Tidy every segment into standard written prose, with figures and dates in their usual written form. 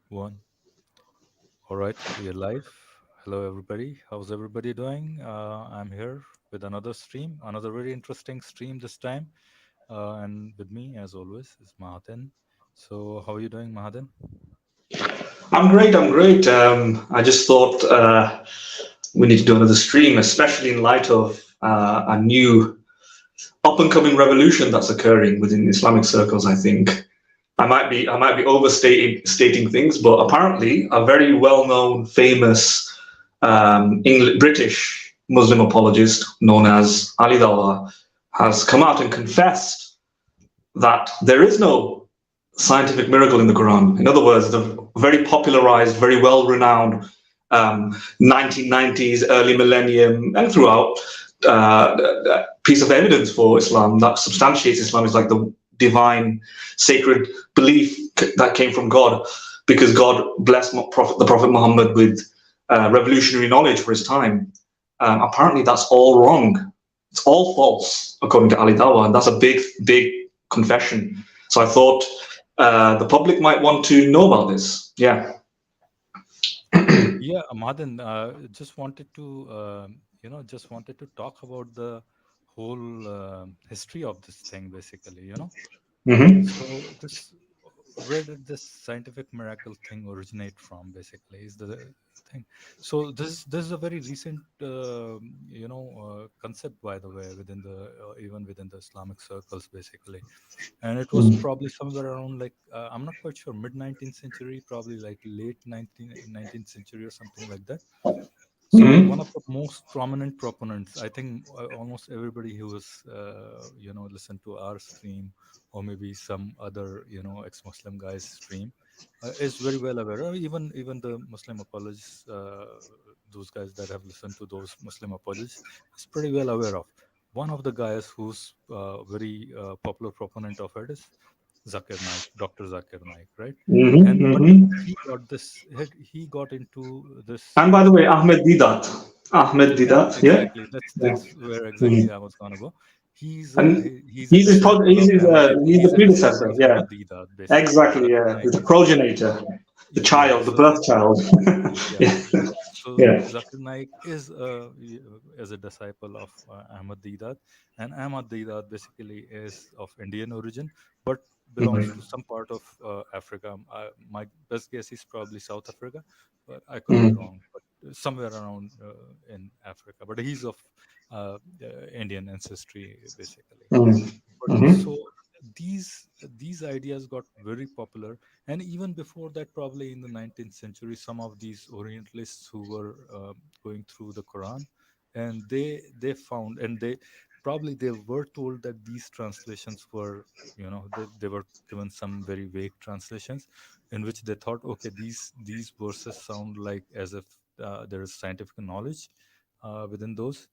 One. All right, we are live. Hello, everybody. How's everybody doing? I'm here with another stream, another very interesting stream this time. And with me, as always, is Mahaden. So, how are you doing, Mahaden? I'm great. I'm great. I just thought we need to do another stream, especially in light of a new up and coming revolution that's occurring within Islamic circles. I think I might be overstating stating things, but apparently a very well known, famous British Muslim apologist known as Ali Dawah has come out and confessed that there is no scientific miracle in the Quran. In other words, the very popularized, very well renowned 1990s, early millennium, and throughout piece of evidence for Islam that substantiates Islam is like the divine, sacred belief that came from God, because God blessed the Prophet Muhammad with revolutionary knowledge for his time. Apparently, that's all wrong. It's all false, according to Ali Dawah, and that's a big, big confession. So I thought the public might want to know about this. Yeah. Yeah, Mahaden, just wanted to, just wanted to talk about the whole history of this thing, basically. Mm-hmm. So this, where did this scientific miracle thing originate from? Basically, is the thing. So this is a very recent, concept, by the way, within the even within the Islamic circles, basically, and it was probably somewhere around like I'm not quite sure, mid 19th century, probably like late 19th century or something like that. So one Mm-hmm. of the most prominent proponents, I think, almost everybody who was, listened to our stream, or maybe some other, ex-Muslim guys stream, is very well aware. Or even the Muslim apologists, those guys that have listened to those Muslim apologists, is pretty well aware of. One of the guys who's very popular proponent of it is Zakir Naik, Dr. Zakir Naik, right? And Mm-hmm. but Mm-hmm. he got into this And by the way, Ahmed Didat. Ahmed Didat, yeah? exactly. That's Yeah. that's where exactly Mhm. I was gonna go. And He's a disciple of Ahmad. he's the He's a disciple predecessor, of yeah. Ahmad Didat, basically. Exactly, Zakir yeah. Naik He's the is the progenitor, the yeah. child, the birth child. Yeah. Yeah. So Yeah. Zakir Naik is as a disciple of Ahmad Didat, and Ahmad Didat basically is of Indian origin, but belongs to Mhm. some part of Africa. My best guess is probably South Africa, but I could be Mhm. wrong. But somewhere around in Africa, but he's of Indian ancestry, basically. Mhm. But Mhm. so these ideas got very popular, and even before that, probably in the 19th century, some of these Orientalists who were going through the Quran, and they found, and they were told that these translations were, they were given some very vague translations, in which they thought, okay, these verses sound like as if there is scientific knowledge within those.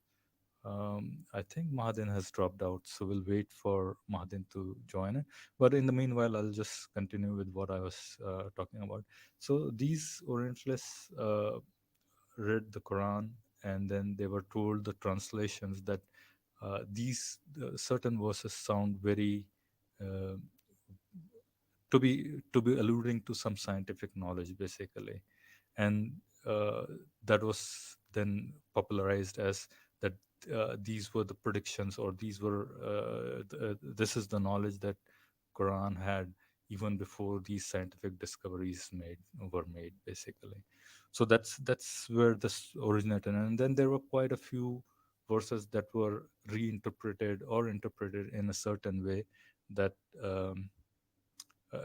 I think Mahadin has dropped out, so we'll wait for Mahadin to join it. But in the meanwhile, I'll just continue with what I was talking about. So these Orientalists read the Quran, and then they were told the translations that these certain verses sound very uh, to be alluding to some scientific knowledge, basically, and uh, that was then popularized as that these were the predictions, or these were this is the knowledge that Quran had even before these scientific discoveries were made, basically. So that's where this originated, and then there were quite a few verses that were reinterpreted or interpreted in a certain way that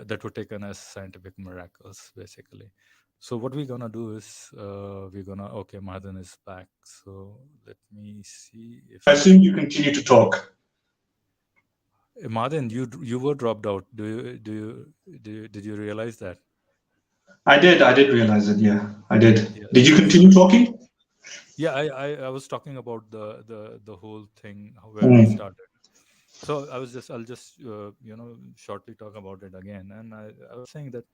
that were taken as scientific miracles, basically. So what we're gonna do is we're gonna okay, Madan is back. So let me see I if assume you continue to talk. Madan, you were dropped out. Did you realize that? I did realize it, yeah. I did. Yeah. Did you So continue talking? yeah, I was talking about the whole thing, where it Mm. started. So I'll just shortly talk about it again. And I was saying that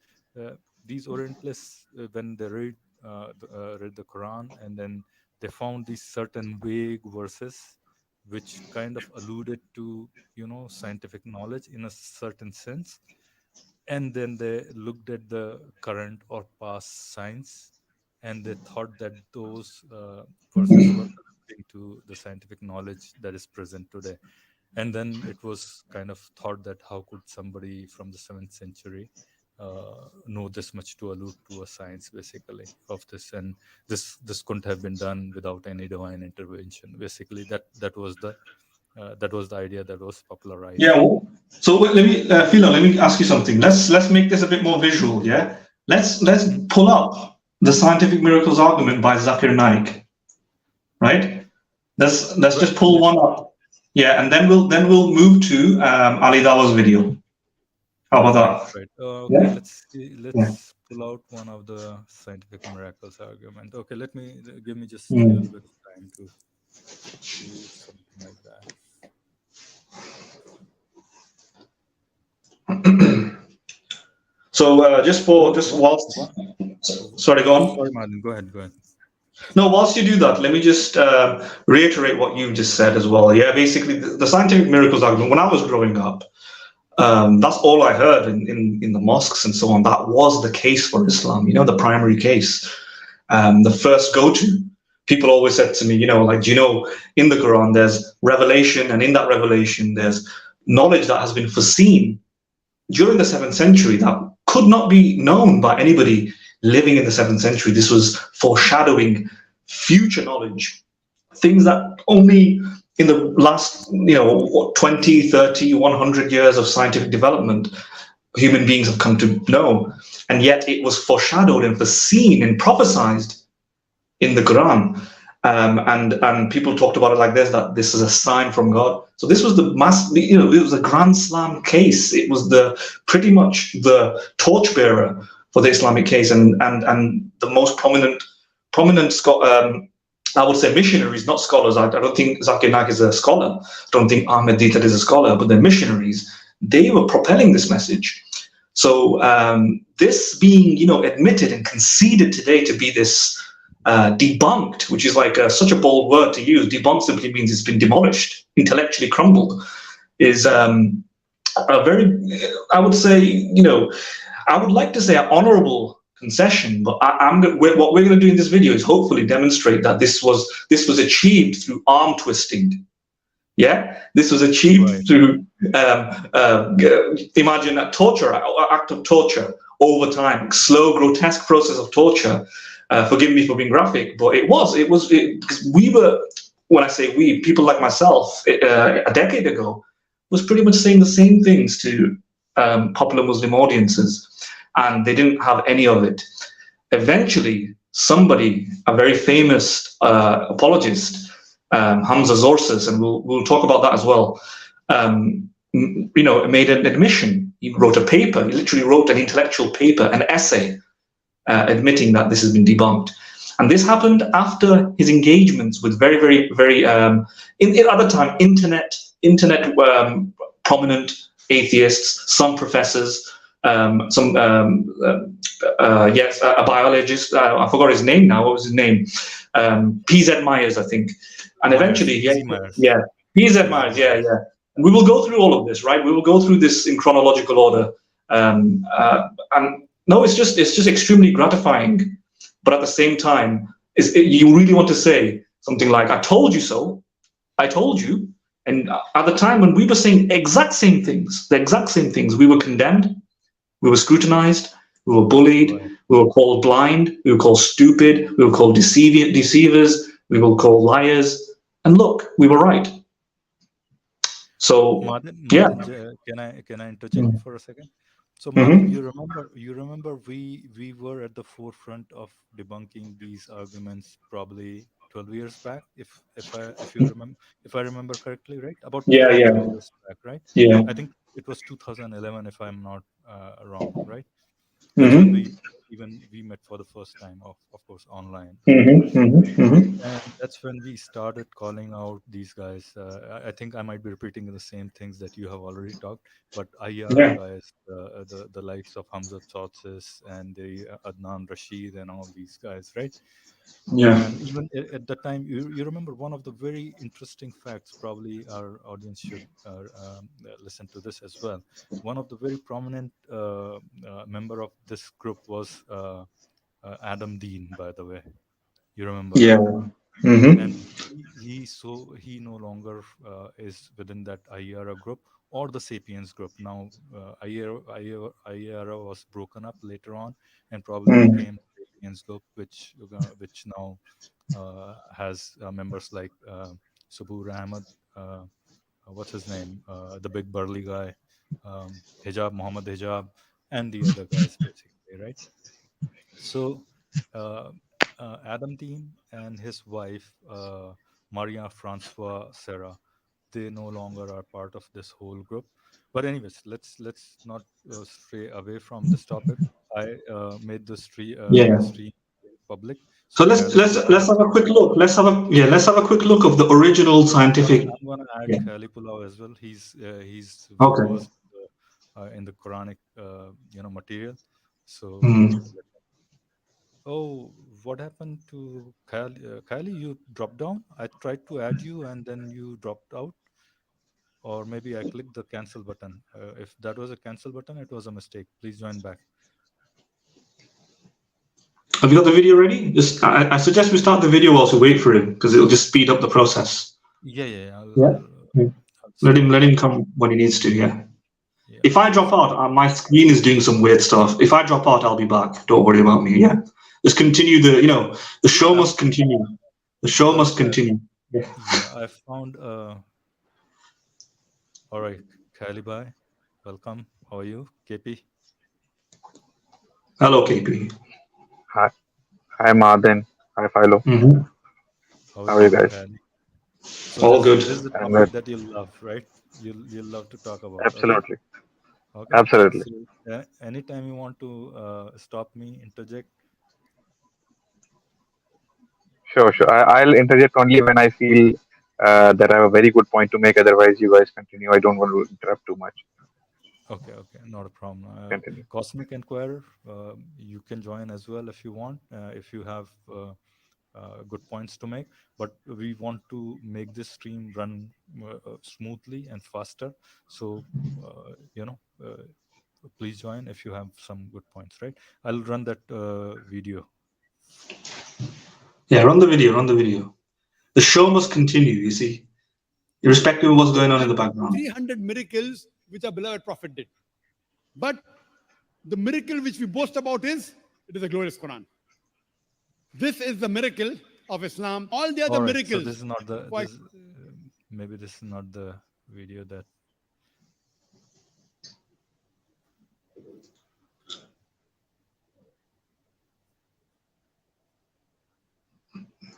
these Orientalists, when they read the Quran, and then they found these certain vague verses which kind of alluded to scientific knowledge in a certain sense, and then they looked at the current or past science, and they thought that those verses were alluding to the scientific knowledge that is present today. And then it was kind of thought that how could somebody from the 7th century know this much to allude to a science basically of this, and this couldn't have been done without any divine intervention. Basically, that was the idea that was Yeah. popularized. So let me, Philo, let me ask you something. Let's make this a bit more visual. Yeah. Let's pull up the scientific miracles argument by Zakir Naik. Right. Let's Right. just pull one up. Yeah, and then we'll move to Ali Dawah's video. How about Right, that? right. Okay, Yeah. let's see. Yeah. Let's pull out one of the scientific miracles argument. Okay, give me just a little Mm. bit of time to do something like that. So just What? whilst, What? sorry, go on. Sorry, Martin. Go ahead. Go ahead. No, whilst you do that, let me just reiterate what you've just said as well. Yeah, basically, the scientific miracles argument, when I was growing up, that's all I heard in the mosques and so on. That was the case for Islam, the primary case. The first go to. People always said to me, like, do you know, in the Quran, there's revelation, and in that revelation, there's knowledge that has been foreseen during the 7th century that could not be known by anybody living in the 7th century. This was foreshadowing future knowledge, things that only in the last 20, 30, 100 years of scientific development human beings have come to know. And yet it was foreshadowed and foreseen and prophesied in the Quran. And people talked about it like this, that this is a sign from God. So this was it was a grand slam case. It was pretty much the torchbearer for the Islamic case, and the most prominent I would say missionaries, not scholars. I don't think Zakir Naik is a scholar. I don't think Ahmed Didat is a scholar, but they're missionaries. They were propelling this message. So this being, admitted and conceded today to be this debunked, which is like such a bold word to use. Debunked simply means it's been demolished, intellectually crumbled, is a very, I would say, I would like to say an honorable concession, but what we're going to do in this video is hopefully demonstrate that this was achieved through arm twisting. Yeah, this was achieved Right. through imagine a torture, act of torture over time, slow, grotesque process of torture. Forgive me for being graphic, but it was because we were, when I say we, people like myself, a decade ago, was pretty much saying the same things to popular Muslim audiences, and they didn't have any of it. Eventually, somebody, a very famous apologist, Hamza Zorsas, and we'll talk about that as well, made an admission. He wrote a paper. He literally wrote an intellectual paper, an essay, admitting that this has been debunked. And this happened after his engagements with very, very, very, at the time, internet prominent atheists, some professors, a biologist. I forgot his name now. What was his name? P.Z. Myers, I think. And eventually, Myers. P.Z. Myers, yeah. And we will go through all of this, right? We will go through this in chronological order. And no, it's just extremely gratifying. But at the same time, you really want to say something like, I told you so. I told you. And at the time when we were saying the exact same things, we were condemned, we were scrutinized, we were bullied, Right. we were called blind, we were called stupid, we were called deceivers, we were called liars. And look, we were right. So, Martin, yeah. can I interject for a second? So, Martin, Mm-hmm. you remember we were at the forefront of debunking these arguments probably 12 years back, if I remember correctly, right? About Yeah, 12 yeah, years back, right? yeah. I think it was 2011, if I'm not wrong, right? That's when Mm-hmm. even we met for the first time, of course, online, right? Mm-hmm, mm-hmm, mm-hmm. And that's when we started calling out these guys. I think I might be repeating the same things that you have already talked, but IRA Yeah, guys, the likes of Hamza Tsotsis and the Adnan Rashid and all these guys, right? yeah, And even at the time, you remember one of the very interesting facts, probably our audience should listen to this as well. One of the very prominent member of this group was Adam Dean, by the way. You remember? yeah. And Mm-hmm. he no longer is within that IERA group or the Sapiens group. Now IERA was broken up later on and probably Mm. became Sapiens group, which now has members like Sabur Ahmed, what's his name, the big burly guy, Hijab Muhammad Hijab, and the other guys basically, right? So, uh, Adam Dean and his wife, Maria Francois Serra, they no longer are part of this whole group. But anyways, let's not stray away from this topic. I made the Yeah. stream public, So so Khalid, let's have a quick look. Let's have a quick look of the original scientific. I'm gonna add Yeah. Khali Pulao as well. He's well Okay. versed in the Quranic material. So Mm. oh, what happened to Kylie? Kylie, you dropped down. I tried to add you and then you dropped out, or maybe I clicked the cancel button. If that was a cancel button, it was a mistake. Please join back. Have you got the video ready? Just I suggest we start the video whilst we wait for him because it'll just speed up the process. Yeah, yeah, yeah. Yeah. Yeah. I'll Let start him it. come when he needs to. Yeah. Yeah, If I I'll drop start. out, my screen is doing some weird stuff. If I drop out, I'll be back. Don't worry about me. Yeah. Just continue the Yeah, show must continue. The show I've, must continue. Yeah. yeah, I found. All right, Kylie, bye. Welcome. How are you, KP? Hello, KP. Hi, hi Martin. Hi Philo. Mm-hmm. How are How are you you, guys? Kylie? So All good. this is the I'm topic good. that you love, right? You'll love to talk about. Okay. Absolutely. Okay. Absolutely. So anytime you want to stop me, interject. Sure, sure. I'll interject only when I feel that I have a very good point to make. Otherwise, you guys continue. I don't want to interrupt too much. Okay, okay, not a problem. Continue. Cosmic Inquirer, you can join as well if you want, if you have good points to make. But we want to make this stream run smoothly and faster. So, please join if you have some good points, right? I'll run that video. Yeah, run the video. Run the video. The show must continue. You see, irrespective of what's going on in the background. 300 miracles which our beloved prophet did. But the miracle which we boast about is, it is a glorious Quran. This is the miracle of Islam. All the other All right. So miracles. this is not the Why- maybe this is not the video that.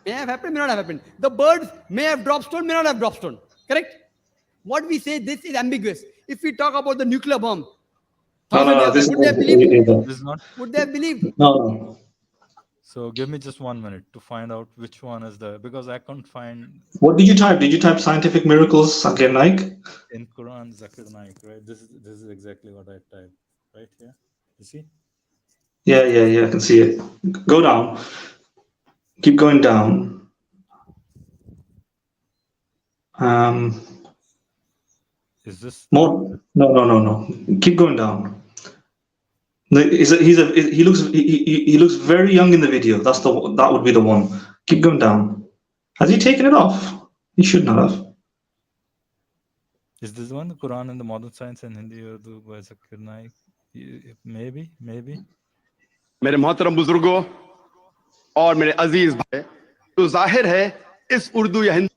may have happened, may not have happened. The birds may have dropped stone, may not have dropped stone. Correct? What we say, this is ambiguous. If we talk about the nuclear bomb, No. This would they have believed? This is not. Would they have believed? no. So give me just 1 minute to find out which one is the, because I couldn't find What did you type? Did you type scientific miracles, Zakir Naik? in Quran Zakir Naik, right? This is exactly what I typed right here. You see? Yeah. I can see it. Go down. Keep going down. Is this More. No. Keep going down. He looks very young in the video. That would be the one. Keep going down. Has he taken it off? He should not have. Is this one the Quran in the modern science and Hindi Urdu by Zakir Naik? Maybe. मेरे मोहतरम बुजुर्गों और मेरे अजीज भाई तो जाहिर है इस उर्दू या Hindi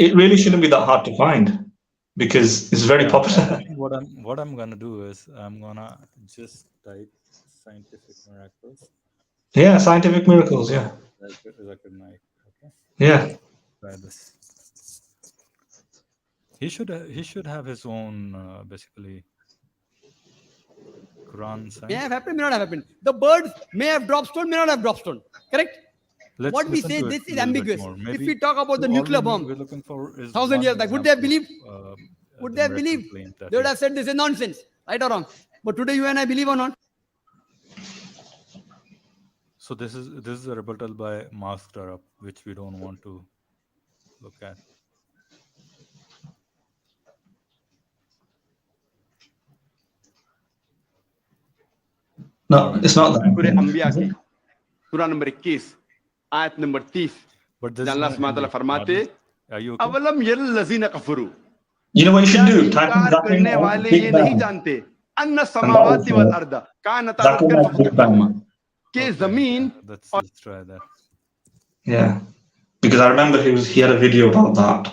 It really shouldn't be that hard to find because it's very popular. What I'm gonna do is I'm gonna just type scientific miracles. Yeah, scientific miracles. Yeah. Zakir Naik. Okay. Yeah. Try this. He should have his own basically Quran science. May have happened, may not have happened. The birds may have dropped stone, may not have dropped stone. Correct? Let's What we listen say, to it this a is little bit ambiguous. more. If Maybe we talk about the all nuclear we're bomb, looking for is 1,000 one years back, would they have example believed? of, Would the they have miracle believed? claim that They would he- have said this is nonsense, right or wrong. But today you and I believe or not? So this is a rebuttal by masked Arab, which we don't want to look at. No, it's not that. सूरह अंबिया की सूरा number 21 आयत number 30 But this जहाँ is Allah not सुब्हानहू तआला Hindi. फरमाते Are you okay? अवलम यल्लज़ीना कफरू You know what you should क्या do? Type in इनकार Zakir करने Naik वाले Big ये नहीं Bang. जानते अन्न And that समावाति वल was अर्द कानता Zakir रत्कन Naik Big फफतकनाहुमा Bang. कि Okay, जमीन yeah, let's try that. Yeah, because I remember he had a video about that.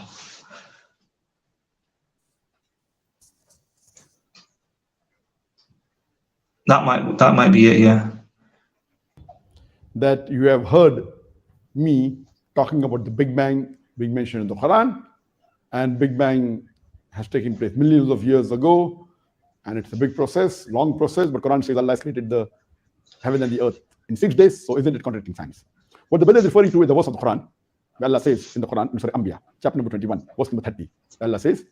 That might be it. Yeah. That you have heard me talking about the Big Bang being mentioned in the Quran, and Big Bang has taken place millions of years ago, and it's a big process, long process, but Quran says Allah has created the heaven and the earth in 6 days, so isn't it contradicting science? What the brother is referring to is the verse of the Quran, where Allah says in the Quran, in Surah Anbiya, chapter number 21, verse number 30, Allah says,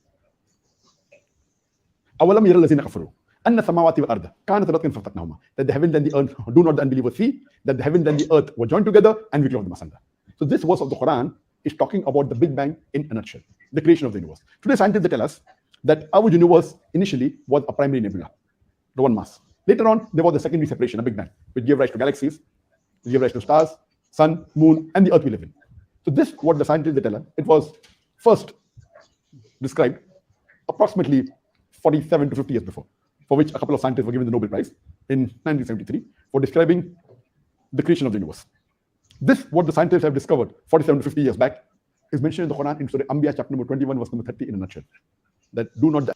أَوَلَمْ يَرَ الَّذِينَ كَفَرُوا أَنَّ السَّمَاوَاتِ وَالْأَرْضَ كَانَتْ رَتْقًا فَفَتَقْنَاهُمَا, that the heaven and the earth, do not the unbelievers see, that the heaven and the earth were joined together and we closed them asunder. So this verse of the Quran is talking about the Big Bang in a nutshell, the creation of the universe. Today scientists they tell us that our universe initially was a primary nebula, the one mass. Later on, there was a secondary separation, a Big Bang, which gave rise to galaxies, which gave rise to stars, sun, moon, and the earth we live in. So this, what the scientists they tell us, it was first described approximately 47 to 50 years before, for which a couple of scientists were given the Nobel Prize in 1973 for describing the creation of the universe. This, what the scientists have discovered 47 to 50 years back, is mentioned in the Quran in Surah Anbiya, chapter number 21, verse number 30 in a nutshell. That do not die.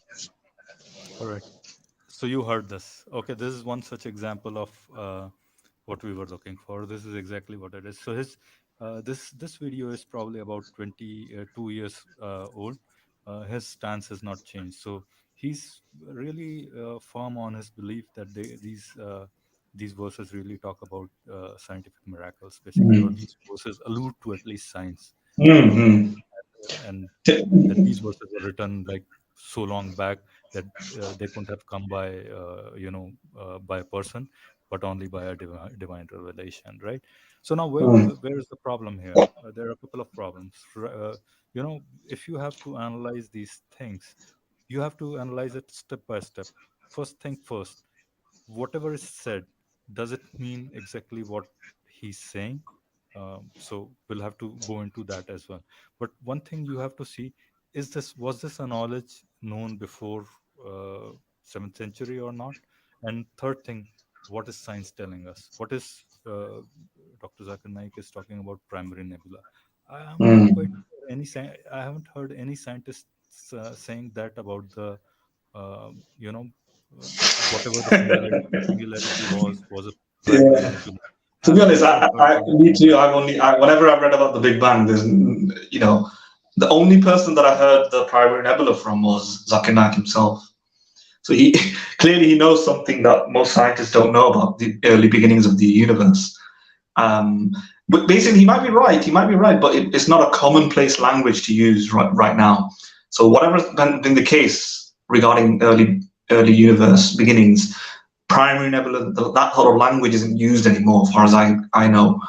All right. So you heard this. Okay, this is one such example of what we were looking for. This is exactly what it is. So his this video is probably about 22 years old. His stance has not changed. So he's really firm on his belief that these verses really talk about scientific miracles, basically, or these verses allude to at least science. And that these verses were written like so long back that they couldn't have come by by a person, but only by a divine revelation, right? So now where is the problem here? There are a couple of problems. If you have to analyze these things, you have to analyze it step by step. First thing first, whatever is said, does it mean exactly what he's saying? So we'll have to go into that as well. But one thing you have to see is was this a knowledge known before 7th century or not? And third thing, what is science telling us? What is Dr. Zakir Naik is talking about primary nebula? I'm not quite sure I haven't heard any scientists saying that about the whatever the singularity was a primary nebula. To be honest, me too. Whenever I've read about the Big Bang, there's, the only person that I heard the primary nebula from was Zakir Naik himself. So he clearly knows something that most scientists don't know about the early beginnings of the universe. But basically, he might be right, but it's not a commonplace language to use right now. So whatever's been the case regarding early universe beginnings, primary nebula, that sort of language isn't used anymore, as far as I know.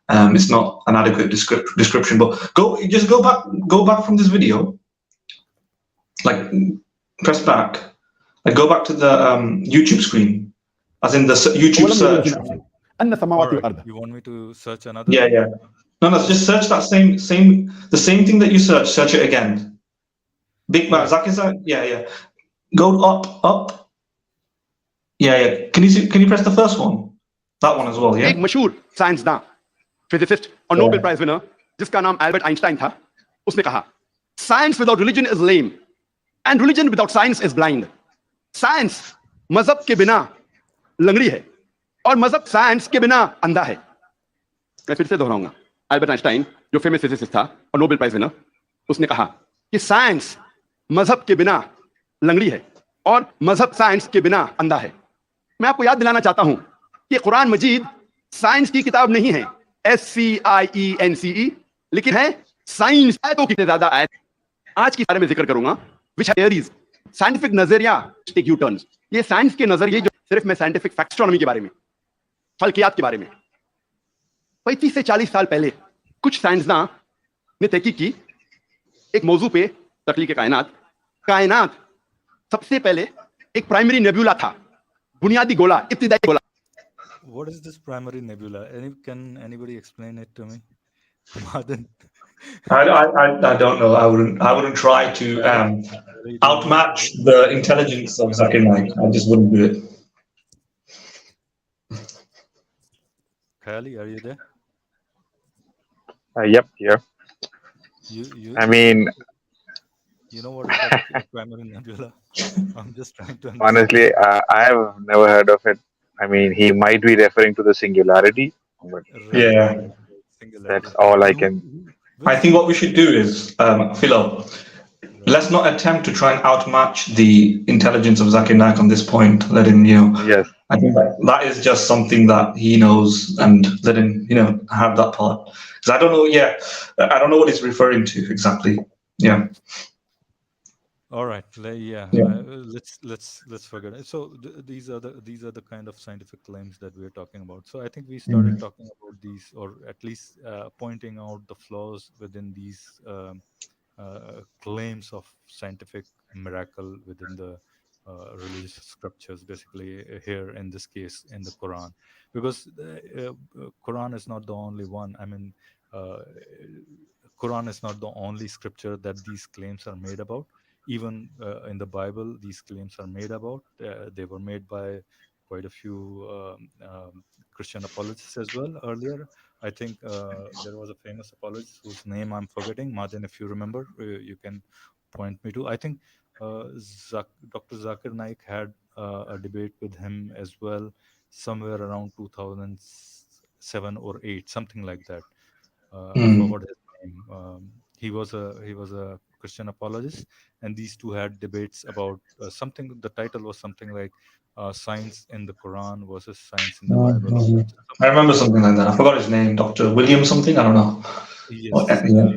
It's not an adequate description. But go back from this video, like press back, like go back to the YouTube screen, as in the YouTube search. Right. You want me to search another? Yeah. No, just search that the same thing that you search it again. Big Bang, Zakir, yeah. Go up. Yeah. Can you press the first one? That one as well, yeah? एक मशहूर साइंसदान, physicist और Nobel prize winner जिसका नाम Albert Einstein था, उसने कहा, science without religion is lame and religion without science is blind. Science मजहब के बिना लंगड़ी है और मजहब साइंस के बिना अंधा है. मैं फिर से दोहराऊंगा. एल्बर्ट आइंस्टाइन, जो फेमस फिजिसिस्ट था और नोबेल प्राइज विनर, उसने कहा कि साइंस मजहब के बिना लंगड़ी है और मजहब साइंस के बिना अंधा है। मैं आपको याद दिलाना चाहता हूं कि कुरान मजीद साइंस की किताब नहीं है, SCIENCE, लेकिन है साइंस। आयतों की ज्यादा आयत आज की बारे में जिक्र करूंगा, विच थियरीज साइंटिफिक नजरिया टेक यू टर्न्स। ये साइंस के नजरिए जो सिर्फ मैं साइंटिफिक फैक्स्ट्रोनॉमी के बारे में, फल्कियात के बारे में, 35 से 40 साल पहले कुछ साइंसदान ने तहकीक की एक मौजू पे, तख्लीक कायनात। कायनात सबसे पहले एक प्राइमरी नेबुला था, बुनियादी गोला, इब्तिदाई गोला। What is this primary nebula? Can anybody explain it to me? Madan. I don't know. I wouldn't try to Really don't know. outmatch the intelligence of Zakir Naik. I just wouldn't do it. Khayali, are you there? Yep, yeah. You I mean, you know what is that primary nebula? I'm just trying to understand. honestly, I have never heard of it. I mean, he might be referring to the singularity, but Right, Yeah. singularity. that's all I And can. I think what we should do is, Philo, let's not attempt to try and outmatch the intelligence of Zakir Naik on this point. Let him, Yes, I think that is just something that he knows, and let him, have that part. Because I don't know, I don't know what he's referring to exactly. Yeah. all right, Yeah. let's forget it. So these are the kind of scientific claims that we're talking about. So I think we started talking about these, or at least pointing out the flaws within these claims of scientific miracle within the religious scriptures, basically here in this case in the Quran, because Quran is not the only one. I mean, uh, Quran is not the only scripture that these claims are made about. Even in the Bible, these claims are made about. They were made by quite a few Christian apologists as well earlier. I think there was a famous apologist whose name I'm forgetting. Martin, if you remember, you can point me to. I think Dr. Zakir Naik had a debate with him as well, somewhere around 2007 or 8, something like that. I forgot his name. He was a Christian apologist, and these two had debates about something. The title was something like "Science in the Quran versus Science in the Bible," or I something like remember that. something like that. I forgot his name, Dr. William something. I don't know. Yes, Yeah.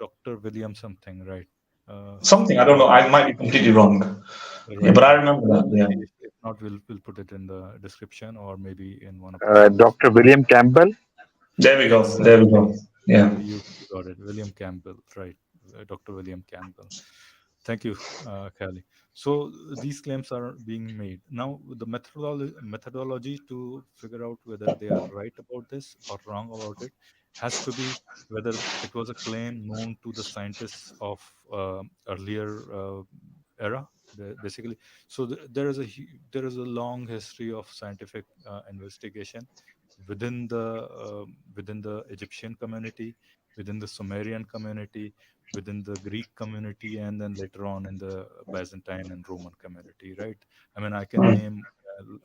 Dr. William something, right? Something. I don't know. I might be completely wrong. Yeah, Right, but I right. remember Well, that. Yeah. if not, we'll put it in the description or maybe in one of the comments. Dr. William Campbell. There we go. There we Exactly. go. Yeah. You got it. William Campbell, right? Dr. William Campbell. Thank you, Kelly. So these claims are being made now. The methodology to figure out whether they are right about this or wrong about it has to be whether it was a claim known to the scientists of earlier era, basically. So there is a long history of scientific investigation within the Egyptian community, within the Sumerian community, within the Greek community, and then later on in the Byzantine and Roman community, right? I mean, I can name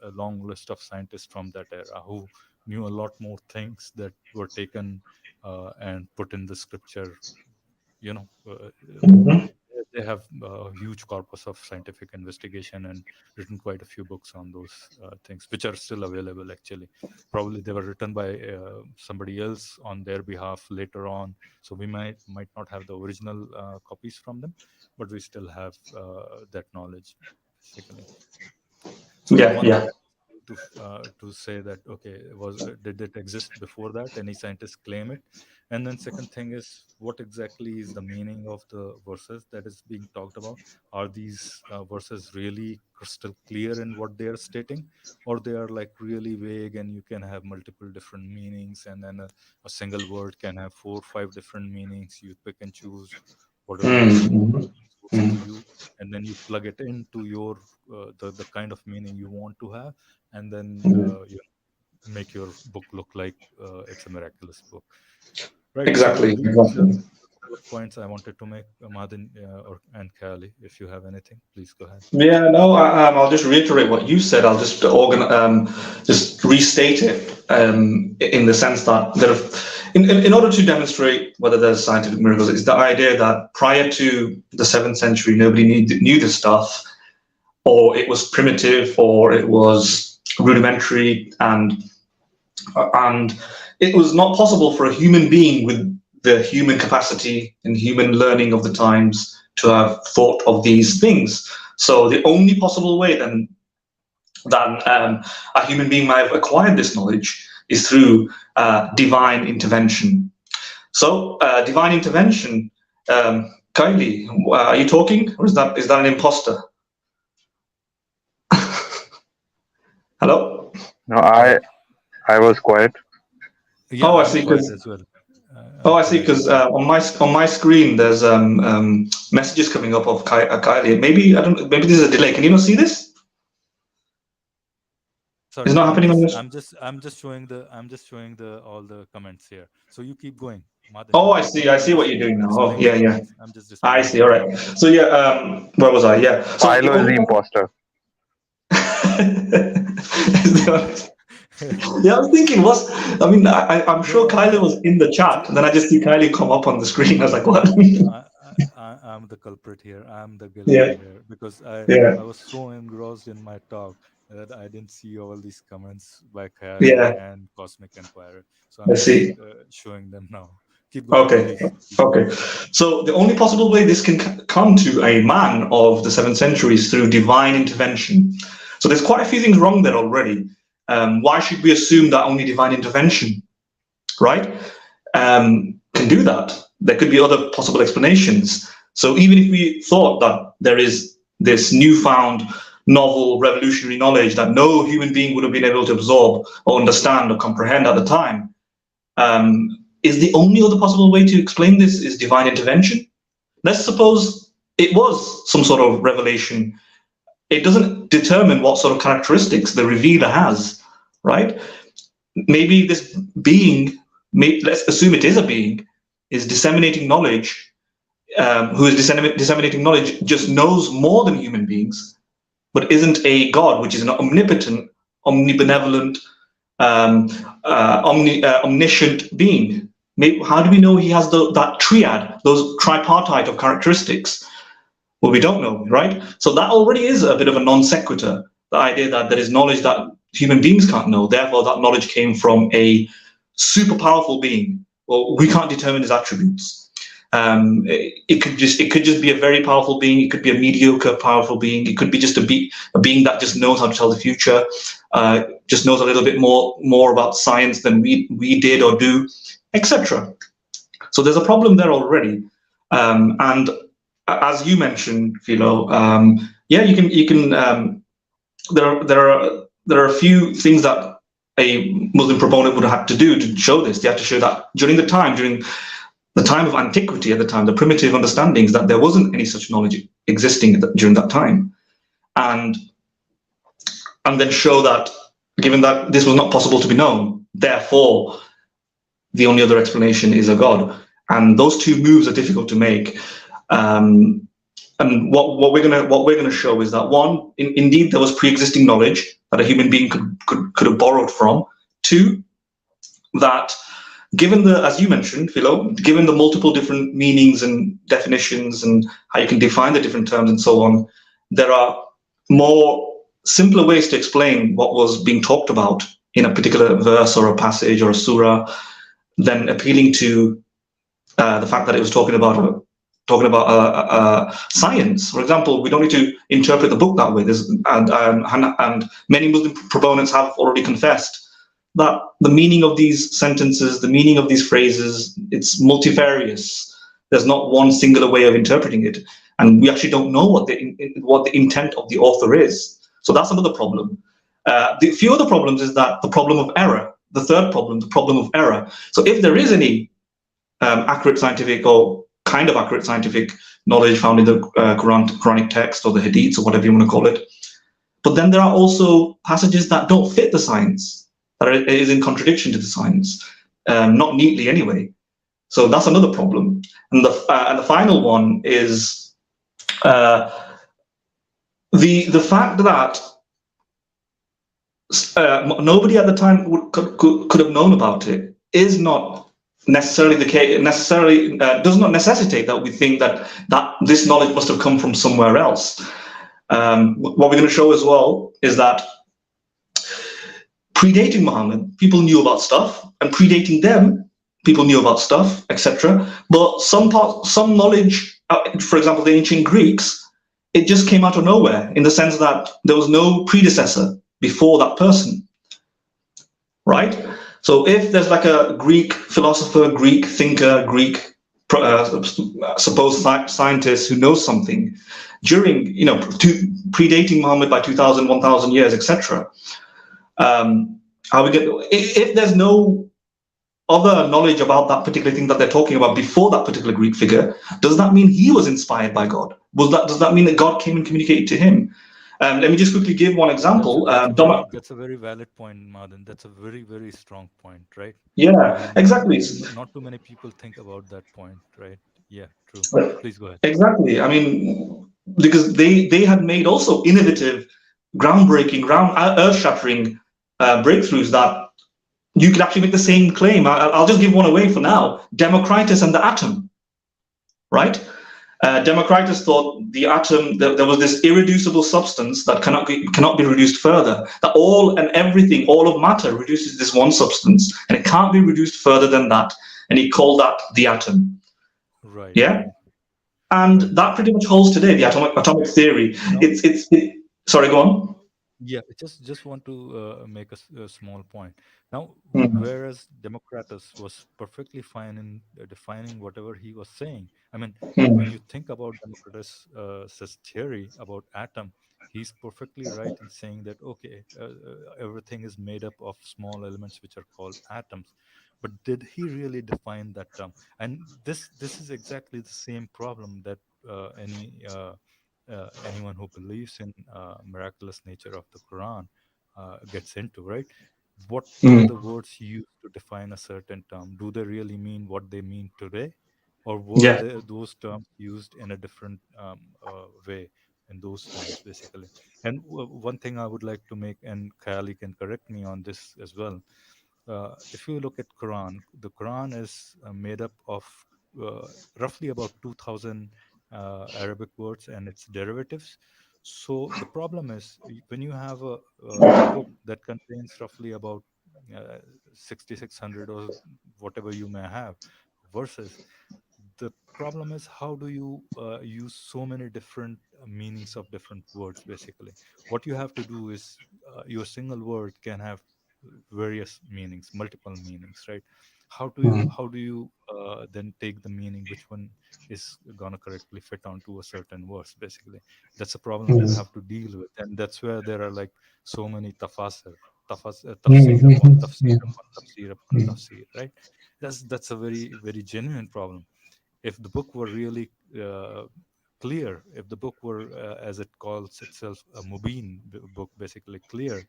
a long list of scientists from that era who knew a lot more things that were taken and put in the scripture. You know, they have a huge corpus of scientific investigation and written quite a few books on those things, which are still available. Actually, probably they were written by somebody else on their behalf later on, so we might not have the original copies from them, but we still have that knowledge, basically. So Yeah. one of Yeah. them to say that, okay, did it exist before that? Any scientists claim it? And then second thing is, what exactly is the meaning of the verses that is being talked about? Are these verses really crystal clear in what they are stating, or they are like really vague and you can have multiple different meanings, and then a single word can have 4 or 5 different meanings? You pick and choose whatever meaning suits to you, and then you plug it into your the kind of meaning you want to have, and then you make your book look like it's a miraculous book, right? So Exactly. Exactly. points I wanted to make, Madin and Khali. If you have anything, please go ahead. Yeah, no, I'll just reiterate what you said. I'll just just restate it in the sense that in order to demonstrate whether there's scientific miracles, it's the idea that prior to the 7th century, nobody knew this stuff, or it was primitive, or it was rudimentary, and it was not possible for a human being with the human capacity and human learning of the times to have thought of these things. So the only possible way then that a human being might have acquired this knowledge is through divine intervention. So divine intervention, Kylie, are you talking, or is that an imposter? Hello? No, I was quiet. Yeah, oh, I I'm see. quiet as well. Oh, I see. Because on my screen, there's messages coming up of Kylie. Maybe Maybe there's a delay. Can you not see this? Sorry, It's not happening on this. I'm just showing all the comments here. So you keep going, Madin. Oh, I see. I see what you're doing now. Oh, yeah, yeah. I'm just I see. All right. So yeah, where was I? Yeah. So Philo is the imposter. Yeah, I was thinking, I'm sure Kylie was in the chat, and then I just see Kylie come up on the screen. I was like, what? I'm the culprit here. I'm the guilty here, because I was so engrossed in my talk that I didn't see all these comments by Kylie and Cosmic Enquirer. So I'm just showing them now. Keep going. Okay. So the only possible way this can come to a man of the 7th century is through divine intervention. So there's quite a few things wrong there already. Why should we assume that only divine intervention, right, can do that? There could be other possible explanations. So even if we thought that there is this newfound, novel, revolutionary knowledge that no human being would have been able to absorb or understand or comprehend at the time, is the only other possible way to explain this is divine intervention? Let's suppose it was some sort of revelation. It doesn't determine what sort of characteristics the revealer has, right? Maybe this being, let's assume it is a being, is disseminating knowledge, who is disseminating knowledge, just knows more than human beings, but isn't a God, which is an omnipotent, omnibenevolent, omniscient being. How do we know he has that triad, those tripartite of characteristics? Well, we don't know, right? So that already is a bit of a non sequitur, the idea that there is knowledge that human beings can't know. Therefore, that knowledge came from a super powerful being. Well, we can't determine his attributes. It could just be a very powerful being. It could be a mediocre powerful being. It could be just a being that just knows how to tell the future, just knows a little bit more about science than we did or do, etc. So there's a problem there already, and as you mentioned, Philo, you can. There are a few things that a Muslim proponent would have to do to show this. They have to show that during the time of antiquity, at the time, the primitive understandings, that there wasn't any such knowledge existing during that time, and then show that, given that this was not possible to be known, therefore the only other explanation is a God. And those two moves are difficult to make. And what we're gonna show is that, one, indeed there was pre-existing knowledge that a human being could have borrowed from. Two, that given as you mentioned, Philo, given the multiple different meanings and definitions and how you can define the different terms and so on, there are more simpler ways to explain what was being talked about in a particular verse or a passage or a surah than appealing to the fact that it was talking about science. For example, we don't need to interpret the book that way. And many Muslim proponents have already confessed that the meaning of these sentences, the meaning of these phrases, it's multifarious. There's not one singular way of interpreting it, and we actually don't know what the intent of the author is. So that's another problem. The few other problems is that the problem of error. The third problem, the problem of error. So if there is any accurate scientific or kind of accurate scientific knowledge found in the Quranic text or the Hadiths or whatever you want to call it, but then there are also passages that don't fit the science, that is in contradiction to the science, not neatly anyway. So that's another problem. And the final one is uh, the fact that nobody at the time could have known about it is not necessarily the case. Necessarily does not necessitate that we think that this knowledge must have come from somewhere else. What we're going to show as well is that predating Muhammad, people knew about stuff, and predating them, people knew about stuff, etc. But some knowledge, for example, the ancient Greeks, it just came out of nowhere in the sense that there was no predecessor before that person, right? So if there's like a Greek philosopher, Greek thinker, Greek supposed scientist who knows something during, predating Muhammad by 2,000, 1,000 years, etc. If there's no other knowledge about that particular thing that they're talking about before that particular Greek figure, does that mean he was inspired by God? Does that mean that God came and communicated to him? Let me just quickly give one example. That's a very valid point, Madan. That's a very, very strong point, right? Yeah, exactly. Not too many people think about that point, right? Yeah, true. Please go ahead. Exactly. I mean, because they had made also innovative, groundbreaking, earth-shattering breakthroughs that you could actually make the same claim. I'll just give one away for now. Democritus and the atom, right? Democritus thought the atom, there was this irreducible substance that cannot be reduced further. That all and everything, all of matter reduces this one substance, and it can't be reduced further than that. And he called that the atom. Right. Yeah, and that pretty much holds today. The atomic theory. Sorry, go on. Yeah, just want to make a small point. Now, whereas Democritus was perfectly fine in defining whatever he was saying. I mean, when you think about Democritus' theory about atom, he's perfectly right in saying that, okay, everything is made up of small elements which are called atoms. But did he really define that term? And this is exactly the same problem that anyone who believes in miraculous nature of the Quran gets into, right? What were the words used to define a certain term? Do they really mean what they mean today, or were Yeah. those terms used in a different way in those times, basically? And one thing I would like to make, and Khayali can correct me on this as well. If you look at Quran, the Quran is made up of roughly about 2,000 Arabic words and its derivatives. So the problem is when you have a book that contains roughly about 6,600 or whatever you may have verses, the problem is how do you use so many different meanings of different words? Basically, what you have to do is your single word can have various meanings, multiple meanings, right? How do you then take the meaning which one is gonna correctly fit onto a certain verse? Basically, that's a problem you have to deal with, and that's where there are like so many tafsir upon tafsir upon tafsir upon tafsir, right? That's a very, very genuine problem. If the book were really clear, if the book were, as it calls itself, a mubin book, basically clear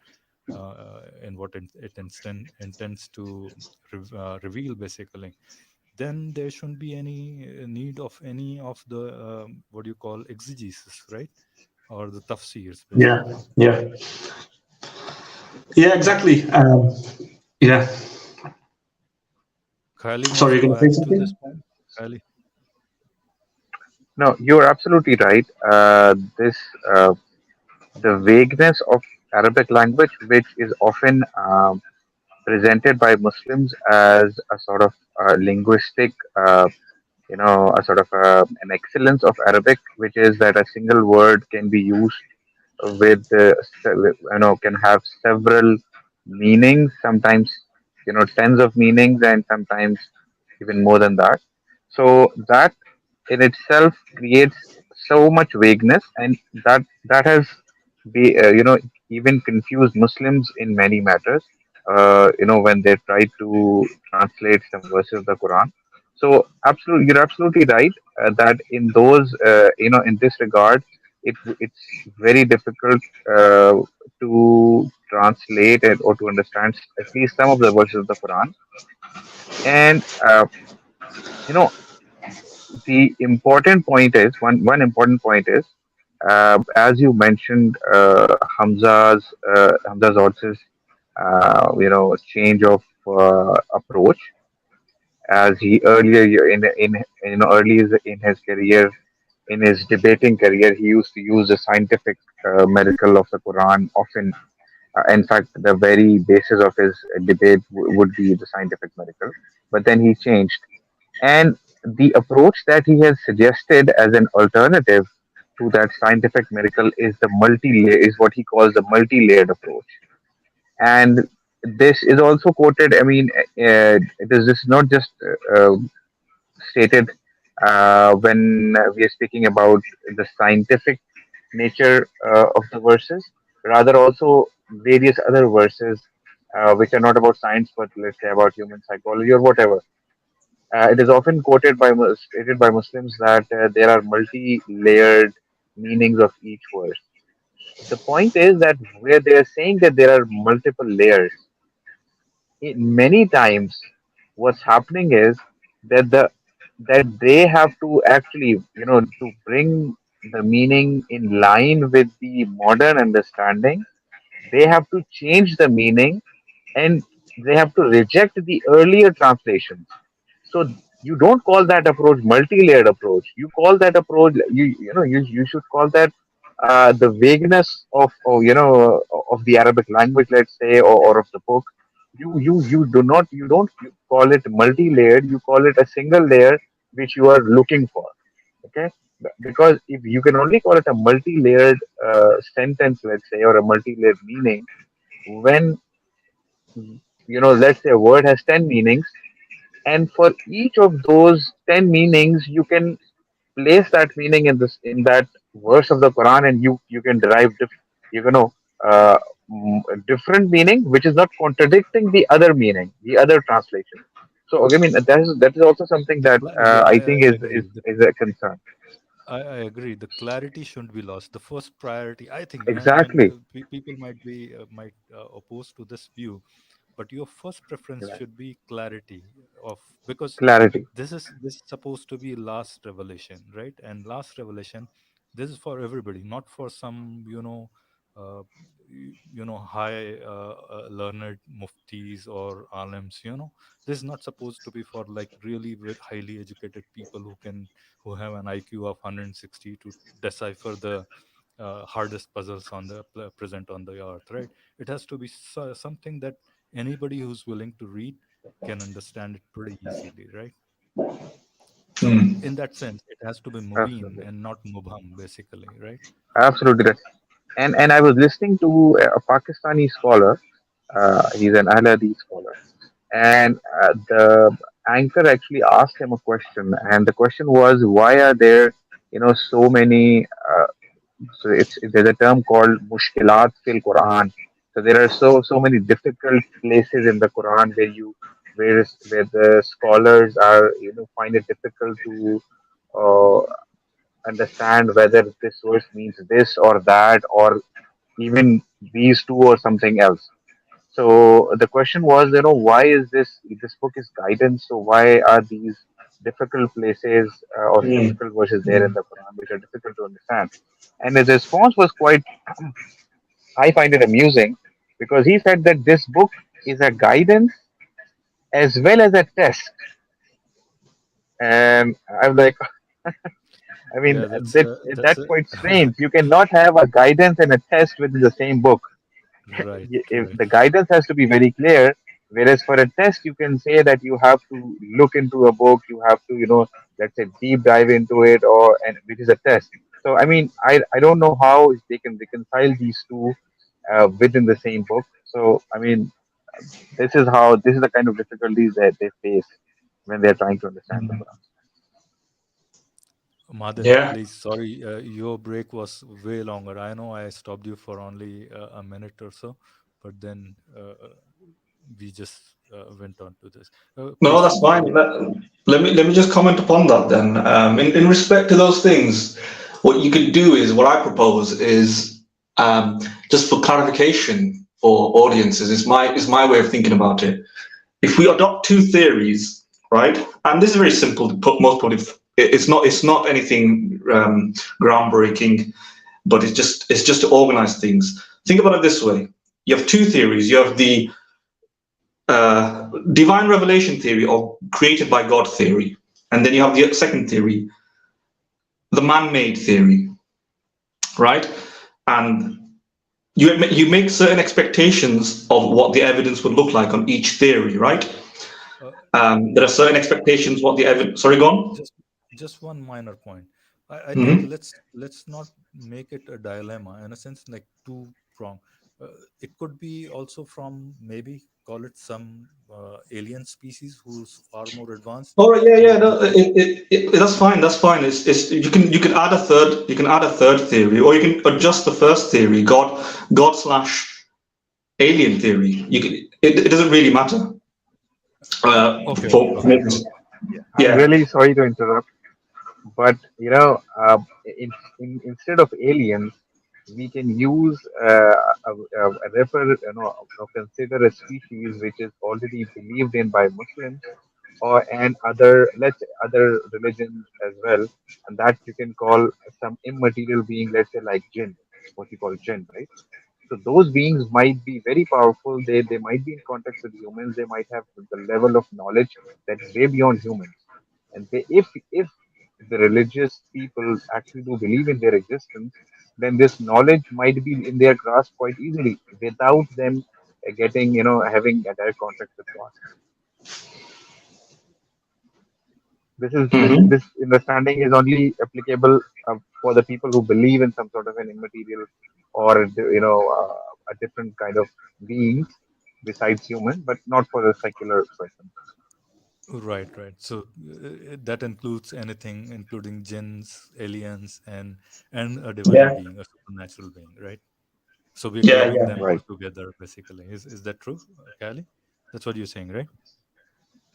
in what intends to reveal, basically, then there shouldn't be any need of any of the what do you call exegesis, right? Or the tafsirs, Yeah. basically. Yeah. Yeah. Now, Exactly. Yeah. Kylie wants Sorry, you're to going to say add to this something? point. Kylie. No, you're absolutely right. This The vagueness of Arabic language, which is often presented by Muslims as a sort of linguistic, a sort of an excellence of Arabic, which is that a single word can be used with, can have several meanings, sometimes, tens of meanings, and sometimes even more than that. So that in itself creates so much vagueness, and that has even confused Muslims in many matters. When they try to translate some verses of the Quran. So you're absolutely right that in those in this regard, it's very difficult to translate or to understand at least some of the verses of the Quran. And You know, the important point is one important point is, as you mentioned, Hamza's Orts's change of approach, as he earlier early in his career, in his debating career, he used to use the scientific miracle of the Quran often. In fact, the very basis of his debate would be the scientific miracle. But then he changed, and the approach that he has suggested as an alternative to that scientific miracle is is what he calls the multi-layered approach. And this is also quoted. I mean, it is just not just stated when we are speaking about the scientific nature of the verses, rather also various other verses which are not about science, but let's say about human psychology or whatever. It is often stated by Muslims that there are multi-layered meanings of each verse. The point is that where they are saying that there are multiple layers, many times what's happening is that they have to actually, to bring the meaning in line with the modern understanding, they have to change the meaning, and they have to reject the earlier translations. So you don't call that approach multi-layered approach. You call that approach, you should call that the vagueness of the Arabic language, let's say, or of the book. You don't call it multi-layered. You call it a single layer which you are looking for. Okay, because if you can only call it a multi-layered sentence, let's say, or a multi-layered meaning, when let's say a word has 10 meanings, and for each of those 10 meanings you can place that meaning in that verse of the Quran, and you can derive you know uh, a different meaning which is not contradicting the other meaning, the other translation. So I mean that is also something that Yeah, I I think agree. is a concern. I agree. The clarity shouldn't be lost. The first priority, I think, and Exactly. people might oppose to this view, but your first preference Right. should be clarity of, because Clarity. this is supposed to be last revelation, right? And last revelation, this is for everybody, not for some uh, high learned muftis or alims. This is not supposed to be for like really highly educated people who have an IQ of 160 to decipher the hardest puzzles on the present on the earth, right? It has to be something that anybody who's willing to read can understand it pretty easily, right? So Hmm. in that sense, it has to be mubin Absolutely. and not mubham, basically, right? Absolutely right. And I was listening to a Pakistani scholar. He's an Ahladhi scholar, and the anchor actually asked him a question, and the question was, why are there so many there's a term called mushkilat fil Quran. So there are so many difficult places in the Quran where the scholars are find it difficult to uh, understand whether this verse means this or that, or even these two or something else. So the question was, why is this book is guidance? So why are these difficult places or Hmm. difficult verses there in Hmm. the Quran which are difficult to understand? And his response was quite, I find it amusing, because he said that this book is a guidance as well as a test. And I'm like, I mean, Yeah, that's that's a quite strange. You cannot have a guidance and a test within the same book. right, If right. the guidance has to be very clear, whereas for a test you can say that you have to look into a book, you have to let's say deep dive into it, or and which is a test. So I mean, I don't know how they can reconcile these two within the same book. So I mean, this is the kind of difficulties that they face when they're trying to understand the Hmm. Quran. Madin, Yeah. please, sorry, your break was way longer. I know I stopped you for only a minute or so, but then we just went on to this. No, Please that's fine. Let me just comment upon that then. In respect to those things, what you could do is what I propose is just for clarification for audiences. Is my way of thinking about it. If we adopt two theories, right? And this is very simple to put. Most probably, it's not anything groundbreaking, but it's just to organize things. Think about it this way: you have two theories. You have the divine revelation theory, or created by God theory, and then you have the second theory, the man-made theory, right? And you make certain expectations of what the evidence would look like on each theory, right? There are certain expectations what the evidence. Sorry, go on. Just one minor point. I think let's not make it a dilemma, in a sense, like two prong. It could be also from, maybe call it some alien species who's far more advanced. All right, yeah. No, that's fine. That's fine. It's you can add a third theory, or you can adjust the first theory, God / alien theory. It doesn't really matter. I'm really sorry to interrupt, but instead of aliens, we can use consider a species which is already believed in by Muslims and other religions as well, and that you can call some immaterial being, let's say like jinn, what you call jinn, right? So those beings might be very powerful. They might be in contact with humans. They might have the level of knowledge that's way beyond humans. And if the religious people actually do believe in their existence, then this knowledge might be in their grasp quite easily without them having a direct contact with God. This understanding is only applicable for the people who believe in some sort of an immaterial or a different kind of beings besides human, but not for the secular person. Right. So that includes anything, including jinns, aliens, and a divine being, a supernatural being, right? So we're clubbing them all together, basically. Is that true, Kali? That's what you're saying, right?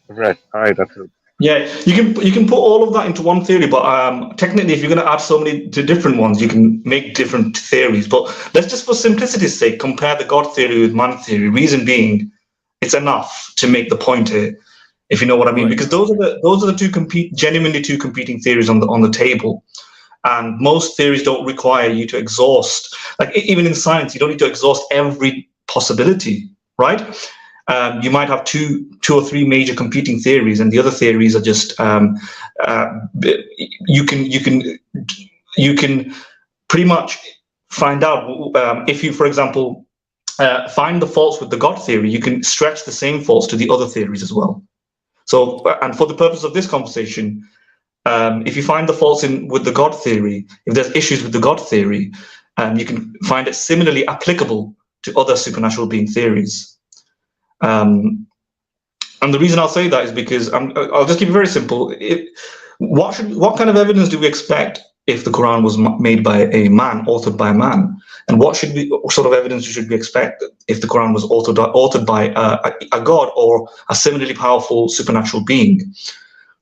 Right, absolutely. Yeah, you can put all of that into one theory, but technically, if you're going to add so many different ones, you can make different theories. But let's just, for simplicity's sake, compare the God theory with man theory. Reason being, it's enough to make the point here, if you know what I mean. Because those are the genuinely two competing theories on the table. And most theories don't require you to exhaust, like even in science, you don't need to exhaust every possibility, right? You might have two or three major competing theories, and the other theories are just you can pretty much find out if you, for example, find the faults with the God theory, you can stretch the same faults to the other theories as well. So, and for the purpose of this conversation, if you find the faults with the God theory, if there's issues with the God theory, you can find it similarly applicable to other supernatural being theories. And the reason I'll say that is because I'll just keep it very simple. What kind of evidence do we expect if the Quran was made by a man, authored by a man? And what sort of evidence should we expect if the Quran was authored by a god or a similarly powerful supernatural being?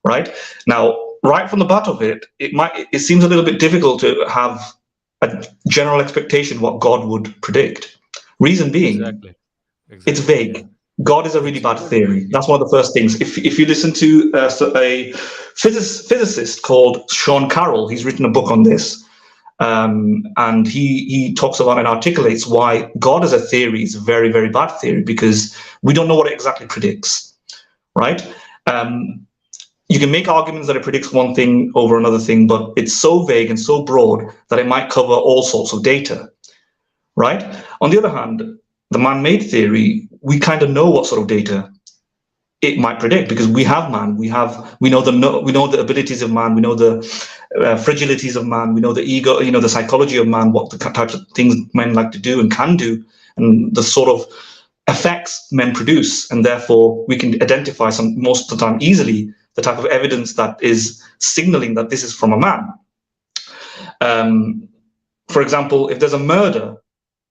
Right now, right from the bat of it, it seems a little bit difficult to have a general expectation what God would predict. Reason being, exactly. It's vague. Yeah. God is a really bad theory. That's one of the first things. If you listen to a physicist called Sean Carroll, he's written a book on this, and he talks about and articulates why God as a theory is a very, very bad theory, because we don't know what it exactly predicts, right? You can make arguments that it predicts one thing over another thing, but it's so vague and so broad that it might cover all sorts of data, right? On the other hand, the man-made theory, we kind of know what sort of data it might predict, because we have man, we know the abilities of man, we know the fragilities of man, we know the ego, the psychology of man, what the types of things men like to do and can do, and the sort of effects men produce, and therefore we can identify most of the time easily the type of evidence that is signaling that this is from a man. For example, if there's a murder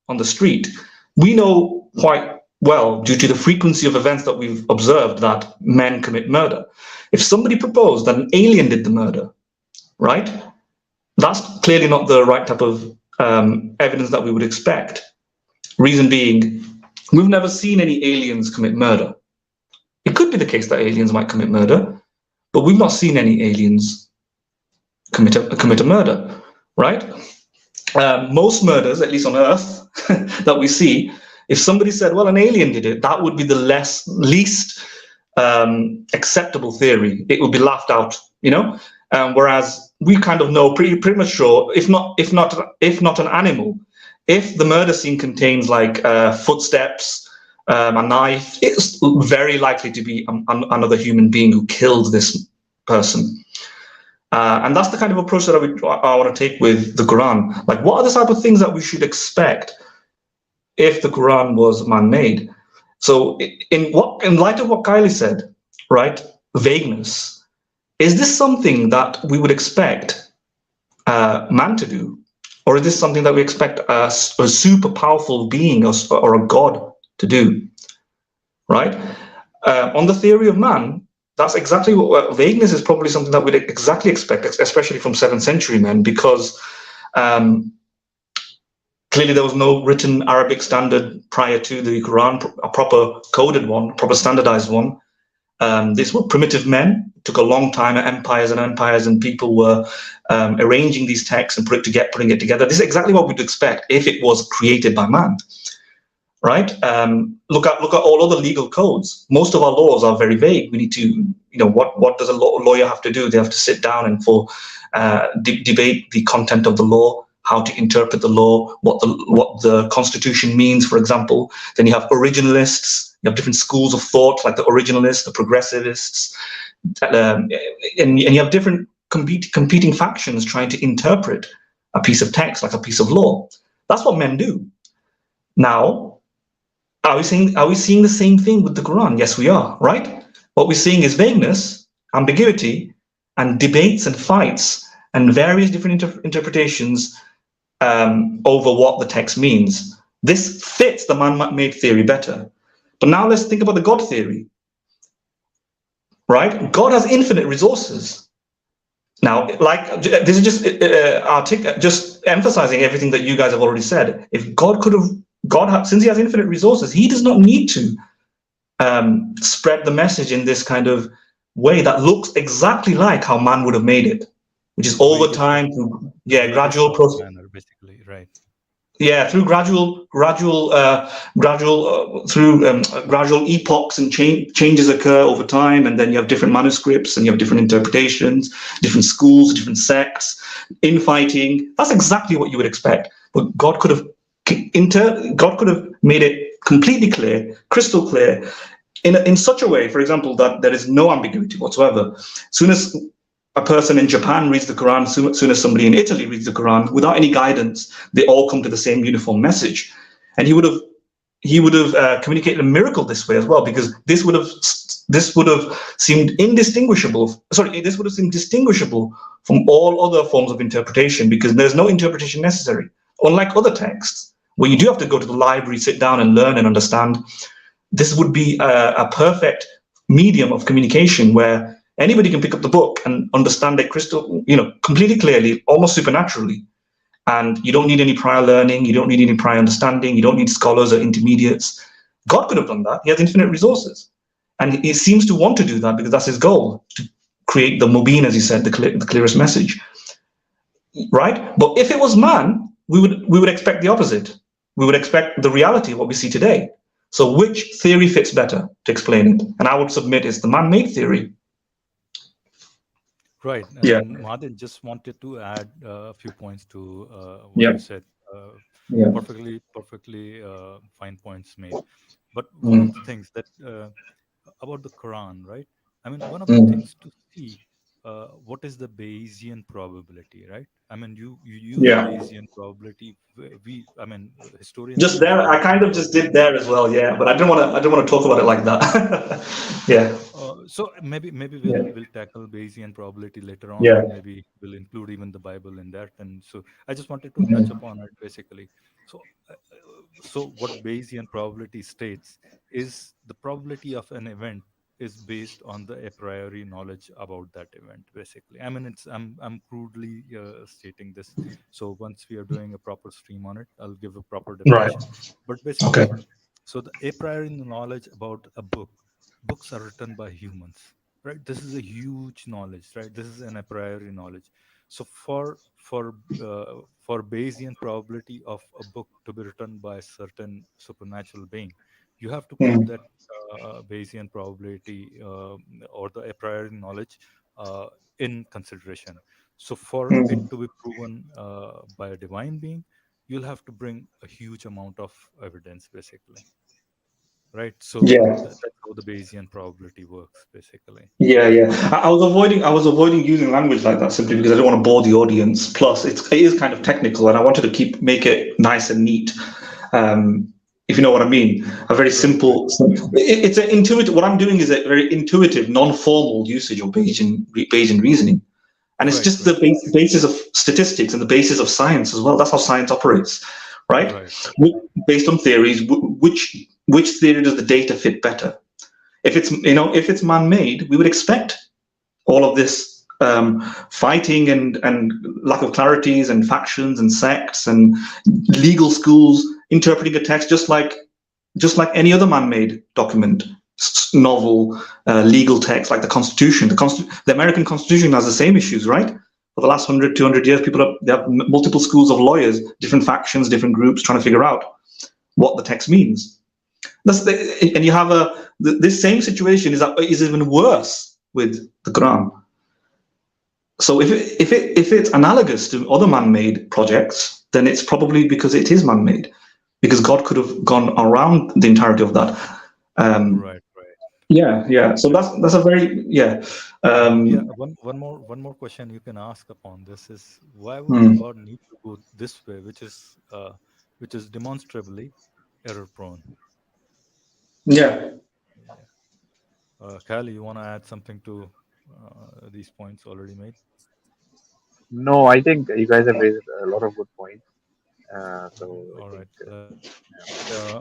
on the street, we know quite well, due to the frequency of events that we've observed, that men commit murder. If somebody proposed that an alien did the murder, right, that's clearly not the right type of evidence that we would expect. Reason being, we've never seen any aliens commit murder. It could be the case that aliens might commit murder, but we've not seen any aliens commit a murder, right? Most murders, at least on Earth, that we see, if somebody said, well, an alien did it, that would be the least acceptable theory. It would be laughed out, whereas we kind of know pretty much sure, if not an animal, if the murder scene contains like footsteps, a knife, it's very likely to be another human being who killed this person. And that's the kind of approach that I want to take with the Quran. Like, what are the type of things that we should expect if the Quran was man-made? So in light of what Kylie said, right, vagueness, is this something that we would expect man to do? Or is this something that we expect a super powerful being or a god to do, right? On the theory of man, that's exactly what vagueness is, probably something that we'd exactly expect, especially from 7th century men, because clearly there was no written Arabic standard prior to the Quran, a proper coded one, proper standardized one. These were primitive men. It took a long time, empires and empires, and people were arranging these texts and putting it together. This is exactly what we'd expect if it was created by man, right? Look at all other legal codes. Most of our laws are very vague. We need to, what does a lawyer have to do? They have to sit down and debate the content of the law, how to interpret the law, what the Constitution means, for example. Then you have originalists. You have different schools of thought, like the originalists, the progressivists, and you have different competing factions trying to interpret a piece of text, like a piece of law. That's what men do. Now, are we seeing the same thing with the Quran? Yes, we are, right? What we're seeing is vagueness, ambiguity, and debates and fights and various different interpretations over what the text means. This fits the man-made theory better. But now let's think about the God theory, right? God has infinite resources. Now, like, this is just emphasizing everything that you guys have already said. If since he has infinite resources, he does not need to spread the message in this kind of way that looks exactly like how man would have made it, which is all the time, gradual process. Basically, right. Yeah, through gradual epochs and changes occur over time, and then you have different manuscripts and you have different interpretations, different schools, different sects, infighting. That's exactly what you would expect. But God could have made it completely clear, crystal clear, in such a way, for example, that there is no ambiguity whatsoever. Soon as a person in Japan reads the Quran, soon as somebody in Italy reads the Quran, without any guidance, they all come to the same uniform message. And he would have communicated a miracle this way as well, because this would have seemed indistinguishable. Sorry, this would have seemed distinguishable from all other forms of interpretation, because there's no interpretation necessary. Unlike other texts, where you do have to go to the library, sit down and learn and understand, this would be a perfect medium of communication where anybody can pick up the book and understand it completely clearly, almost supernaturally. And you don't need any prior learning. You don't need any prior understanding. You don't need scholars or intermediates. God could have done that. He has infinite resources. And he seems to want to do that because that's his goal, to create the mubin, as he said, the clearest message. Right? But if it was man, we would expect the opposite. We would expect the reality of what we see today. So which theory fits better to explain it? And I would submit it's the man-made theory. Right. Yeah. And Madin just wanted to add a few points to what you said. Perfectly fine points made. But one of the things that about the Quran, right? I mean, one of the things to see what is the Bayesian probability, right? I mean, you use Bayesian probability. Historians just there, I kind of just did there as well, but I didn't want to talk about it like that. So maybe we'll tackle Bayesian probability later on, and maybe we'll include even the Bible in that. And so I just wanted to touch upon it basically. So what Bayesian probability states is the probability of an event is based on the a priori knowledge about that event, basically. I mean, I'm crudely stating this. So once we are doing a proper stream on it, I'll give a proper definition. But basically, so the a priori knowledge about a book, books are written by humans, right? This is a huge knowledge, right? This is an a priori knowledge. So for Bayesian probability of a book to be written by a certain supernatural being, you have to keep Mm, that Bayesian probability or the a priori knowledge uh, in consideration. So for it mm. to be proven by a divine being, you'll have to bring a huge amount of evidence, basically, right? So Yeah. that's how the Bayesian probability works, basically. Yeah, yeah. I was avoiding using language like that simply because I don't want to bore the audience. Plus, it is kind of technical, and I wanted to make it nice and neat. If you know what I mean, a very Right, right. simple. It's an intuitive. What I'm doing is a very intuitive, non-formal usage of Bayesian reasoning, and it's Right, just the right, basis of statistics and the basis of science as well. That's how science operates, right? right, right, Based on theories, which theory does the data fit better? If it's man-made, we would expect all of this fighting and lack of clarities and factions and sects and legal schools interpreting a text just like any other man-made document, novel, legal text like the Constitution. The American Constitution has the same issues, right? For the last 100, 200 years, they have multiple schools of lawyers, different factions, different groups trying to figure out what the text means. And you have this same situation is even worse with the Quran. So if it's analogous to other man-made projects, then it's probably because it is man-made, because God could have gone around the entirety of that. Um, right, right. yeah, yeah. So that's a very yeah. Yeah, Um, one more question you can ask upon this is, why would the hmm. God need to go this way, which is demonstrably error prone? Yeah. Yeah. Kyle, you want to add something to these points already made? No, I think you guys have raised a lot of good points. So I All think, right. yeah.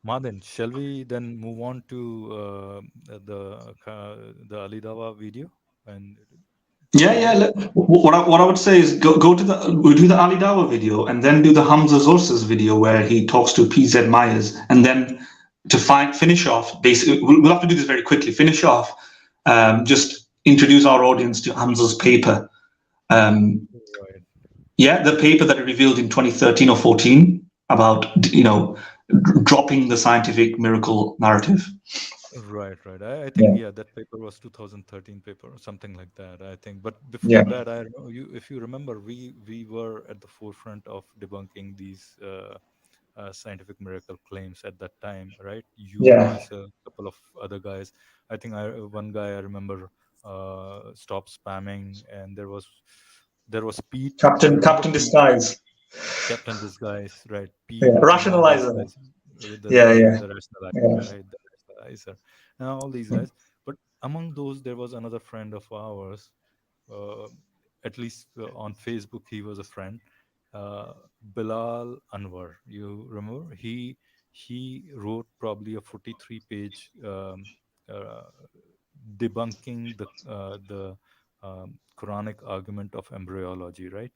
Madin, shall we then move on to the Ali Dawah video and Yeah, play yeah. that? What I would say is go to we do the Ali Dawah video and then do the Hamza Zorses video where he talks to PZ Myers, and then to finish off, basically, we'll have to do this very quickly. Finish off, just introduce our audience to Hamza's paper. Um, Right. yeah, the paper that he revealed in 2013 or 14 about dropping the scientific miracle narrative. Right, right. I think Yeah, yeah, that paper was 2013 paper or something like that, I think. But before yeah, that, I know you, if you remember, we were at the forefront of debunking these scientific miracle claims at that time, right? You, yeah. myself, a couple of other guys. I think one guy I remember stopped spamming, and there was Pete. I remember Captain Pete, Disguise. Captain Disguise, right? Yeah, Pete and all these rationalizer. guys with the Yeah, yeah, rationalizer, yeah. right? The rationalizer, and all these guys. But among those, there was another friend of ours. Uh, at least on Facebook, he was a friend. Uh, Bilal Anwar. You remember? He wrote probably a 43-page uh, debunking the Quranic argument of embryology, right?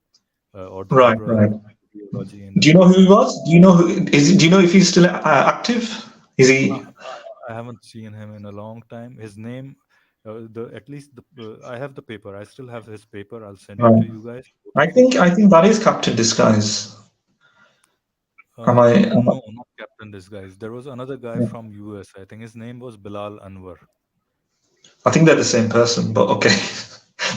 Or the Right, right. embryology in the Do you know who he Quran. was? Do you know who is? Do you know if he's still active? Is Uh, he I haven't seen him in a long time. His name, the at least the I have the paper. I still have his paper. I'll send it right? to you guys, both I of you. think I think that is Captain Disguise. No, not Captain Disguise. There was another guy from US. I think his name was Bilal Anwar. I think they're the same person, but okay.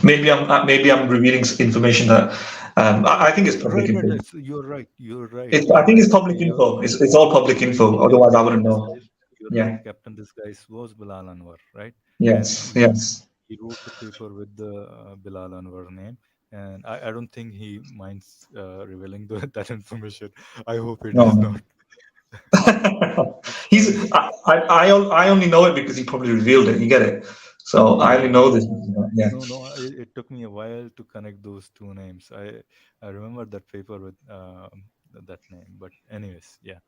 Maybe I'm revealing information that I think it's public Right, right. info. You're right. You're right. I You're think it's right. public info. It's all public You're info. right. Otherwise, I Captain wouldn't know. Disguise. You're right. Yeah. Captain Disguise was Bilal Anwar, right? And Yes. Yes. he wrote the paper with the Bilal Anwar name. And I don't think he minds revealing that information. I hope he does No. not. Uh, I only know it because he probably revealed it. You get it. So I yeah, only yeah. know this. Yeah. No, no. It took me a while to connect those two names. I remember that paper with that name. But anyways, yeah.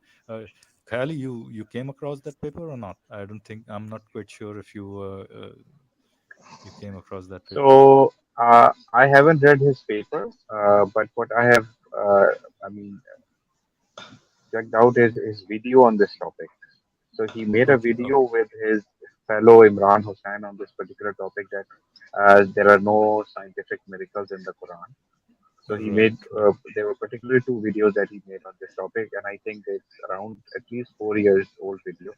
Khayali, you came across that paper or not? I don't think I'm not quite sure if you came across that paper. So I haven't read his paper, but what I have, uh, I mean, checked out is his video on this topic. So he made a Okay, video okay. with his fellow Imran Hussain on this particular topic that there are no scientific miracles in the Quran. So he Right, made there were particularly two videos that he made on this topic, and I think it's around at least 4 years old video.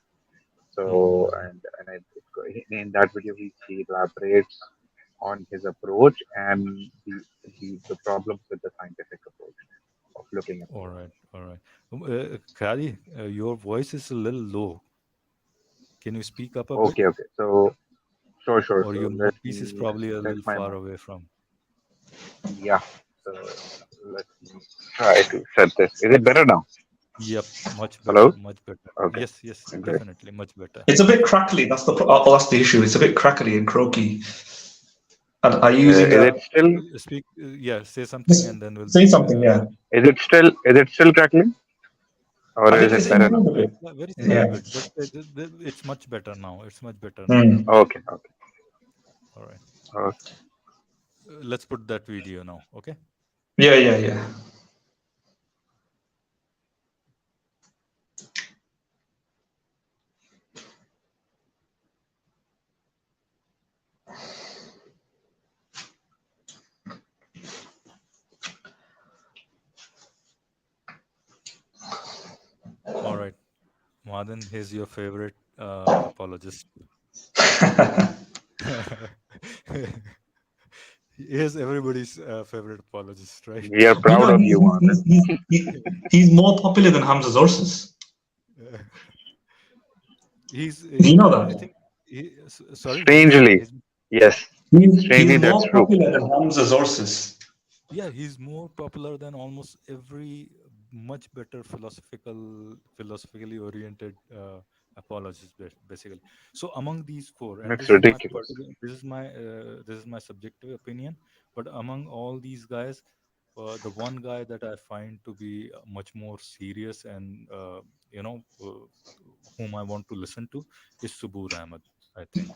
So right. in that video he elaborates on his approach and the problems with the scientific approach of looking at the All Quran. right, all right. Khadi, your voice is a little low. Can you speak up a bit? Okay. So sure. Or So your let mouthpiece is me probably a set little my far mic. away from. Yeah. So let me try to set this. Is it better now? Yep, much better, Hello? much better. Okay. Yes, Great. definitely, much better. It's a bit crackly. That's the issue. It's a bit crackly and croaky. And are you using Is a it still Speak, yeah, say something just and then we'll say see. something? Yeah, is it still crackling or I is think it it's better now? improved a bit. Very slight Yeah. bit, but it's much better now. It's much better now. Hmm. Okay. All right. Okay. Let's put that video now, okay? Yeah. All right. Madan, here's your favorite apologist. Here's everybody's favorite apologist, right? We are You proud know, of you, Madan. he's more popular than Hamza's horses. Uh, he's, Do you know I that? think, sorry, Strangely, yes. He's Strangely, that's more true. popular than Hamza's horses. yeah, he's more popular than almost every much better philosophically oriented apologist, basically. So among these four, and That's ridiculous. this is my subjective opinion, but among all these guys, the one guy that I find to be much more serious and whom I want to listen to is Subur Ahmed. I think,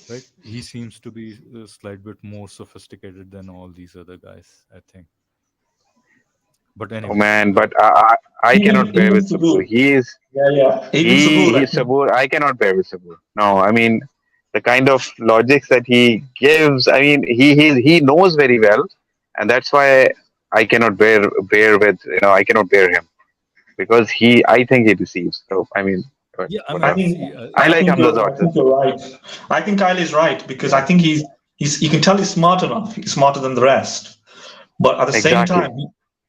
right? He seems to be a slight bit more sophisticated than all these other guys, I think. But Oh anyways, man, but I cannot bear Even with Sabur. Subur. Yeah. Even Subur, I He's think. Sabur. I cannot bear with Sabur. No, I mean the kind of logics that he gives. I mean he knows very well, and that's why I cannot bear with I cannot bear him because I think he deceives. So I mean yeah, I I whatever. mean, think see, I like Hamza's I horses. think you're right. I think Kyle is right because I think he's you can tell he's smart enough. He's smarter than the rest. But at the same Exactly. time,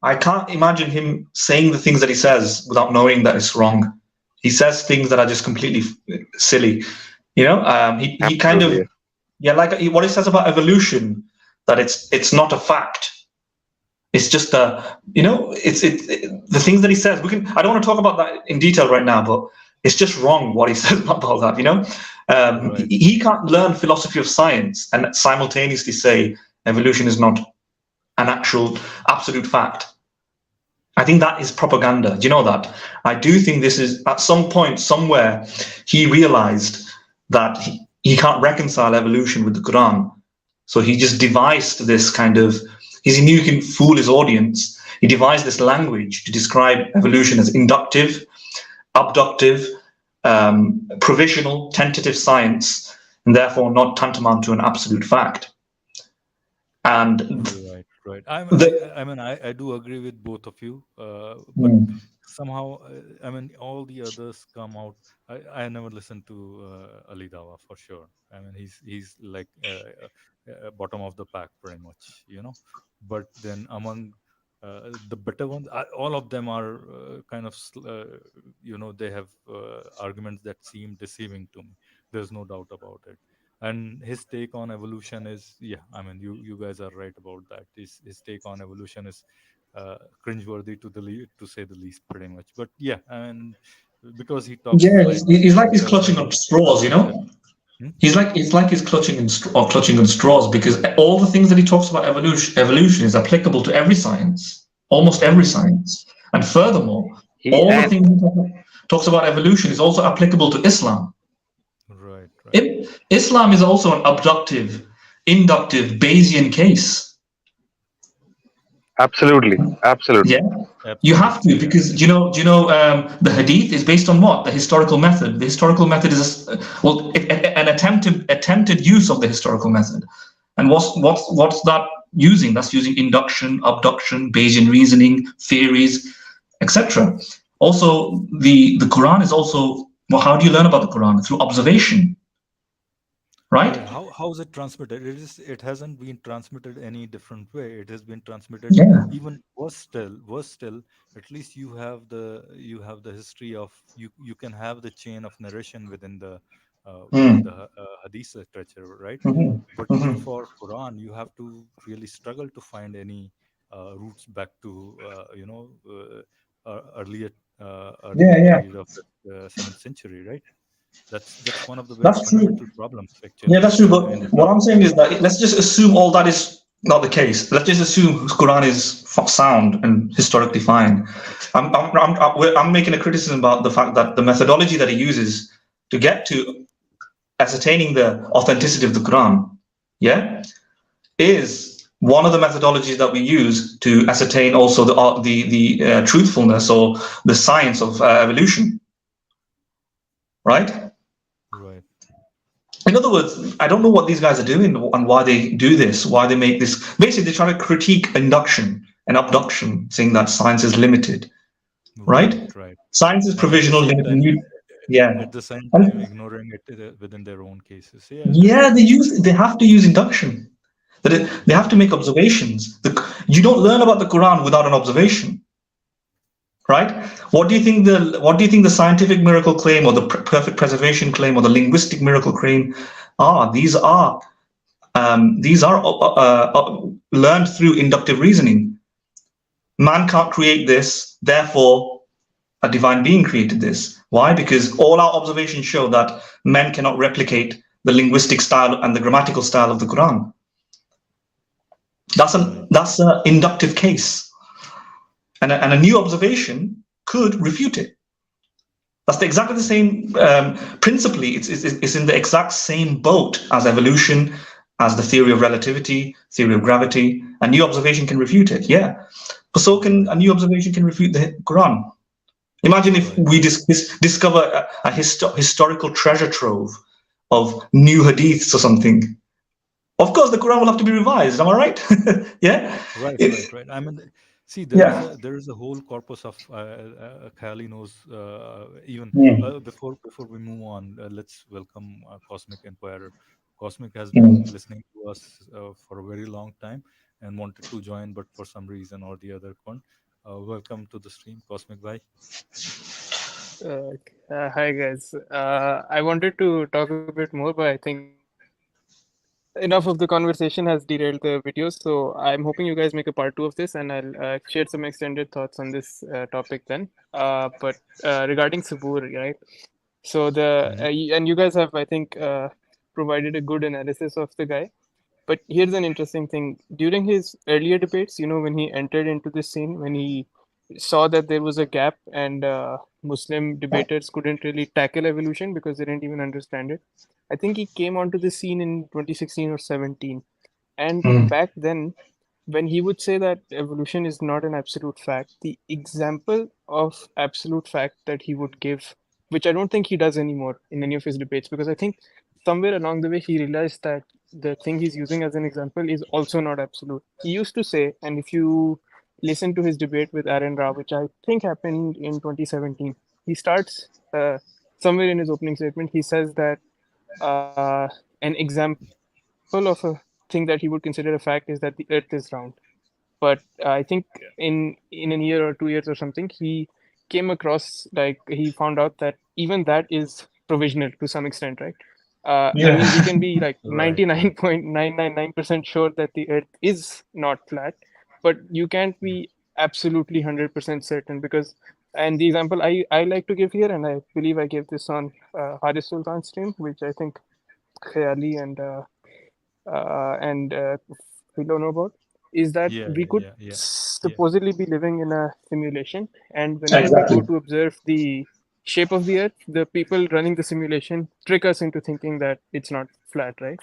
I can't imagine him saying the things that he says without knowing that it's wrong. He says things that are just completely silly. He kind of Absolutely. like what he says about evolution, that it's not a fact. It's just the things that he says. I don't want to talk about that in detail right now, but it's just wrong what he says about that. right. He can't learn philosophy of science and simultaneously say evolution is not an actual absolute fact. I think that is propaganda. Do you know that? I do think this is at some point somewhere he realized that he can't reconcile evolution with the Quran. So he just devised this kind of, he knew he can fool his audience. He devised this language to describe evolution as inductive, abductive, provisional, tentative science, and therefore not tantamount to an absolute fact. And Right. I do agree with both of you, but somehow, I mean, all the others come out. I never listened to Ali Dawah for sure. I mean, he's like bottom of the pack pretty much, But then among the better ones, all of them are kind of, they have arguments that seem deceiving to me. There's no doubt about it. And his take on evolution is, yeah, I mean, you guys are right about that. His take on evolution is cringeworthy to say the least, pretty much. But yeah, and because he talks yeah, like he's like he's better clutching than on straws, Hmm? It's like he's clutching on straws because all the things that he talks about evolution is applicable to every science, almost every science, and furthermore, He all the and things he talks about evolution is also applicable to Islam. right. Islam is also an abductive, inductive, Bayesian case. Absolutely, absolutely. Yeah, you have to, Absolutely, yeah. because the hadith is based on what? The historical method. The historical method is an attempted use of the historical method. And what's that using? That's using induction, abduction, Bayesian reasoning, theories, etc. Also, the Quran is also, well, how do you learn about the Quran? Through observation, Right. right? How is it transmitted? It hasn't been transmitted any different way. It has been transmitted Yeah. even worse still. Worse still, at least you have the history of you can have the chain of narration within Mm. the hadith literature, right? Hmm. But Hmm. for Quran, you have to really struggle to find any roots back to earlier Yeah, earlier yeah. period of the 7th century, right? That's one of the very That's true. fundamental problems Yeah, actually that's true. But in what I'm adopting saying is Islam. that let's just assume all that is not the case. Let's just assume Quran is sound and historically fine. I'm making a criticism about the fact that the methodology that he uses to get to ascertaining the authenticity of the Quran, yeah, is one of the methodologies that we use to ascertain also the truthfulness or the science of evolution, right? Right. In other words, I don't know what these guys are doing and why they do this, why they make this. Basically, they're trying to critique induction and abduction, saying that science is limited, Right. right? Right. Science is And at the provisional, same limited. time, Yeah, and ignoring it within their own cases. Yeah, yeah, definitely. they have to use induction. They have to make observations. You don't learn about the Quran without an observation, right? What do you think the scientific miracle claim or the perfect preservation claim or the linguistic miracle claim are? These are learned through inductive reasoning. Man can't create this, therefore a divine being created this. Why? Because all our observations show that men cannot replicate the linguistic style and the grammatical style of the Quran. Right. That's an inductive case, and a new observation could refute it. That's exactly the same. Principally, it's in the exact same boat as evolution, as the theory of relativity, theory of gravity. A new observation can refute it. Yeah, but so can Right. a new observation can refute the Quran. Imagine if Right. we discover historical treasure trove of new hadiths or something. Of course, the Quran will have to be revised. Am I right? Yeah. Right. If, Right. Right. I mean, see, yeah. there is a whole corpus of Khayali knows. Even Mm, before we move on, let's welcome Cosmic Inquirer. Cosmic has been mm. listening to us for a very long time and wanted to join, but for some reason or the other, couldn't. Welcome to the stream, Cosmic Bhai. Uh, Hi guys. I wanted to talk a bit more, but I think enough of the conversation has derailed the video. So I'm hoping you guys make a part two of this, and I'll share some extended thoughts on this topic then. But regarding Sabur, right? So and you guys have, I think, provided a good analysis of the guy. But here's an interesting thing. During his earlier debates, when he entered into this scene, when he saw that there was a gap and Muslim debaters couldn't really tackle evolution because they didn't even understand it, I think he came onto the scene in 2016 or 17. And Mm. back then, when he would say that evolution is not an absolute fact, the example of absolute fact that he would give, which I don't think he does anymore in any of his debates, because I think somewhere along the way he realized that the thing he's using as an example is also not absolute. He used to say, and if you listen to his debate with Aaron Ra, which I think happened in 2017, he starts somewhere in his opening statement, he says that an example of a thing that he would consider a fact is that the earth is round. But I think in a year or 2 years or something, he came across, like, he found out that even that is provisional to some extent, right? I Yeah. mean, we can be like Right. Right. 99.999% sure that the earth is not flat, but you can't be absolutely 100% certain, because, and the example I like to give here, and I believe I gave this on Haris Sultan's stream, which I think Khayali and we don't know about, is that Yeah. we Yeah. could Yeah. Yeah. Yeah. supposedly be living in a simulation, and whenever we Exactly. go to observe the shape of the earth, the people running the simulation trick us into thinking that it's not flat, right?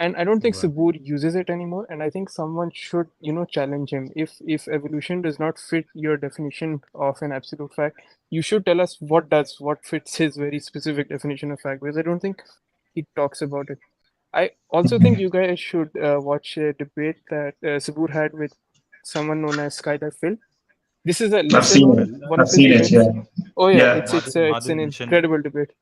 And I don't think Right. Sabur uses it anymore. And I think someone should, challenge him. If evolution does not fit your definition of an absolute fact, you should tell us what fits his very specific definition of fact, because I don't think he talks about it. I also think you guys should watch a debate that Sabur had with someone known as Skydive Phil. This is a I've lesser seen known it. Well, one I've of his seen it. debates. Yeah. Oh yeah, Yeah. it's an mentioned. incredible debate.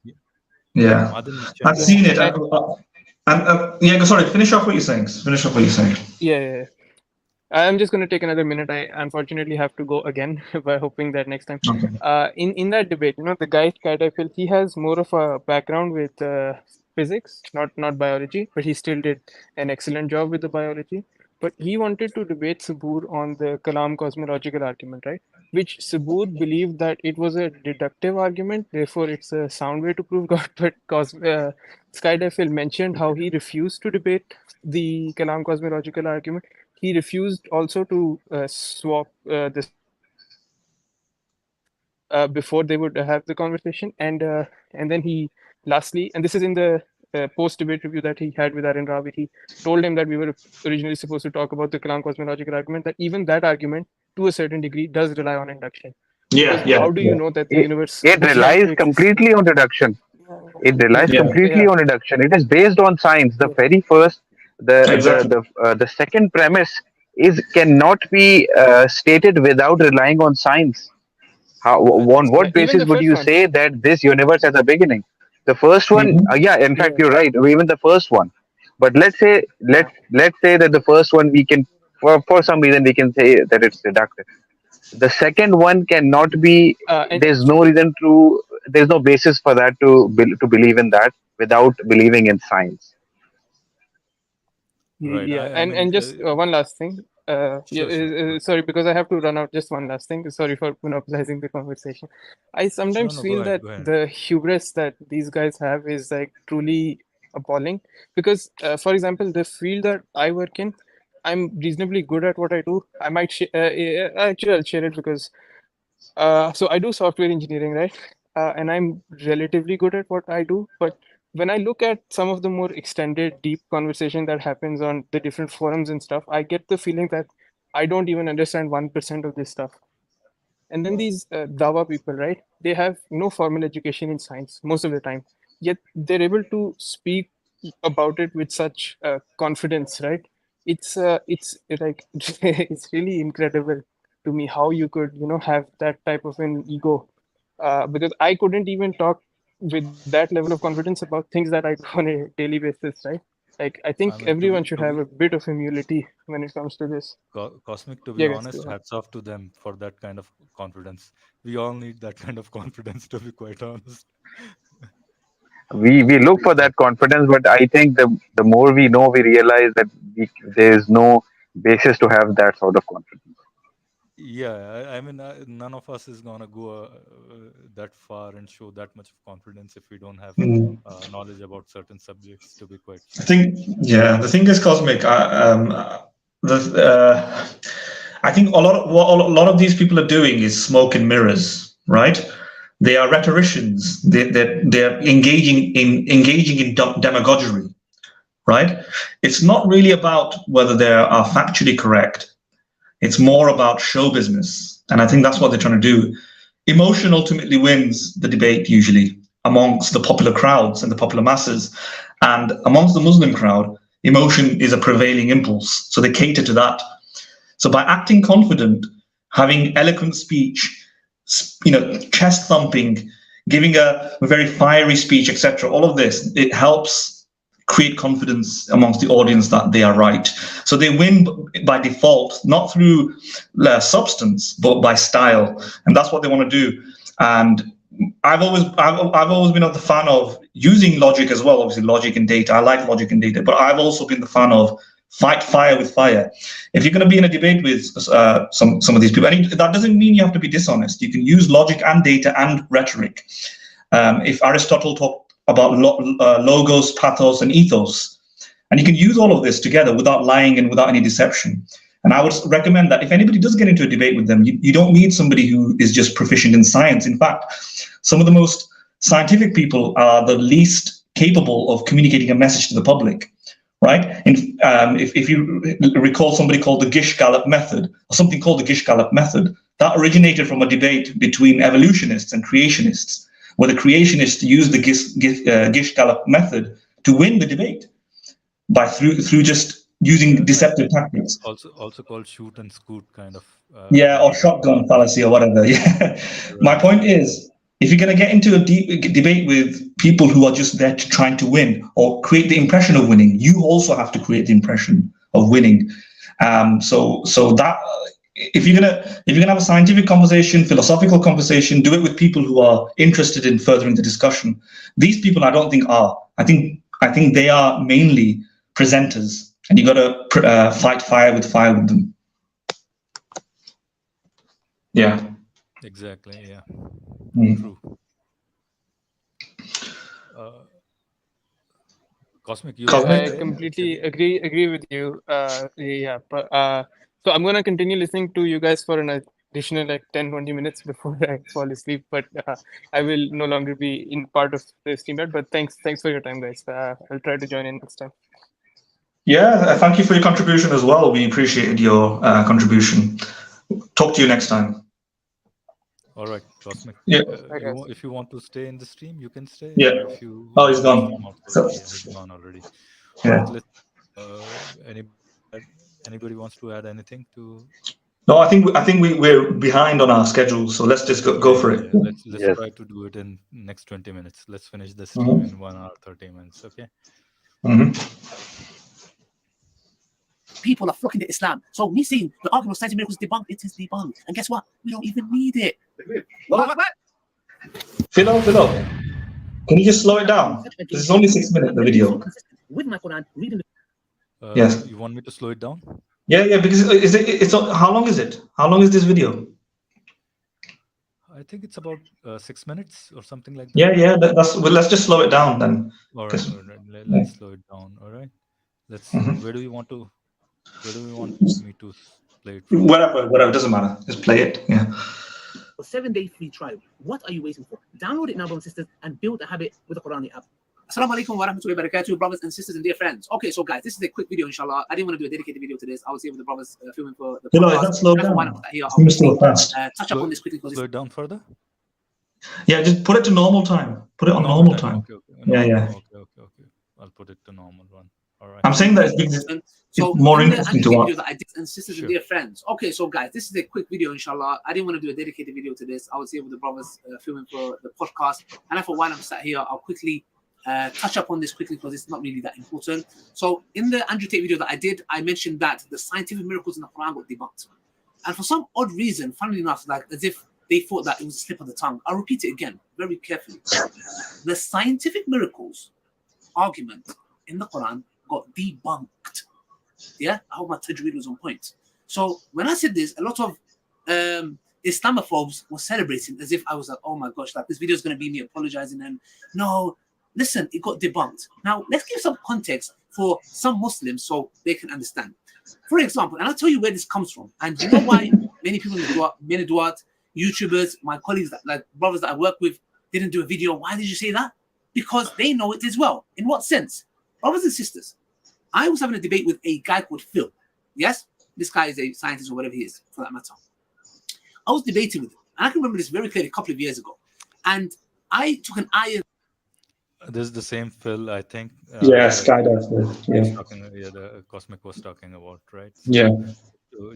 Yeah. Madin mentioned. I've seen it. And- Yeah. Sorry. Finish off what you're saying. Finish off what you're saying. Yeah. I'm just going to take another minute. I unfortunately have to go again, by hoping that next time. Okay. In that debate, the guy Skydive Phil, he has more of a background with physics, not biology, but he still did an excellent job with the biology. But he wanted to debate Sabur on the Kalam cosmological argument, right? Which Sabur believed that it was a deductive argument, therefore it's a sound way to prove God. But Skydive Phil mentioned how he refused to debate the Kalam cosmological argument. He refused also to swap this before they would have the conversation, and then he lastly, and this is in the post-debate review that he had with Arun Ravi, he told him that we were originally supposed to talk about the Kalam cosmological argument, that even that argument, to a certain degree, does rely on induction. Yeah. Because how do you know that the universe It does not relies exist? completely on deduction. It relies Yeah. completely on deduction. It is based on science. The very first, the second premise cannot be stated without relying on science. On what Even basis the would first you one. say that this universe has a beginning? The first one, yeah. In fact, you're right. Even the first one. But let's say that the first one we can, for some reason, we can say that it's deductive. The second one cannot be. And There's no reason to. There's no basis for that to believe in that without believing in science. Right. yeah, I mean, and just one last thing. Sure. Sorry, because I have to run out. Just one last thing. Sorry for monopolizing the conversation. I sometimes No, feel go ahead. that the hubris that these guys have is like truly appalling. Because, for example, the field that I work in, I'm reasonably good at what I do. I might actually I'll share it because so I do software engineering, right? And I'm relatively good at what I do. But when I look at some of the more extended, deep conversation that happens on the different forums and stuff, I get the feeling that I don't even understand 1% of this stuff. And then these Dawah people, right? They have no formal education in science most of the time, yet they're able to speak about it with such confidence, right? It's like it's really incredible to me how you could have that type of an ego, because I couldn't even talk with that level of confidence about things that I do on a daily basis, right? Like I think I mean, everyone should have a bit of humility when it comes to this. Cosmic, to be Yeah, guys, honest, go on. hats off to them for that kind of confidence. We all need that kind of confidence, to be quite honest. We look for that confidence, but I think the more we know, we realize that there is no basis to have that sort of confidence. Yeah, I mean, none of us is gonna go that far and show that much of confidence if we don't have knowledge about certain subjects, to be quite I frank. think, yeah, the thing is, Cosmic. I think what a lot of these people are doing is smoke and mirrors, right? They are rhetoricians. They're engaging in demagoguery, right? It's not really about whether they are factually correct. It's more about show business, and I think that's what they're trying to do. Emotion ultimately wins the debate usually amongst the popular crowds and the popular masses, and amongst the Muslim crowd, emotion is a prevailing impulse. So they cater to that. So by acting confident, having eloquent speech, chest thumping, giving a very fiery speech, etc., all of this, it helps create confidence amongst the audience that they are right. So they win by default, not through substance, but by style, and that's what they want to do. And I've always been a fan of using logic as well. Obviously, logic and data. I like logic and data, but I've also been the fan of fight fire with fire. If you're going to be in a debate with some of these people, and that doesn't mean you have to be dishonest. You can use logic and data and rhetoric. If Aristotle talked about logos, pathos, and ethos, and you can use all of this together without lying and without any deception. And I would recommend that if anybody does get into a debate with them, you don't need somebody who is just proficient in science. In fact, some of the most scientific people are the least capable of communicating a message to the public. right? If you recall somebody called the Gish-Gallop method, or something called the Gish-Gallop method, that originated from a debate between evolutionists and creationists, where the creationists used the Gish-Gallop method to win the debate through just using deceptive tactics. Also called shoot and scoot kind of. Or shotgun fallacy or whatever. Yeah. Right. My point is, if you're going to get into a deep debate with people who are just there trying to win or create the impression of winning, you also have to create the impression of winning. So that if you're gonna have a scientific conversation, philosophical conversation, do it with people who are interested in furthering the discussion. These people, I don't think are. I think they are mainly presenters, and you got to fight fire with them. Yeah. Exactly. Yeah. Mm. True. Cosmic, I completely agree with you. So I'm gonna continue listening to you guys for an additional like 10-20 minutes before I fall asleep. But I will no longer be in part of the stream yet. But thanks for your time, guys. I'll try to join in next time. Yeah, thank you for your contribution as well. We appreciated your contribution. Talk to you next time. All right, Cosmic. Yeah. If you want to stay in the stream, you can stay. Yeah. If you he's gone. He's gone already. Yeah. Right, anybody wants to add anything to? No, I think we're behind on our schedule, so let's just go for it. Yeah, let's try to do it in next 20 minutes. Let's finish the stream in 1 hour 30 minutes. Okay. People are flocking to Islam. So me saying the argument of scientific miracles is debunked, it is debunked. And guess what? We don't even need it. Philo, can you just slow it down? This is only 6 minutes, the video. With my Quran, reading yes. You want me to slow it down? Yeah, because it's how long is it? How long is this video? I think it's about 6 minutes or something like that. Yeah. Let's just slow it down then. All right. Let's slow it down. All right. Let's. Where do we want me to play it from? Whatever, doesn't matter. Just play it. Yeah. A 7-day free trial. What are you waiting for? Download it now, brothers and sisters, and build a habit with the Qur'an app. Assalamu alaikum wa rahmatullahi wa barakatuh, brothers and sisters and dear friends. Okay, so guys, this is a quick video, inshallah. I didn't want to do a dedicated video to this. I was here with the brothers filming for the podcast. That's slow down. Touch up on this quickly. Slow it down further? Yeah, just put it to normal time. Put it on normal time. Okay. Yeah. Okay. I'll put it to normal one. All right. I'm saying that it's more interesting to watch. And sisters and dear friends. Okay, so guys, this is a quick video, inshallah. I didn't want to do a dedicated video to this. I was here with the brothers filming for the podcast, and I thought while I'm sat here, I'll quickly touch up on this quickly because it's not really that important. So in the Andrew Tate video that I did, I mentioned that the scientific miracles in the Quran got debunked, and for some odd reason, funnily enough, like as if they thought that it was a slip of the tongue. I'll repeat it again very carefully. The scientific miracles argument in the Quran got debunked. Yeah, I hope my tajweed was on point. So when I said this, a lot of Islamophobes were celebrating as if I was like, oh my gosh, like this video is going to be me apologizing. And no, listen, it got debunked. Now let's give some context for some Muslims so they can understand. For example, and I'll tell you where this comes from. And you know why many people in the Dawah, YouTubers, my colleagues, like brothers that I work with, didn't do a video. Why did you say that? Because they know it as well. In what sense? Brothers and sisters, I was having a debate with a guy called Phil. Yes? This guy is a scientist or whatever he is, for that matter. I was debating with him. And I can remember this very clearly a couple of years ago. And I took an ayat. This is the same Phil, I think. Skydive Phil. Yeah. The Cosmic was talking about, right? Yeah.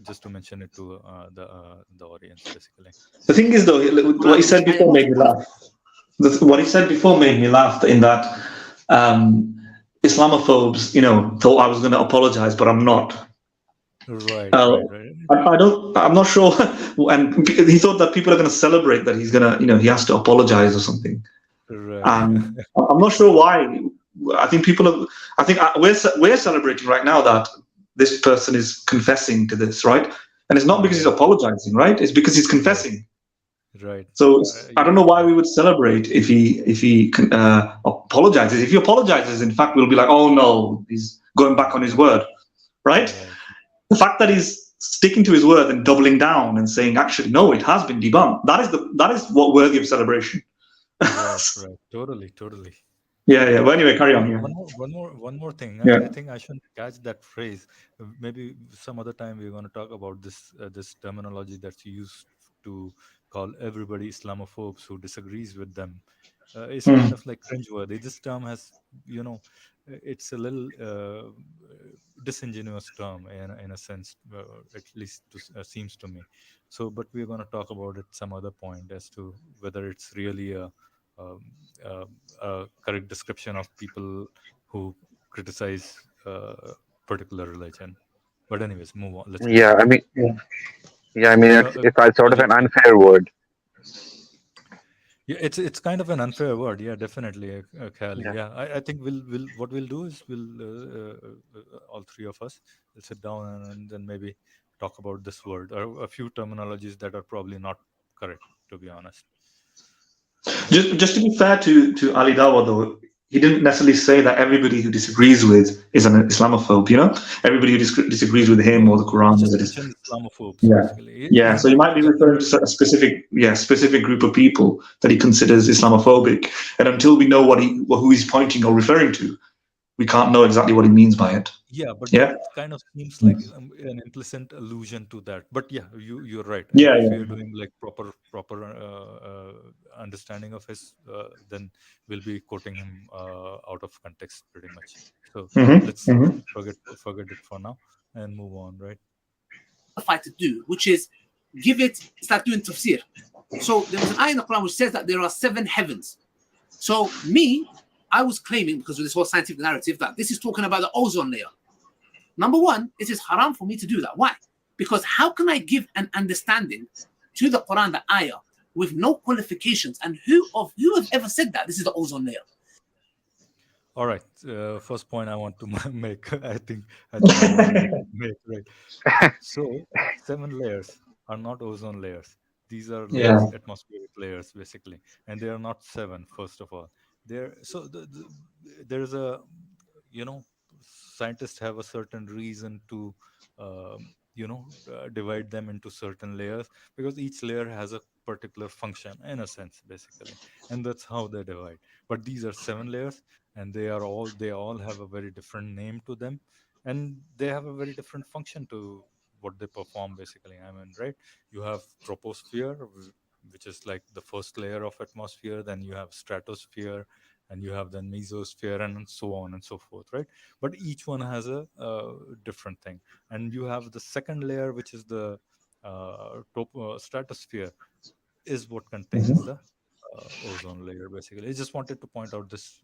Just to mention it to the audience, basically. The thing is, though, what he said before made me laugh. What he said before made me laugh in that Islamophobes, thought I was going to apologize, but I'm not. Right. I'm not sure. And he thought that people are going to celebrate that he's going to, he has to apologize or something. Right. I'm not sure why. I think we're celebrating right now that this person is confessing to this, right? And it's not because he's apologizing, right? It's because he's confessing. Right. So I don't know why we would celebrate if he apologizes. If he apologizes, in fact, we'll be like, oh no, he's going back on his word, right? The fact that he's sticking to his word and doubling down and saying, actually, no, it has been debunked. That is what worthy of celebration. Right. Totally. Yeah, yeah. Well, anyway, carry on. Yeah. One more thing. Yeah. I think I shouldn't catch that phrase. Maybe some other time we're going to talk about this terminology that's used to call everybody Islamophobes who disagrees with them. It's kind Mm. of like cringeworthy. This term has, it's a little disingenuous term in a sense, at least seems to me. So, but we're going to talk about it some other point as to whether it's really um, uh, a correct description of people who criticize particular religion. But anyways, move on. Let's move Yeah, on. I mean, Yeah. yeah, I mean, Uh, it's uh, it's a sort of Ali, an unfair word. yeah, it's kind of an unfair word. Yeah, definitely, Khali. Yeah, Yeah, I think we'll what we'll do is all three of us will sit down and then maybe talk about this word or a few terminologies that are probably not correct, to be honest. But Just to be fair to Ali Dawah, though, he didn't necessarily say that everybody who disagrees with is an Islamophobe. You know, everybody who disagrees with him no, or the he Quran is just a mentioned Islamophobes yeah. basically. Yeah, He so you never might be referring to a specific group of people that he considers Islamophobic, and until we know who he's pointing or referring to, we can't know exactly what he means by it. Yeah, but that Yeah, kind of seems like an implicit allusion to that. But yeah, you're right. yeah, If yeah. you're doing like proper understanding of his, then we'll be quoting him out of context pretty much. So let's Mm-hmm. forget it for now and move on. Right? Qualified to do, which is give it, it's like doing tafsir. So there was an ayah in the Quran which says that there are 7 heavens. So I was claiming, because of this whole scientific narrative, that this is talking about the ozone layer. Number one, it is haram for me to do that. Why? Because how can I give an understanding to the Quran, the ayah, with no qualifications? And who has ever said that this is the ozone layer? All right. First point I want to make. I think I'm ready to make. Right. So 7 layers are not ozone layers. These are Yeah. layers, atmospheric layers, basically, and they are not 7. First of all, there's a you know scientists have a certain reason to divide them into certain layers because each layer has a particular function in a sense, basically, and that's how they divide. But these are 7 layers, and they all have a very different name to them, and they have a very different function to what they perform, basically. I mean, right? You have troposphere, which is like the first layer of atmosphere, then you have stratosphere, and you have the mesosphere, and so on and so forth, right? But each one has a different thing. And you have the second layer, which is the stratosphere, is what contains Mhm. the ozone layer, basically. I just wanted to point out this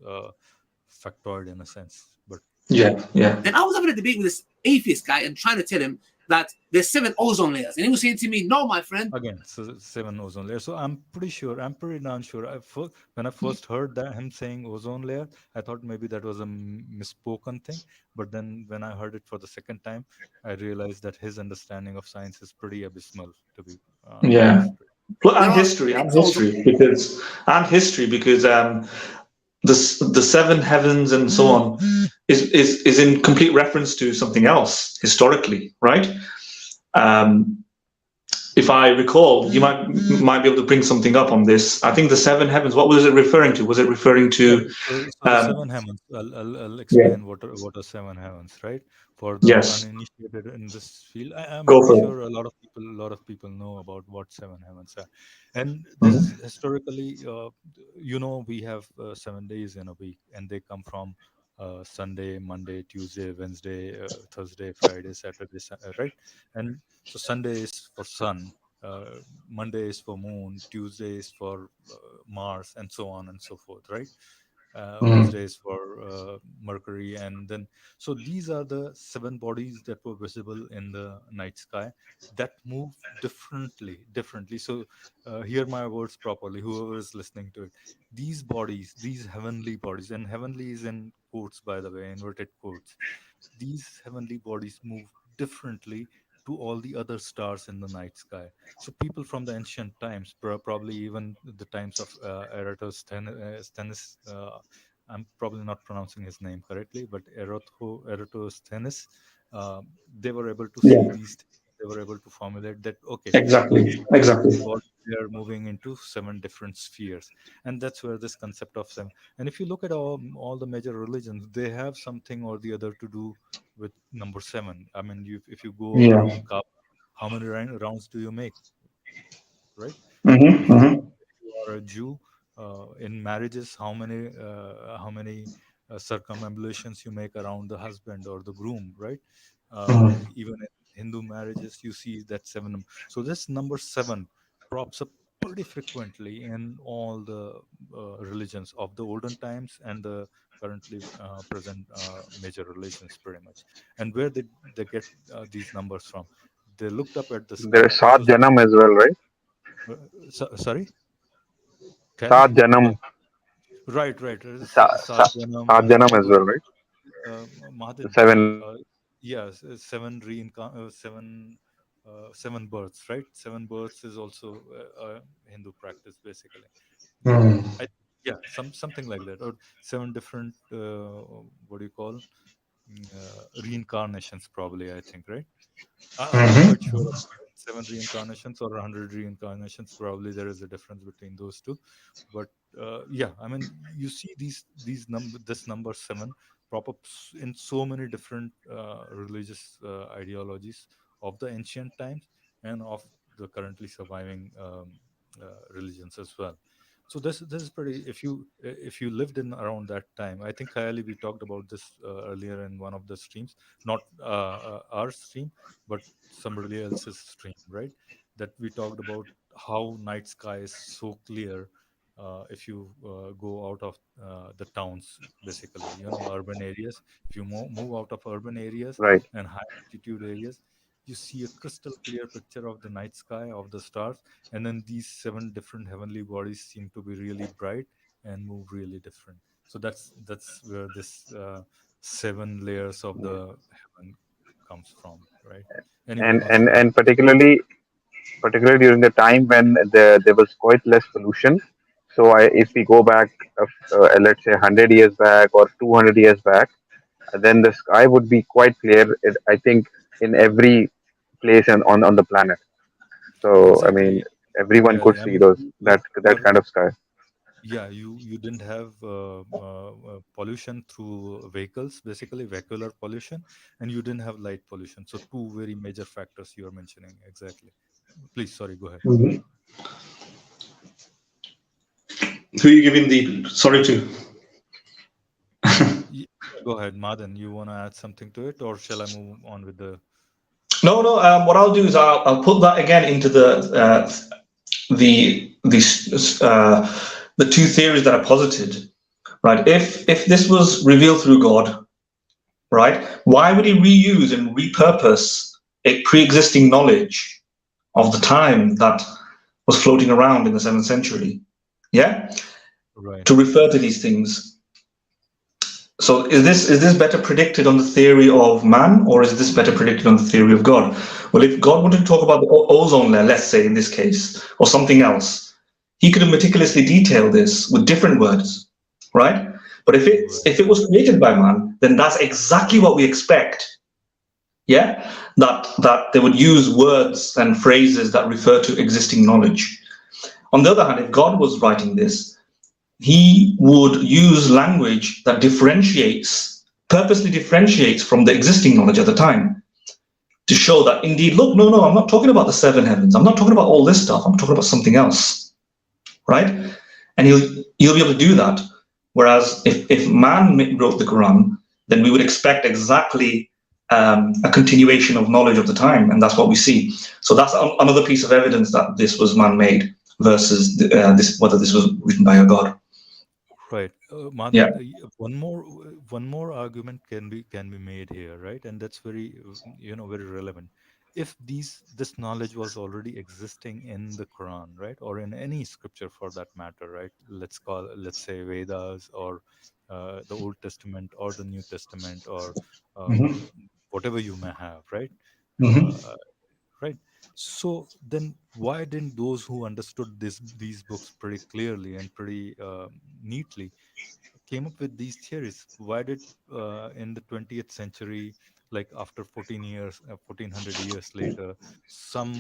factoid in a sense. But Yeah, yeah. Then I was having a debate with this atheist guy and trying to tell him that there's 7 ozone layers. And he was saying to me, no, my friend. again, so 7 ozone layers. So I'm pretty darn sure. When I first heard that him saying ozone layer, I thought maybe that was a misspoken thing. But then when I heard it for the second time, I realized that his understanding of science is pretty abysmal, to be Yeah. honest. Well, There and are history, and 6 ozone history, because the 7 heavens and so on is in complete reference to something else historically, right? Um, if I recall, you might be able to bring something up on this. I think the 7 heavens. What was it referring to? Was it referring Yeah, to? so the Um, 7 heavens. I'll yeah. explain what are 7 heavens, right? For the Yes. uninitiated in this field, I'm Go pretty for it. sure a lot of people know about what 7 heavens are. And this is Mhm. historically, we have 7 days in a week, and they come from Sunday, Monday, Tuesday, Wednesday, Thursday, Friday, Saturday, right? And so Sunday is for sun, Monday is for moon, Tuesday is for Mars, and so on and so forth, right? Mhm. Wednesday is for Mercury, and then so these are the 7 bodies that were visible in the night sky that move differently. So hear my words properly, whoever is listening to it. These bodies, these heavenly bodies, and heavenly is in quotes, by the way, inverted quotes. These heavenly bodies move differently to all the other stars in the night sky. So people from the ancient times, probably even the times of Eratosthenes, I'm probably not pronouncing his name correctly, but Eratosthenes, they were able to see Yeah. these things they were able to formulate that, okay, these Exactly. Exactly. bodies, they are moving into seven different spheres. And that's where this concept of seven. And if you look at all the major religions, they have something or the other to do with number seven. I mean, if you go Yeah. around Kaaba, how many rounds do you make, right? Mm-hmm. If you Mm-hmm. are a Jew, in marriages, how many circumambulations you make around the husband or the groom, right? Mm-hmm. Even in Hindu marriages, you see that seven. So this number seven props up pretty frequently in all the religions of the olden times and the currently present major religions, pretty much. And where they get these numbers from? They looked up at the There is sky. This Saat was Janam as well, right? sorry, carry. Saat Janam, Right, right. Sa- Saat Sa- Janam, Saat Janam what as was well, right? The Mahathir? seven. Yes, seven births, right? Seven births is also a Hindu practice, basically. Mm-hmm. I Yeah, something like that, or seven different what do you call, reincarnations, probably. I think, right? I'm not quite sure about it. Seven reincarnations or 100 reincarnations. Probably there is a difference between those two, but yeah, I mean, you see this number seven prop up in so many different religious ideologies of the ancient times and of the currently surviving religions as well. So this is pretty. If you lived in around that time, I think Khayali, we talked about this earlier in one of the streams, not our stream, but somebody else's stream, right? That we talked about how night sky is so clear if you go out of the towns, basically, urban areas. If you move out of urban areas Right. and high altitude areas, you see a crystal clear picture of the night sky, of the stars, and then these seven different heavenly bodies seem to be really bright and move really different. So that's where this seven layers of the heaven comes from, right? Anybody and wants and to add? and particularly during the time when there was quite less pollution. So if we go back, let's say 100 years back or 200 years back, then the sky would be quite clear. I think in every place on the planet. So I mean, Exactly, everyone could Kayali. I see mean, those or, that or kind of sky. yeah, you didn't have pollution through vehicles, basically vehicular pollution, and you didn't have light pollution. So two very major factors you are mentioning. Exactly. Please, sorry, go ahead. Mm-hmm. Who are you giving the sorry to? Yeah, go ahead, Madan. You want to add something to it, or shall I move on with the? No, no. What I'll do is I'll put that again into the two theories that are posited. Right. If this was revealed through God, right, why would he reuse and repurpose a pre-existing knowledge of the time that was floating around in the 7th century? Yeah, Right. to refer to these things. So is this better predicted on the theory of man, or is this better predicted on the theory of God? Well, if God wanted to talk about the ozone layer, let's say in this case, or something else, he could have meticulously detailed this with different words, right? But Right. if it was created by man, then that's exactly what we expect. Yeah, that they would use words and phrases that refer to existing knowledge. On the other hand, if God was writing this, he would use language that purposely differentiates from the existing knowledge at the time to show that indeed, look, no, no, I'm not talking about the seven heavens. I'm not talking about all this stuff. I'm talking about something else, right? And he'll be able to do that. Whereas if man wrote the Quran, then we would expect exactly a continuation of knowledge of the time, and that's what we see. So that's another piece of evidence that this was man-made versus whether this was written by a god. Right, Yeah. Madan. One more argument can be made here, right? And that's very very relevant. If this knowledge was already existing in the Quran, right, or in any scripture for that matter, right? Let's say Vedas or the Old Testament or the New Testament or uh, Hmm. whatever you may have, right? Hmm. Uh, right. So then why didn't those who understood these books pretty clearly and pretty neatly came up with these theories? Why did in the 20th century like after 1400 years later, some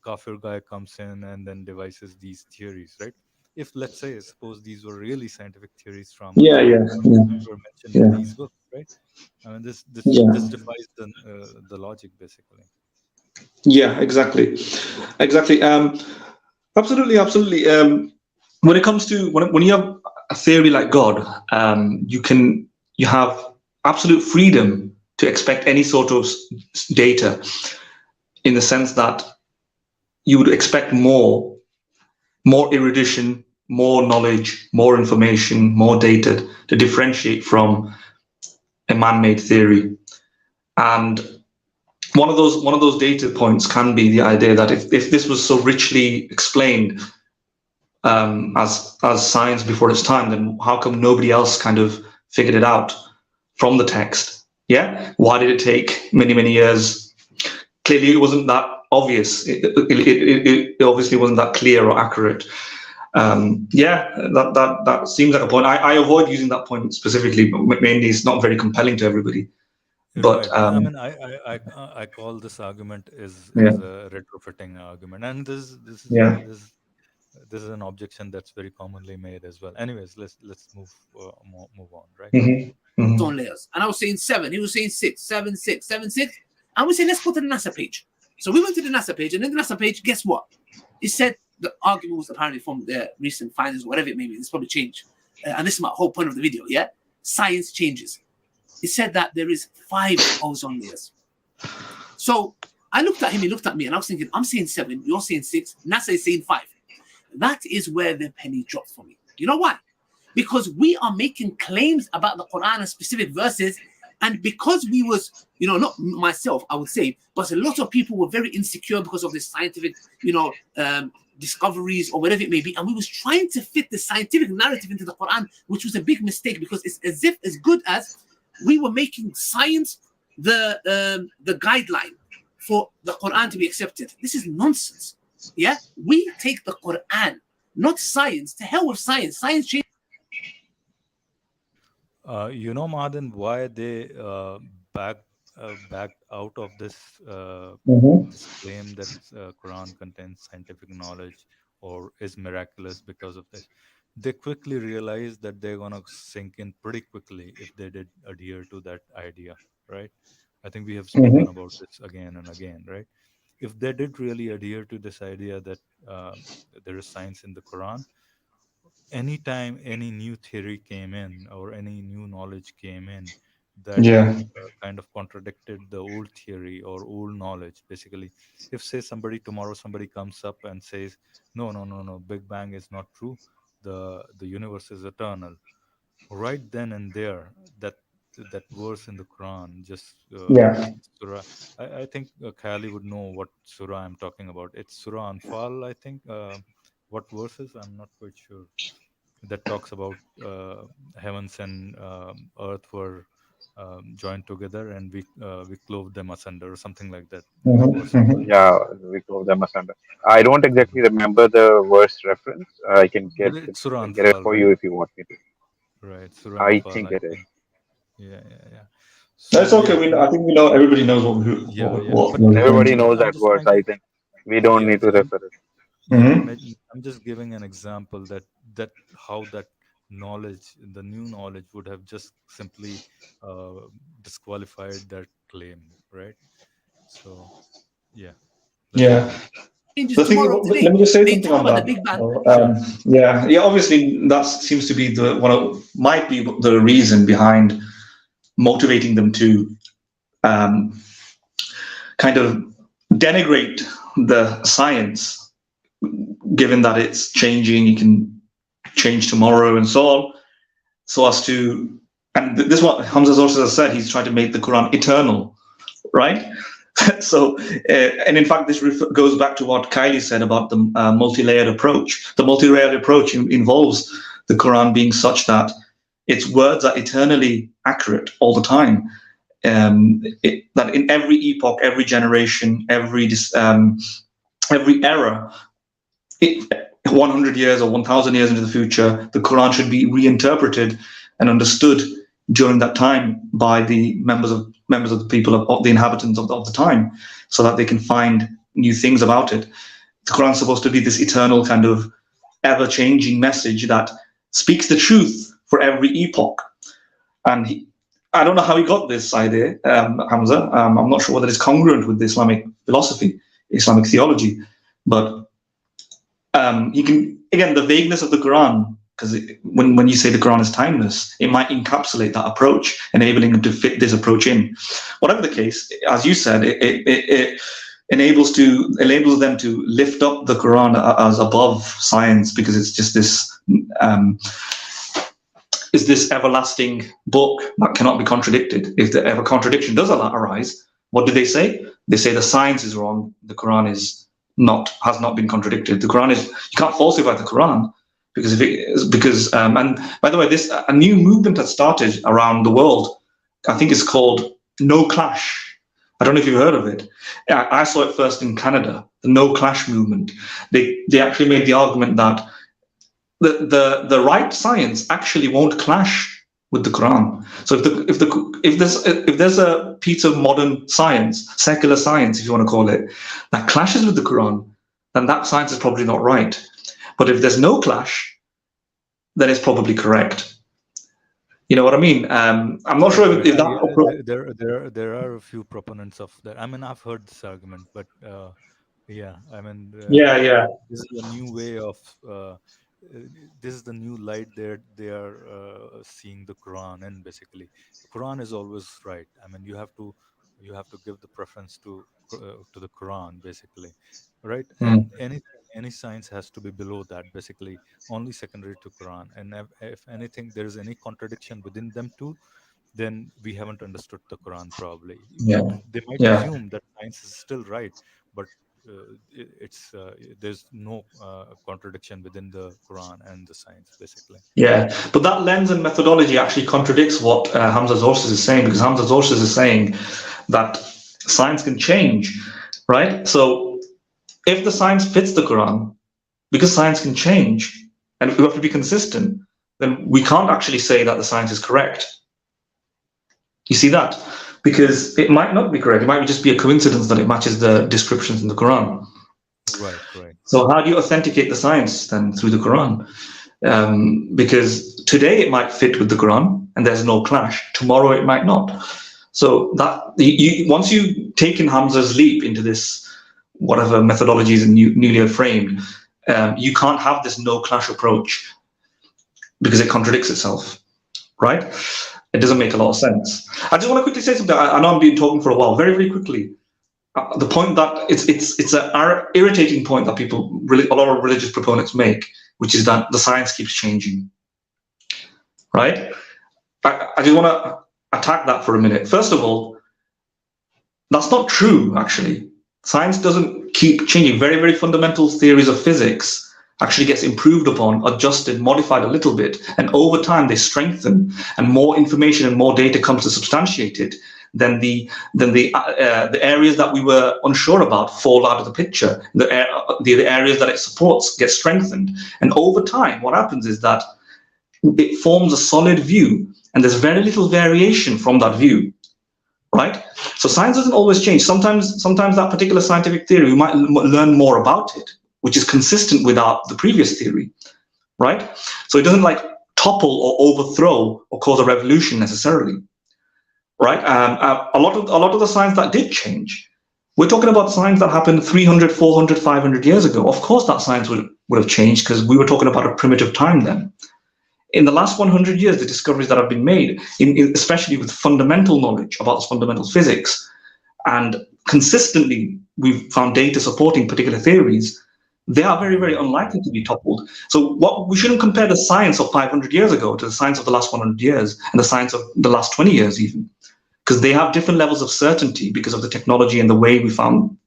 kafir guy comes in and then devises these theories, right? If, let's say, suppose these were really scientific theories from Yeah, yeah, yeah, were mentioned in yeah, these books, right? I mean, this yeah, defies the logic, basically. yeah, exactly, exactly. Absolutely, absolutely. When it comes to when you have a theory like God, you have absolute freedom to expect any sort of data, in the sense that you would expect more erudition, more knowledge, more information, more data to differentiate from a man-made theory. And one of those data points can be the idea that if this was so richly explained as science before its time, then how come nobody else kind of figured it out from the text? Yeah, why did it take many years? Clearly, it wasn't that obvious. It obviously wasn't that clear or accurate. Yeah, that seems like a point. I avoid using that point specifically, but mainly it's not very compelling to everybody. But Right. I mean, I call this argument is yeah, a retrofitting argument, and yeah, this is an objection that's very commonly made as well. Anyways, let's move on, right? mm-hmm. On layers. And I was saying 7. He was saying 6, 7, 6, 7, 6. And we said, let's go to the NASA page. So we went to the NASA page, and in the NASA page, guess what? It said the argument was apparently from their recent findings, whatever it may be. It's probably changed. And this is my whole point of the video, yeah? Science changes. It said that there is 5 ozone layers. So I looked at him, he looked at me, and I was thinking, I'm saying 7, you're saying 6, NASA is saying 5. That is where the penny dropped for me. You know why? Because we are making claims about the Qur'an and specific verses, and because we was, not myself, I would say, but a lot of people were very insecure because of this scientific, discoveries or whatever it may be, and we was trying to fit the scientific narrative into the Qur'an, which was a big mistake, because it's as good as we were making science the guideline for the Qur'an to be accepted. This is nonsense. Yeah, we take the Qur'an, not science. To hell with science. Science changes. Madan, why they backed out of this this claim that Quran contains scientific knowledge or is miraculous because of this? They quickly realized that they're gonna sink in pretty quickly if they did adhere to that idea, right? I think we have spoken about this again and again, right? If they did really adhere to this idea that there is science in the Quran, anytime any new theory came in or any new knowledge came in that Yeah, kind of contradicted the old theory or old knowledge, basically, if say tomorrow somebody comes up and says, no, Big Bang is not true, the universe is eternal, right then and there, that verse in the Quran, just yeah, surah, I think Khayali would know what surah I'm talking about. It's Surah Anfal, I think. What verses? I'm not quite sure. That talks about heavens and earth were joined together, and we clove them asunder, or something like that. The verse is right. Yeah, we clove them asunder. I don't exactly remember the verse reference. I can But it's Surah get it Anfal, for right? you if you want me to. Right, Surah I Anfal, think I it is. think. Yeah. that's So okay. yeah, I think we know. Everybody knows yeah. what But we're referring Everybody to. knows I'm that just verse. trying I to, think we don't yeah, need to refer it. I'm just giving an example that how that knowledge, the new knowledge, would have just simply disqualified that claim, right? So yeah, let's move Yeah. on. Changes The thing, tomorrow, let today. me just say They something talk on about the that. Big Bang. Sure. Yeah. Obviously, that seems to be might be the reason behind motivating them to um, kind of denigrate the science, given that it's changing, it can change tomorrow and so on, so as to, and this is what Hamza also has said, he's trying to make the Quran eternal, right? So, and in fact, this goes back to what Kylie said about the multi-layered approach. The multi-layered approach involves the Quran being such that its words are eternally accurate all the time. That in every epoch, every generation, every era, 100 years or 1,000 years into the future, the Quran should be reinterpreted and understood during that time by the members of members of the people, of the inhabitants of the time, so that they can find new things about it. The Quran is supposed to be this eternal kind of ever-changing message that speaks the truth for every epoch. And I don't know how he got this idea, Hamza. I'm not sure whether it's congruent with the Islamic philosophy, Islamic theology, but he can, again, the vagueness of the Quran, because when you say the Quran is timeless, it might encapsulate that approach, enabling him to fit this approach in. Whatever the case, as you said, it enables them to lift up the Quran as above science, because it's just this everlasting book that cannot be contradicted. If the ever contradiction does arise, what do they say? They say the science is wrong, the Quran has not been contradicted. The Quran is, you can't falsify the Quran, and by the way, a new movement has started around the world. I think it's called No Clash. I don't know if you've heard of it. I saw it first in Canada, the No Clash movement. They actually made the argument that the right science actually won't clash with the Quran. So if there's a piece of modern science, secular science, if you want to call it, that clashes with the Quran, then that science is probably not right. But if there's no clash, then it's probably correct. You know what I mean? I'm not sure if that. There are a few proponents of that. I mean, I've heard this argument, but yeah, I mean, yeah. This is a new way of. This is the new light they are seeing the Quran, and basically, Quran is always right. I mean, you have to give the preference to the Quran, basically, right? And any science has to be below that, basically, only secondary to Quran. And if anything, there is any contradiction within them too, then we haven't understood the Quran probably. Yeah. They might assume that science is still right, but there's no contradiction within the Quran and the science, basically. Yeah, but that lens and methodology actually contradicts what Hamza Zorsis is saying, because Hamza Zorsis is saying that science can change, right? So if the science fits the Quran, because science can change, and we have to be consistent, then we can't actually say that the science is correct. You see that? Because it might not be correct. It might just be a coincidence that it matches the descriptions in the Quran. Right. So how do you authenticate the science then? Through the Quran? Because today it might fit with the Quran and there's no clash. Tomorrow it might not. So that once you take in Hamza's leap into this, whatever methodologies and newly framed, you can't have this no clash approach because it contradicts itself, right? It doesn't make a lot of sense. I just want to quickly say something. I know I've been talking for a while. Very, very quickly. The point that it's an irritating point that a lot of religious proponents make, which is that the science keeps changing, right? I just want to attack that for a minute. First of all, that's not true, actually. Science doesn't keep changing. Very, very fundamental theories of physics actually gets improved upon, adjusted, modified a little bit, and over time they strengthen, and more information and more data comes to substantiate it. Then the areas that we were unsure about fall out of the picture. The areas that it supports get strengthened, and over time, what happens is that it forms a solid view, and there's very little variation from that view, right? So science doesn't always change. Sometimes that particular scientific theory, we might learn more about it, which is consistent with the previous theory, right? So it doesn't like topple or overthrow or cause a revolution necessarily, right? A lot of the science that did change, we're talking about science that happened 300, 400, 500 years ago. Of course that science would have changed, because we were talking about a primitive time then. In the last 100 years, the discoveries that have been made, especially with fundamental knowledge about fundamental physics, and consistently we've found data supporting particular theories, they are very, very unlikely to be toppled. So we shouldn't compare the science of 500 years ago to the science of the last 100 years and the science of the last 20 years even, because they have different levels of certainty because of the technology and the way we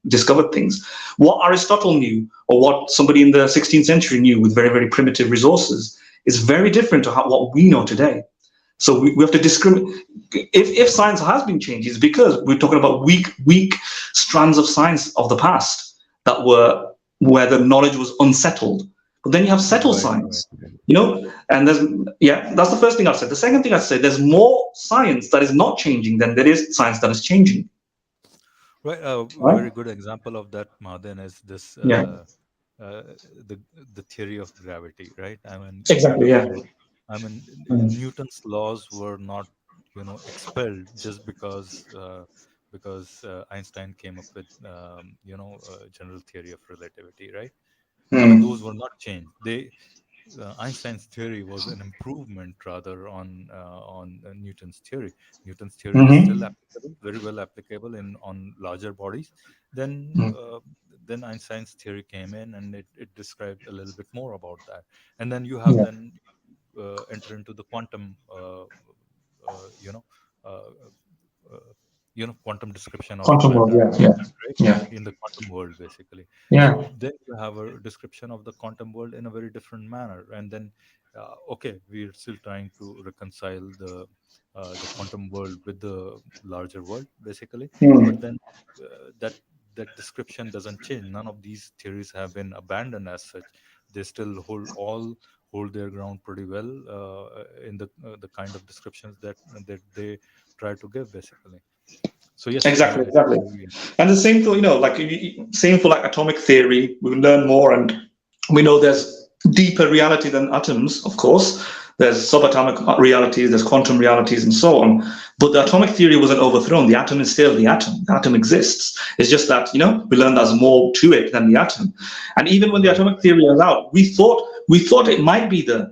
discovered things. What Aristotle knew, or what somebody in the 16th century knew with very, very primitive resources, is very different to what we know today. So we have to discriminate. If science has been changed, it's because we're talking about weak strands of science of the past that were where the knowledge was unsettled. But But then you have settled science, you know, and that's the first thing I've said. The second thing I'd say, there's more science that is not changing than there is science that is changing. Right. A Right? very good example of that, Mahaden, is this the theory of gravity, right? I mean, Exactly. Yeah. before, I mean, Newton's laws were not, expelled just because Einstein came up with, general theory of relativity, right? I mean, those were not changed. Einstein's theory was an improvement rather on Newton's theory. Newton's theory is still applicable, very well applicable on larger bodies. Then Einstein's theory came in, and it described a little bit more about that. And then you have then enter into the quantum, quantum description of Quantum world. matter, Yeah. right? In the quantum world, basically. Yeah. So then you have a description of the quantum world in a very different manner, and then we're still trying to reconcile the quantum world with the larger world, basically. But then that description doesn't change. None of these theories have been abandoned as such. They still hold their ground pretty well in the kind of descriptions that they try to give, basically. So yes, Exactly. And the same for, same for like atomic theory. We learn more, and we know there's deeper reality than atoms, of course. There's subatomic realities, there's quantum realities, and so on. But the atomic theory wasn't overthrown. The atom is still the atom. The atom exists. It's just that, we learned there's more to it than the atom. And even when the atomic theory was out, we thought it might be the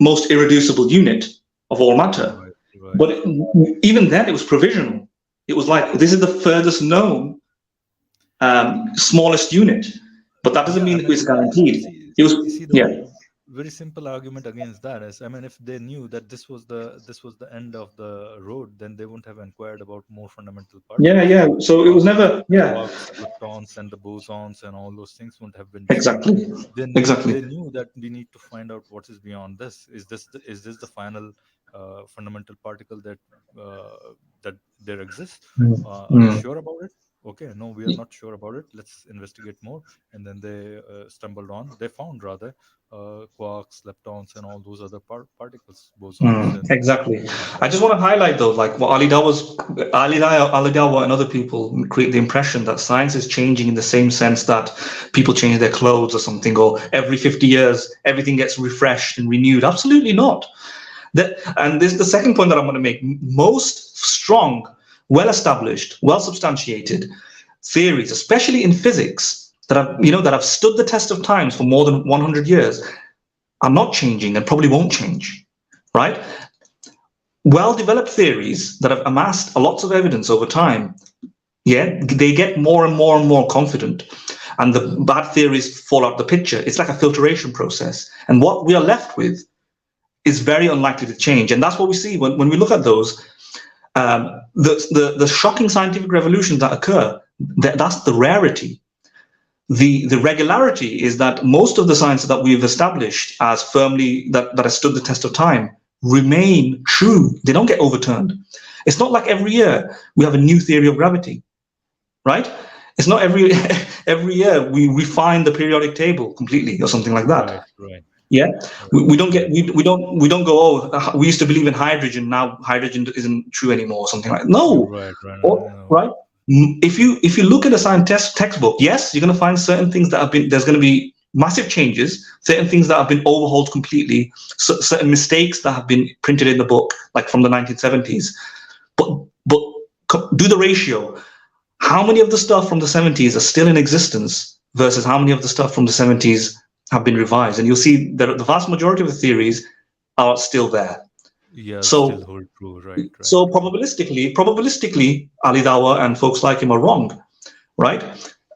most irreducible unit of all matter. Right. But even then, it was provisional. It was like, this is the furthest known smallest unit, but that doesn't mean it's guaranteed. Very simple argument against that is, I mean, if they knew that this was the end of the road, then they wouldn't have inquired about more fundamental particles. So it was never electrons and the bosons and all those things wouldn't have been exactly. Then they knew that we need to find out what is beyond this. Is this the final fundamental particle that there exists? Are you sure about it? Okay, no, we are not sure about it. Let's investigate more. And then they they found rather quarks, leptons, and all those other particles, bosons. Exactly. I just want to highlight though, like what Ali Dawah and other people create the impression that science is changing in the same sense that people change their clothes or something, or every 50 years everything gets refreshed and renewed. Absolutely not. And this is the second point that I'm going to make. Most strong, well-established, well-substantiated theories, especially in physics, that have stood the test of times for more than 100 years, are not changing and probably won't change, right? Well-developed theories that have amassed lots of evidence over time, they get more and more and more confident, and the bad theories fall out of the picture. It's like a filtration process, and what we are left with is very unlikely to change. And that's what we see when we look at those. The shocking scientific revolutions that occur, that's the rarity. The regularity is that most of the science that we've established as firmly that has stood the test of time remain true. They don't get overturned. It's not like every year we have a new theory of gravity, right? It's not every year we refine the periodic table completely or something like that. Right. Yeah, we don't go, oh, we used to believe in hydrogen, now hydrogen isn't true anymore, or something like that. No. Right. If you look at a science textbook, yes, you're going to find certain things there's going to be massive changes, certain things that have been overhauled completely, certain mistakes that have been printed in the book, like from the 1970s. But do the ratio. How many of the stuff from the 70s are still in existence versus how many of the stuff from the 70s have been revised? And you'll see that the vast majority of the theories are still there. Yeah, so still hold true, right. So probabilistically, Ali Dawah and folks like him are wrong, right?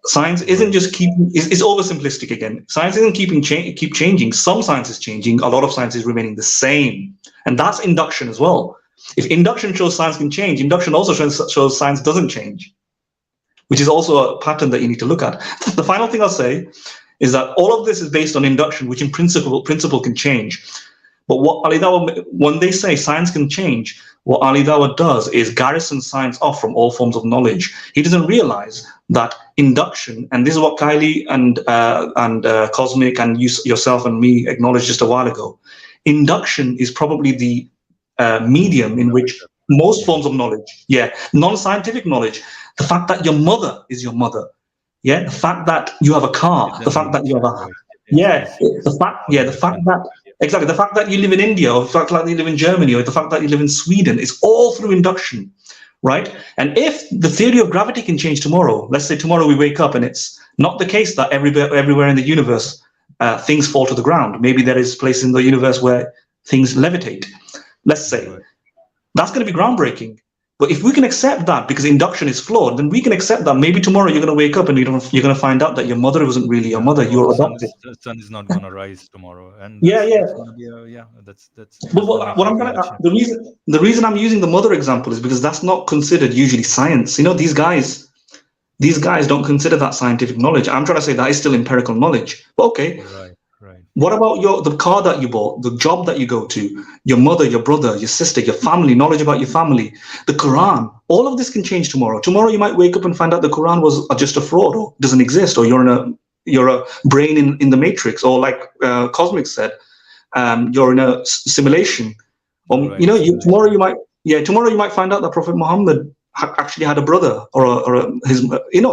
Science isn't just it's oversimplistic again. Science isn't keep changing. Some science is changing. A lot of science is remaining the same, and that's induction as well. If induction shows science can change, induction also shows science doesn't change, which is also a pattern that you need to look at. The final thing I'll say is that all of this is based on induction, which in principle can change. But what Ali Dawah, when they say science can change, what Ali Dawah does is garrison science off from all forms of knowledge. He doesn't realize that induction, and this is what Kylie and Cosmic and yourself and me acknowledged just a while ago. Induction is probably the medium in which most forms of knowledge, non-scientific knowledge, the fact that your mother is your mother, the fact that you have a car, the fact that you have a, the fact that, exactly, the fact that you live in India, or the fact that you live in Germany, or the fact that you live in Sweden, is all through induction, right? And if the theory of gravity can change tomorrow, let's say tomorrow we wake up and it's not the case that everywhere in the universe things fall to the ground. Maybe there is a place in the universe where things levitate. Let's say that's going to be groundbreaking. But if we can accept that, because induction is flawed, then we can accept that maybe tomorrow you're going to wake up and you're going to find out that your mother wasn't really your mother. You were adopted. The sun is not going to rise tomorrow, and that's. But what I'm going to the reason I'm using the mother example is because that's not considered usually science. You know, these guys don't consider that scientific knowledge. I'm trying to say that is still empirical knowledge. But okay. Right. What about the car that you bought, the job that you go to, your mother, your brother, your sister, your family, knowledge about your family, the Qur'an? All of this can change tomorrow. Tomorrow you might wake up and find out the Qur'an was just a fraud or doesn't exist, or you're a brain in the matrix, or like Cosmic said, you're in a simulation. Or tomorrow you might find out that Prophet Muhammad actually had a brother or his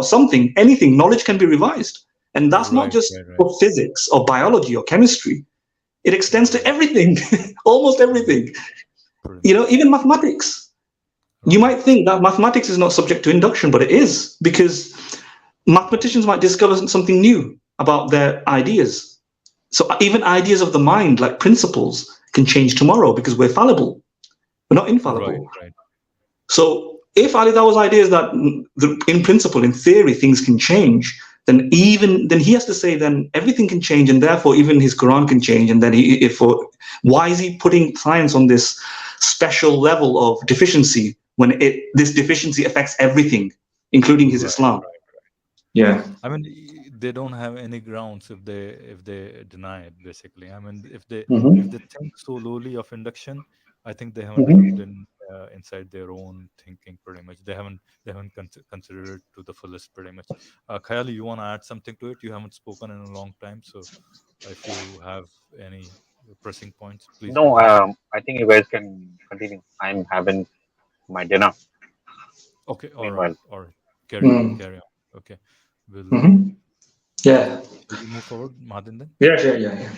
something, anything. Knowledge can be revised. And that's not just for physics or biology or chemistry. It extends to everything, almost everything. Even mathematics. You might think that mathematics is not subject to induction, but it is, because mathematicians might discover something new about their ideas. So even ideas of the mind, like principles, can change tomorrow because we're fallible. We're not infallible. Right. So if Ali Dawah's idea is that in principle, in theory, things can change, then he has to say then everything can change, and therefore even his Quran can change. And then why is he putting science on this special level of deficiency when this deficiency affects everything, including his Islam? Yeah. I mean, they don't have any grounds if they deny it. Basically, I mean, if they think so lowly of induction, I think they haven't looked inside their own thinking pretty much. They haven't considered it to the fullest pretty much. Khayali, you want to add something to it? You haven't spoken in a long time, so if you have any pressing points, please. No, I think you guys can continue. I'm having my dinner. Okay, all right. Carry on. Okay, we'll move forward, Mahadan, then. Yeah.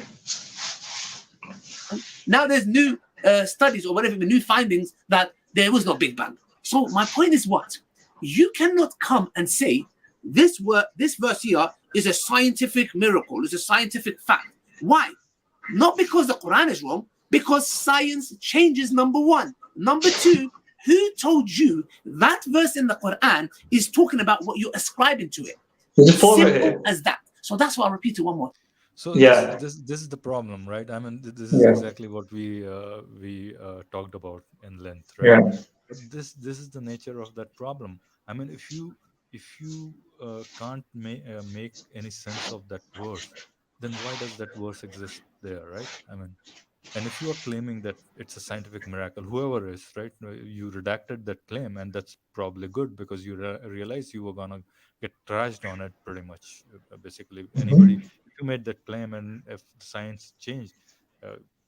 Now there's new studies or whatever, new findings that there was no Big Bang. So my point is what? You cannot come and say this verse here is a scientific miracle, is a scientific fact. Why? Not because the Quran is wrong, because science changes, number one. Number two, who told you that verse in the Quran is talking about what you're ascribing to it? Simple as that. So that's why I repeat it one more. So this is the problem, right? I mean, this is exactly what we talked about in length, right? Yeah. But this is the nature of that problem. I mean, if you can't make any sense of that verse, then why does that verse exist there, right? I mean, and if you are claiming that it's a scientific miracle, whoever is, right, you redacted that claim, and that's probably good because you realize you were gonna get trashed on it pretty much. Basically, anybody, if you made that claim and if science changed,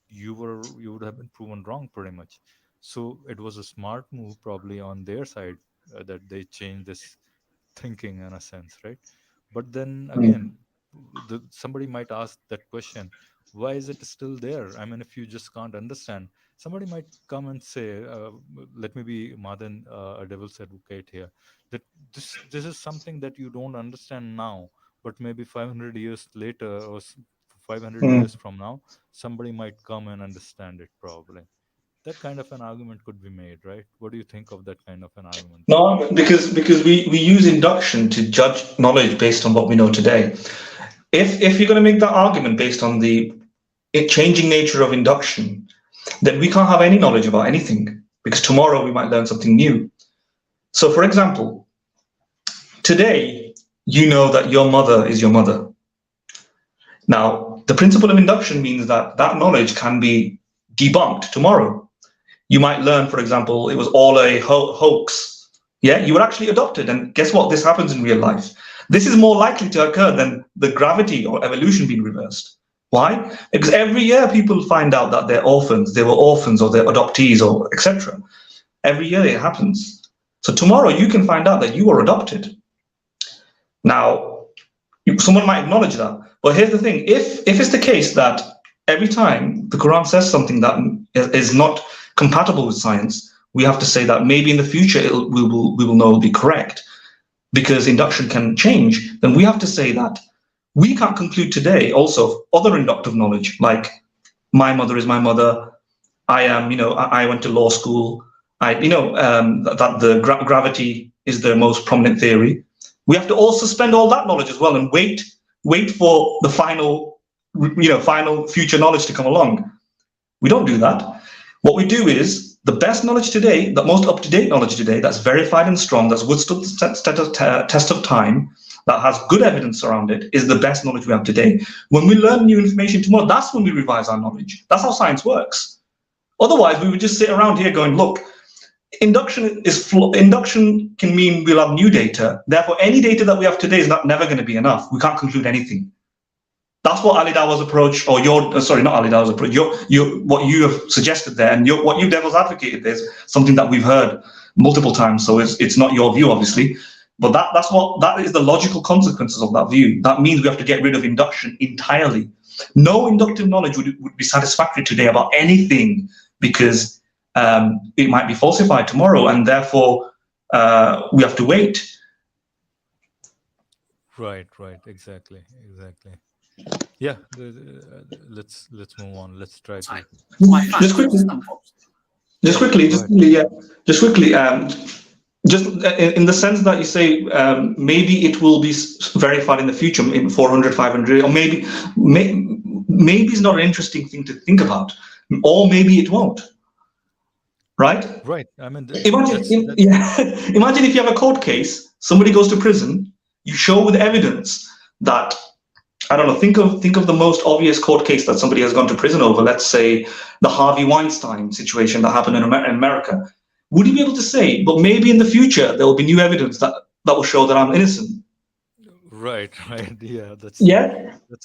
you would have been proven wrong pretty much. So it was a smart move probably on their side that they changed this thinking in a sense, right? But then again, somebody might ask that question, why is it still there? I mean, if you just can't understand, somebody might come and say, let me be Madan, a devil's advocate here, that this is something that you don't understand now, but maybe 500 years later or 500 years from now, somebody might come and understand it probably. That kind of an argument could be made, right? What do you think of that kind of an argument? No, because we use induction to judge knowledge based on what we know today. If you're going to make that argument based on the changing nature of induction, then we can't have any knowledge about anything, because tomorrow we might learn something new. So, for example, today you know that your mother is your mother. Now, the principle of induction means that knowledge can be debunked tomorrow. You might learn, for example, it was all a hoax. Yeah, you were actually adopted, and guess what? This happens in real life. This is more likely to occur than the gravity or evolution being reversed. Why? Because every year people find out that they're orphans, they were orphans or they're adoptees or etc. Every year it happens. So tomorrow you can find out that you were adopted. Now, someone might acknowledge that. But here's the thing, if it's the case that every time the Quran says something that is not compatible with science, we have to say that maybe in the future we will know it'll be correct, because induction can change, then we have to say that we can't conclude today also other inductive knowledge, like my mother is my mother, I am, I went to law school, that the gravity is the most prominent theory. We have to all suspend all that knowledge as well and wait for the final future knowledge to come along. We don't do that. What we do is the best knowledge today, the most up-to-date knowledge today, that's verified and strong, that's withstood the test of time, that has good evidence around it, is the best knowledge we have today. When we learn new information tomorrow, that's when we revise our knowledge. That's how science works. Otherwise, we would just sit around here going, look, induction can mean we'll have new data. Therefore, any data that we have today is never going to be enough. We can't conclude anything. That's what Ali Dawah's approach, or not Ali Dawah's approach, what you have suggested there, and what you devil's advocated is something that we've heard multiple times. So it's not your view, obviously, but that is the logical consequences of that view. That means we have to get rid of induction entirely. No inductive knowledge would be satisfactory today about anything, because it might be falsified tomorrow, and therefore we have to wait. Right, exactly. Yeah, let's move on. Let's try to just quickly, just in the sense that you say maybe it will be verified in the future in 400, 500, or maybe it's not an interesting thing to think about, or maybe it won't. Right. I mean, imagine if you have a court case, somebody goes to prison, you show with evidence that, I don't know, think of the most obvious court case that somebody has gone to prison over. Let's say the Harvey Weinstein situation that happened in America. Would you be able to say, but maybe in the future there will be new evidence that will show that I'm innocent? Right. Yeah, that's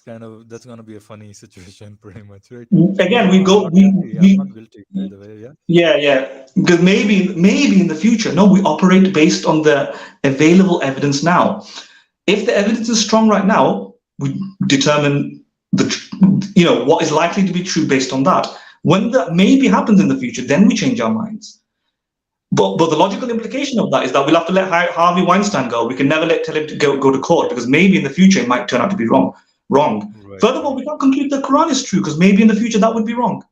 going to be a funny situation, pretty much, right? Again, I'm not guilty, by the way. Yeah. Because maybe in the future, no, we operate based on the available evidence now. If the evidence is strong right now, we determine what is likely to be true based on that. When that maybe happens in the future, then we change our minds. But the logical implication of that is that we'll have to let Harvey Weinstein go. We can never tell him to go to court, because maybe in the future it might turn out to be wrong. Right. Furthermore, we can't conclude the Quran is true, because maybe in the future that would be wrong.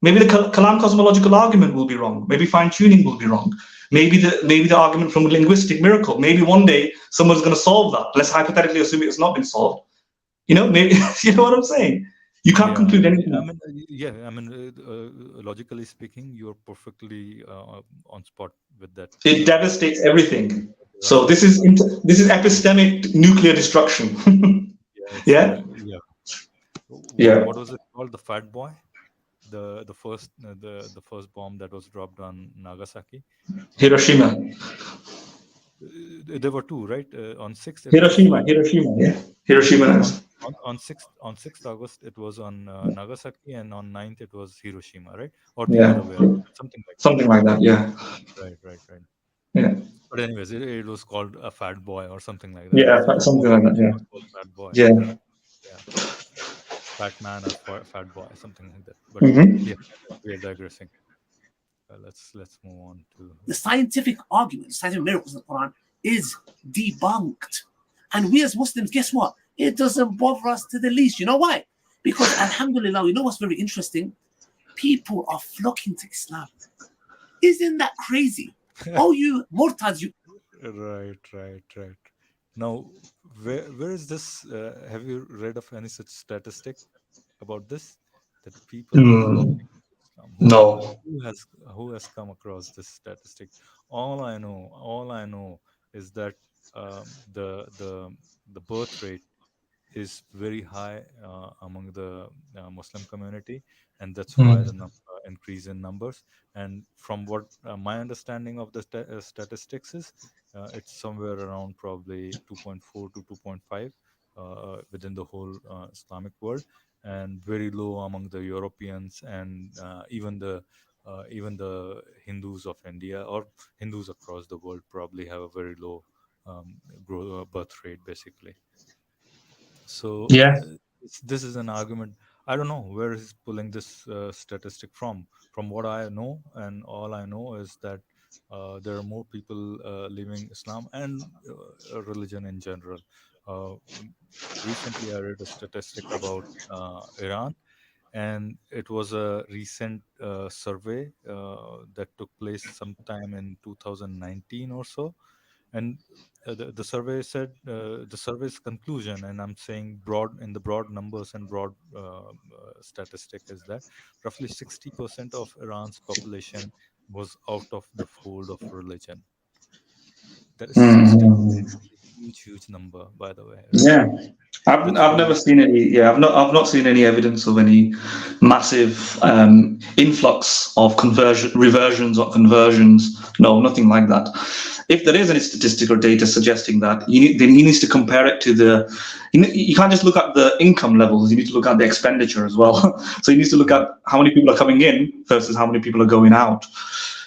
Maybe the Kalam cosmological argument will be wrong. Maybe fine-tuning will be wrong. Maybe the argument from linguistic miracle. Maybe one day someone's going to solve that. Let's hypothetically assume it's not been solved. Maybe you know what I'm saying. You can't conclude anything. Logically speaking, you're perfectly on spot with that. It devastates everything. So this is epistemic nuclear destruction. Yeah. What was it called? The Fat Boy. The first bomb that was dropped on Nagasaki. Hiroshima. There were two, right? On 6th. Hiroshima. Yeah. Hiroshima. On 6th August it was on Nagasaki, and on 9th it was Hiroshima, right? Or the other way around, something like that. Yeah. Right. Yeah. But anyways, it was called a Fat Boy or something like that. Yeah, something like that. Yeah. Fat Boy. Yeah. Fat man or Fat Boy, something like that. But yeah, we are digressing. Let's move on to the scientific argument. Scientific miracles in the Quran is debunked, and we as Muslims, guess what? It doesn't bother us to the least. You know why? Because alhamdulillah, you know what's very interesting? People are flocking to Islam. Isn't that crazy? Oh, you murtads, you. Right. Now, where is this? Have you read of any such statistic about this? That people no. Who has come across this statistic? All I know is that the birth rate is very high among the Muslim community, and that's why the Mm. increase in numbers. And from what my understanding of the statistics is, it's somewhere around probably 2.4 to 2.5 within the whole Islamic world, and very low among the Europeans, and even the Hindus of India, or Hindus across the world, probably have a very low birth rate, basically. So Yeah. this is an argument. I don't know where he's pulling this statistic from. From what I know, and all I know is that there are more people leaving Islam and religion in general. Uh, Recently, I read a statistic about Iran, and it was a recent survey that took place sometime in 2019 or so. And the survey said, the survey's conclusion, and I'm saying broad, in the broad numbers and broad statistic, is that roughly 60% of Iran's population was out of the fold of religion. That is 60. Mm. Huge, huge number, by the way, right? Yeah. That's I've never very. seen any. Yeah, I've not seen any evidence of any massive influx of reversions or conversions. No, nothing like that. If there is any statistical data suggesting that, then he needs to compare it to the. You can't just look at the income levels. You need to look at the expenditure as well. So you need to look Right, at how many people are coming in versus how many people are going out.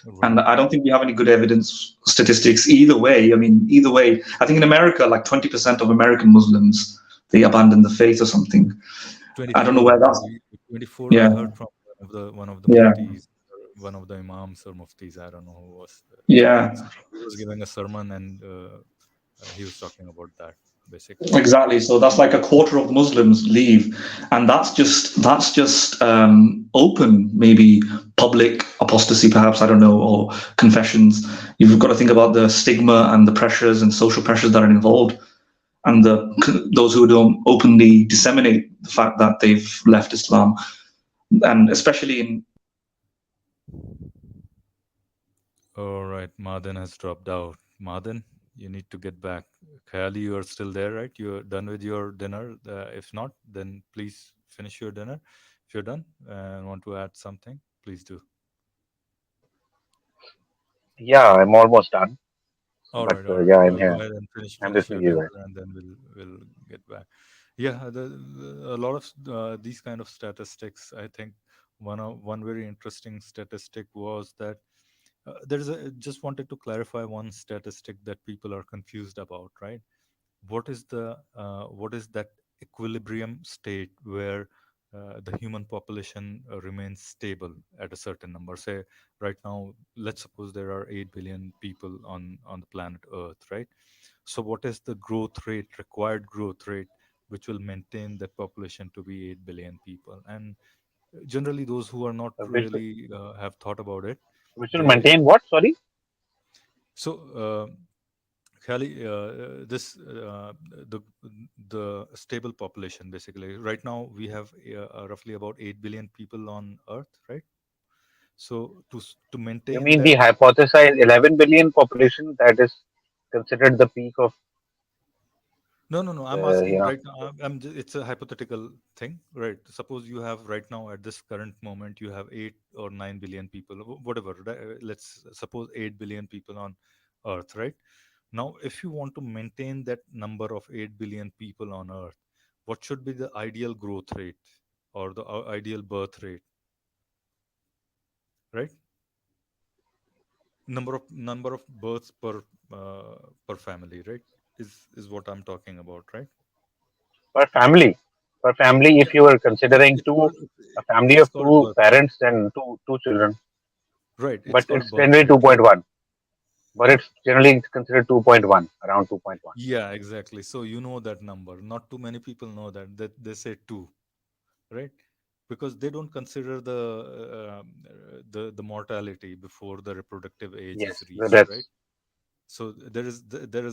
right. And I don't think we have any good evidence statistics either way. I mean, either way, I think in America, like 20% of American Muslims, they abandon the faith or something. I don't know 24, where that's. 24. I Yeah, heard from one of the yeah, muftis, one of the imams or muftis. I don't know who was. yeah. He was giving a sermon, and he was talking about that, basically. Exactly. So that's like a quarter of Muslims leave, and that's just open, maybe public apostasy, perhaps, I don't know, or confessions. You've got to think about the stigma and the pressures and social pressures that are involved, and those who don't openly disseminate the fact that they've left Islam, and especially in. All right, Madan has dropped out. Madan, you need to get back. Khayali, you are still there, right? You're done with your dinner. If not, then please finish your dinner. If you're done and want to add something, please do. Yeah, I'm almost done. All But right, all right. yeah, I'm Go here. ahead and I'm finish listening your to you dinner, guys. and then we'll get back. Yeah, a lot of these kind of statistics. I think one very interesting statistic was that there's a just wanted to clarify one statistic that people are confused about, right? What is that equilibrium state where the human population remains stable at a certain number? Say right now, let's suppose there are 8 billion people on the planet Earth, right? So what is the growth rate, required growth rate, which will maintain that population to be 8 billion people? And generally, those who are not Which really have thought about it, which will they maintain what? Sorry. so Khali, the stable population, basically. Right now, we have roughly about 8 billion people on Earth, right? So to You maintain mean that. the hypothesized 11 billion population that is considered the peak of No, no, no. I'm the, asking you know, right now. It's a hypothetical thing, right? Suppose you have right now at this current moment you have 8 or 9 billion people, whatever. Let's suppose 8 billion people on Earth, right? Now, if you want to maintain that number of 8 billion people on Earth, what should be the ideal growth rate or the ideal birth rate, right? Number of births per family, right? Is what I'm talking about, right? per family. Per family, Yeah, if you are considering it's called a family it's of called two birth rate, parents and two children, right? It's but called it's birth generally rate, right? 2.1. But What? it's generally considered 2.1, around 2.1. Yeah, exactly. So you know that number. Not too many people know that they say two, right? Because they don't consider the mortality before the reproductive age is Yes, the reached, right? deaths. So there is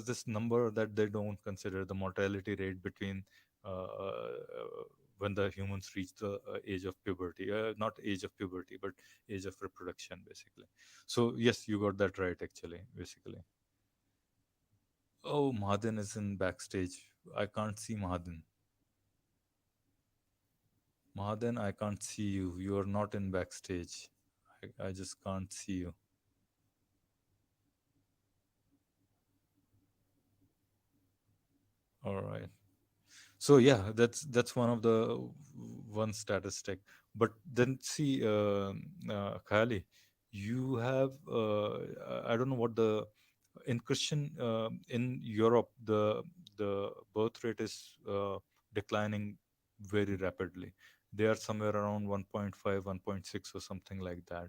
this number that they don't consider, the mortality rate between when the humans reach the age of puberty, not age of puberty, but age of reproduction, basically. So yes, you got that right, actually, basically. Oh, Mahadan is in backstage. I can't see Mahadan. Mahadan, I can't see you. You are not in backstage. I just can't see you. All right. So yeah, that's one of the one statistic. But then see, Khali, you have I don't know what the in Christian in Europe the birth rate is declining very rapidly. They are somewhere around 1.5, 1.6 or something like that.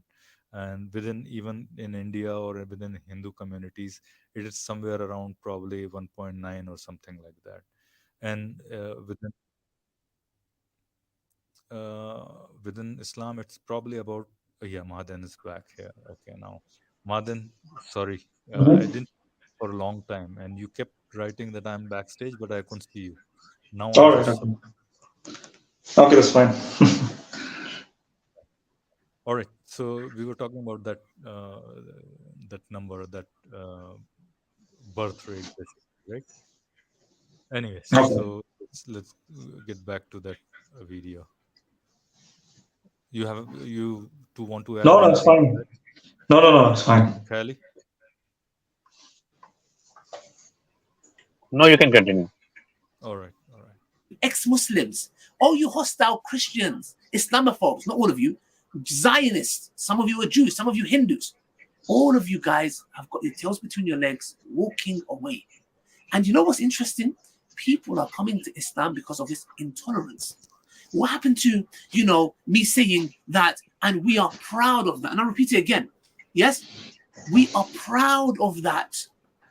And within even in India or within Hindu communities, it is somewhere around probably 1.9 or something like that. And within Islam, it's probably about yeah. Madan is back here. Okay, now Madan, sorry, I Mhm. didn't for a long time, and you kept writing that I'm backstage, but I couldn't see you. Now I All right. just saw. Okay. Okay, that's fine. All right, so we were talking about that that number, that birth rate, basically, right? Anyways, Okay. so let's get back to that video. You two want to add No, that's anything to fine. that, No, it's fine. Khali? No, you can continue. All right, all right. Ex-Muslims, all you hostile Christians, Islamophobes, not all of you, Zionists, some of you are Jews, some of you Hindus, all of you guys have got your tails between your legs, walking away. And you know what's interesting? People are coming to Islam because of this intolerance. What happened to, me saying that, and we are proud of that? And I'll repeat it again. Yes, we are proud of that.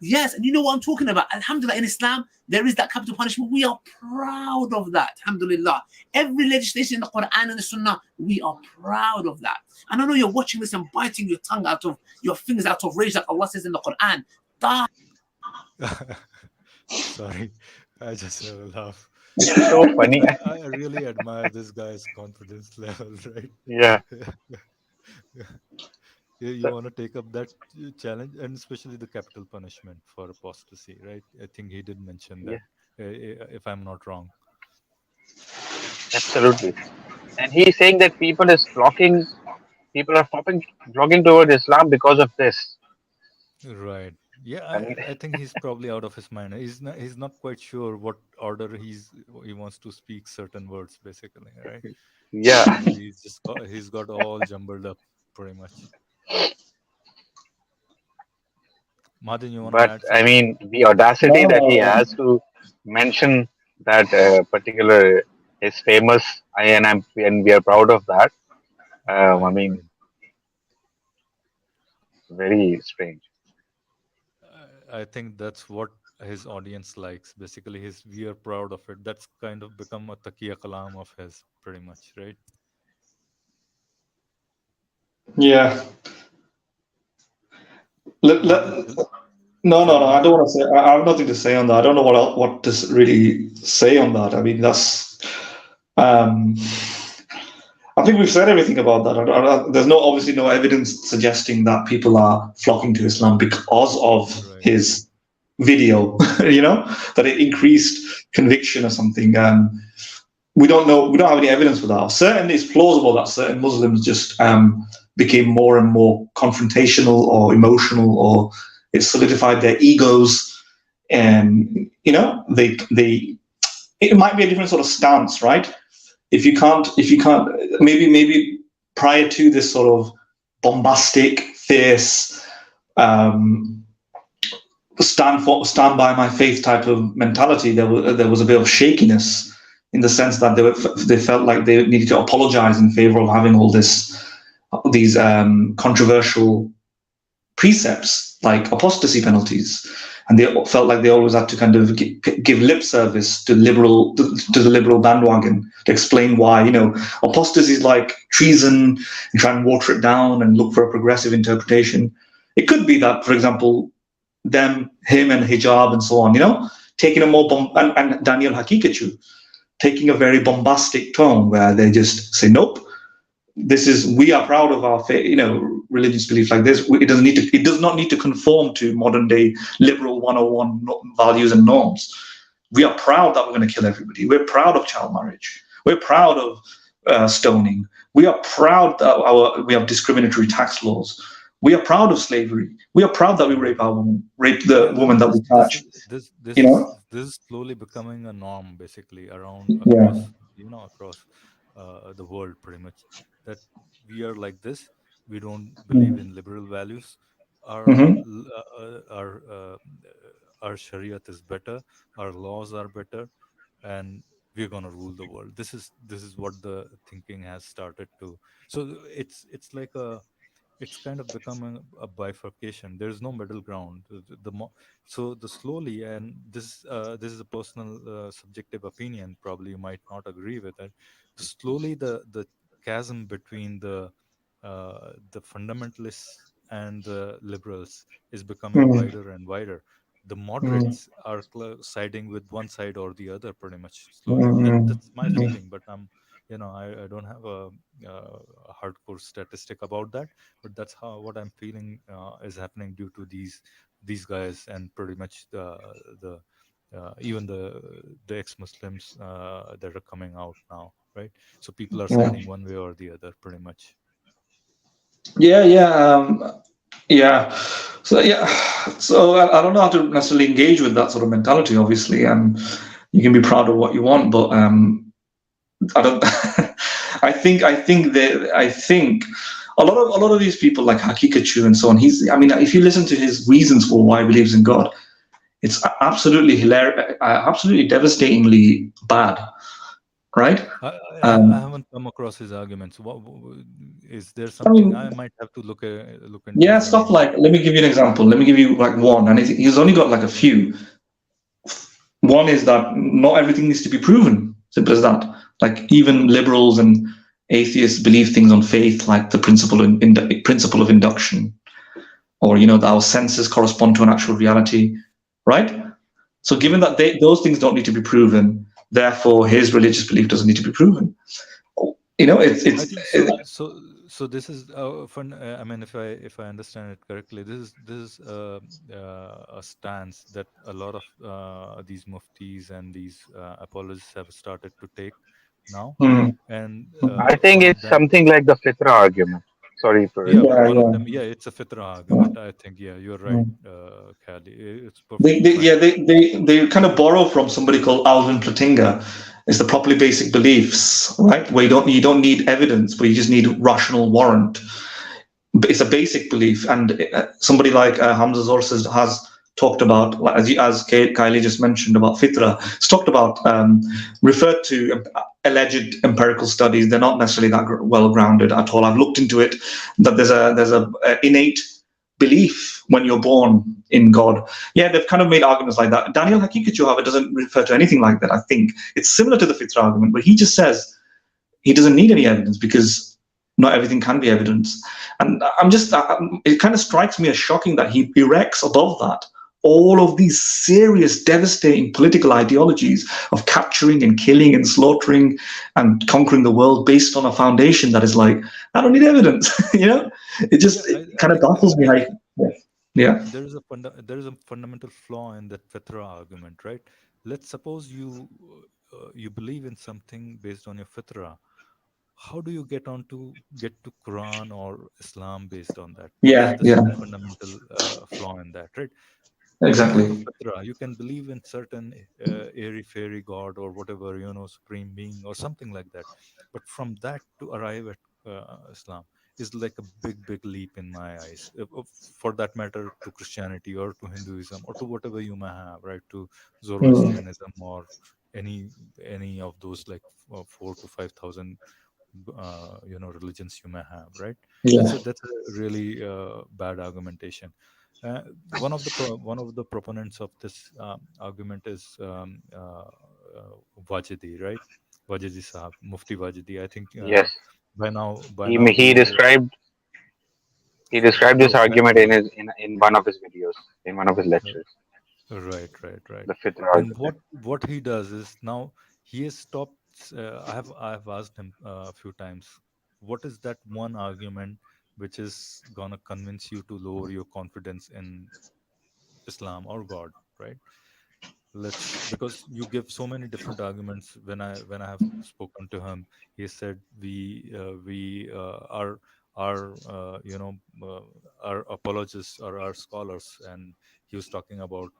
Yes, and you know what I'm talking about. Alhamdulillah, in Islam, there is that capital punishment. We are proud of that. Alhamdulillah. Every legislation in the Qur'an and the Sunnah, we are proud of that. And I know you're watching this and biting your tongue out of your fingers out of rage, like Allah says in the Qur'an. Sorry, I just had a laugh. So funny. I really admire this guy's confidence level, right? Yeah. You want to take up that challenge, and especially the capital punishment for apostasy, right? I think he did mention Yeah. that, if I'm not wrong. Absolutely. And he's saying that people are flocking towards Islam because of this. Right. Yeah, I mean, I think he's probably out of his mind. He's not quite sure what order he wants to speak certain words, basically, right? yeah. He's got all jumbled up pretty much. Martin, you want to But add I something? mean, the audacity that he No, has to mention that particular is famous, and we are proud of that. I Right, mean, right. very strange. I think that's what his audience likes. Basically, we are proud of it. That's kind of become a takiya kalam of his, pretty much, right? yeah. Let, Martin, let, no. shall I we? don't want to say. I have nothing to say on that. I don't know what to really say on that. I mean, that's. Um, I think we've said everything about that. There's obviously no evidence suggesting that people are flocking to Islam because of Right. his video. That it increased conviction or something. We don't know. We don't have any evidence for that. Certainly, it's plausible that certain Muslims just became more and more confrontational or emotional, or it solidified their egos. And they it might be a different sort of stance, right? If you can't, maybe prior to this sort of bombastic, fierce, um, stand by my faith type of mentality, there was a bit of shakiness in the sense that they felt like they needed to apologize in favor of having all these controversial precepts like apostasy penalties, and they felt like they always had to kind of give lip service to the liberal bandwagon to explain why apostasy is like treason, and try and water it down and look for a progressive interpretation. It could be that, for example, him and hijab and so on, taking a more and Daniel Hakikachu taking a very bombastic tone where they just say nope, we are proud of our religious belief like this. It does not need to conform to modern day liberal 101 values and norms. We are proud that we're going to kill everybody. We're proud of child marriage. We're proud of stoning. We are proud that we have discriminatory tax laws. We are proud of slavery. We are proud that we rape the Yeah, woman that we touch. You know? this is slowly becoming a norm, basically, around Yeah. across, across the world, pretty much. That we are like this. We don't believe in liberal values. Our Mm-hmm. l- our our Shariat is better. Our laws are better, and we're gonna rule the world. This is what the thinking has started to. So it's like it's kind of becoming a bifurcation. There's no middle ground. So the slowly, and this is a personal subjective opinion, probably you might not agree with it. Slowly the chasm between the fundamentalists and the liberals is becoming Mm-hmm. wider and wider. The Mm-hmm. moderates are siding with one side or the other, pretty much. Slowly, that's my Mm-hmm. feeling, but I don't have a hardcore statistic about that, but that's how what I'm feeling is happening due to these guys, and pretty much the even the ex-Muslims that are coming out now, right? So people are Yeah. siding one way or the other, pretty much. Yeah, yeah, yeah. So yeah, so I don't know how to necessarily engage with that sort of mentality. Obviously, you can be proud of what you want, but I don't. I think a lot of these people like Hakikachu and so on. I mean, if you listen to his reasons for why he believes in God, it's absolutely hilarious, absolutely devastatingly bad, right? I Um, haven't come across his arguments. Is there I something I mean, might have to look into yeah, his stuff argument? like, let me give you an example. Let me give you like one, and he's only got like a few. One is that not everything needs to be proven. Simple as that. Like even liberals and atheists believe things on faith, like the principle of induction, or that our senses correspond to an actual reality, right? So given that those things don't need to be proven, therefore his religious belief doesn't need to be proven. I It's think so. So this is fun. I mean, if I understand it correctly, this is a stance that a lot of these muftis and these apologists have started to take now, mm, and I think some of it's them, something like the Fitra argument. Sorry for yeah, yeah, one of yeah. them, yeah, it's a fitra argument. I think, yeah, you're right, Mm. Khali. It's They, perfectly they fine. yeah they kind of borrow from somebody called Alvin Platinga. It's the properly basic beliefs, right? Where you don't need evidence, but you just need rational warrant. It's a basic belief, and somebody like Hamza Zorsas has talked about, like, as Kylie just mentioned about fitra. It's talked about, referred to alleged empirical studies. They're not necessarily that well grounded at all. I've looked into it. That there's a innate belief when you're born in God. Yeah, they've kind of made arguments like that. Daniel Hakikachu, however, doesn't refer to anything like that. I think it's similar to the fitra argument, but he just says he doesn't need any evidence because not everything can be evidence. And it kind of strikes me as shocking that he erects above that all of these serious, devastating political ideologies of capturing and killing and slaughtering and conquering the world based on a foundation that is like, I don't need evidence. Yeah, It I kind of think baffles me. Yeah. there is a fundamental flaw in that fitra argument, right? Let's suppose you believe in something based on your fitra. How do you get to Quran or Islam based on that? Yeah. This Yeah. is the fundamental flaw in that, right? You have a Exactly. fitra. You can believe in certain airy fairy god or whatever, supreme being or something like that. But from that to arrive at Islam is like a big leap in my eyes. For that matter, to Christianity or to Hinduism or to whatever you may have, right? To Mm. Zoroastrianism or any any of those like 4 to 5 thousand religions you may have, right? Yeah. That's a really bad argumentation. uh, one of the proponents of this argument is Wajidi, right? Wajidi Sahab, Mufti Wajidi. I think yes. by He now he he described this go ahead, argument go in ahead. in one of his videos, in one of his lectures, Right. the Fitra And argument. what he does is now he has stopped. I have asked him a few times, what is that one argument which is gonna convince you to lower your confidence in Islam or God, right? because you give so many different arguments. When I have spoken to him, he said we are our apologists or our scholars, and he was talking about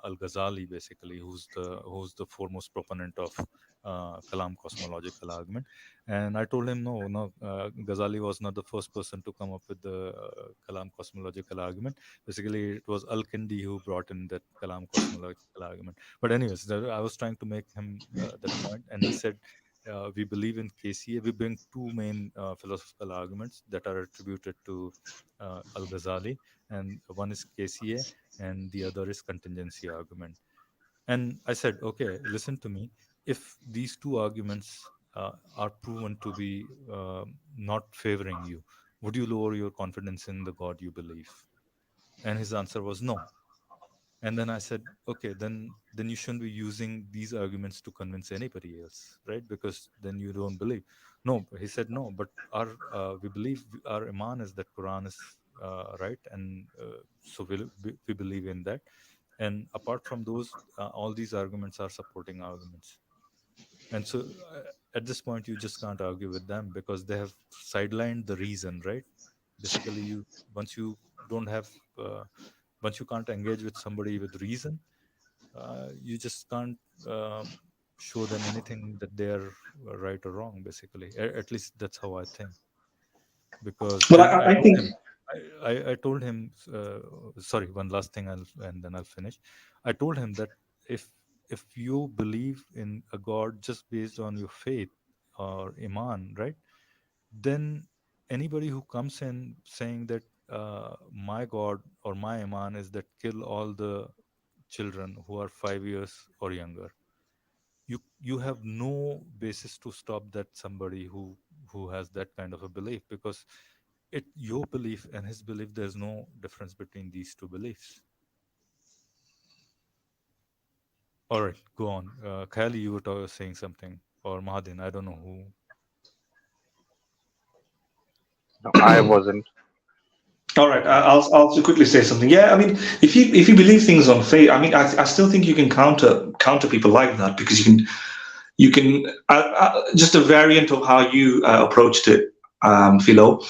Al-Ghazali, basically, who's the foremost proponent of Kalam cosmological argument. And I told him, no, Ghazali was not the first person to come up with the Kalam cosmological argument. Basically, it was Al-Kindi who brought in that Kalam cosmological argument. But anyways, I was trying to make him that point, and he said, we believe in KCA. We bring two main philosophical arguments that are attributed to Al-Ghazali, and one is KCA, and the other is contingency argument. And I said, okay, listen to me. If these two arguments are proven to be not favoring you, would you lower your confidence in the God you believe? And his answer was no. And then I said, okay, then you shouldn't be using these arguments to convince anybody else, right? Because then you don't believe. No, he said no, but we believe our iman is that Quran is right, and so we believe in that. And apart from those, all these arguments are supporting arguments. And so at this point, you just can't argue with them because they have sidelined the reason, right? Basically, once you don't have once you can't engage with somebody with reason, you just can't show them anything that they're right or wrong. Basically, at least that's how I think. Because But and I think I told him, sorry, one last thing, and then I'll finish. I told him that if you believe in a God just based on your faith or iman, right, then anybody who comes in saying that my God or my iman is that kill all the children who are 5 years or younger, you have no basis to stop that somebody who has that kind of a belief, because your belief and his belief, there's no difference between these two beliefs. All right, go on. Khayali, you were saying something, or Mahadin, I don't know who. No, I wasn't. all right. Okay. I'll quickly say something. Yeah, I mean, if you believe things on faith, I mean, I still think you can counter people like that, because you can just a variant of how you approached it, Philo.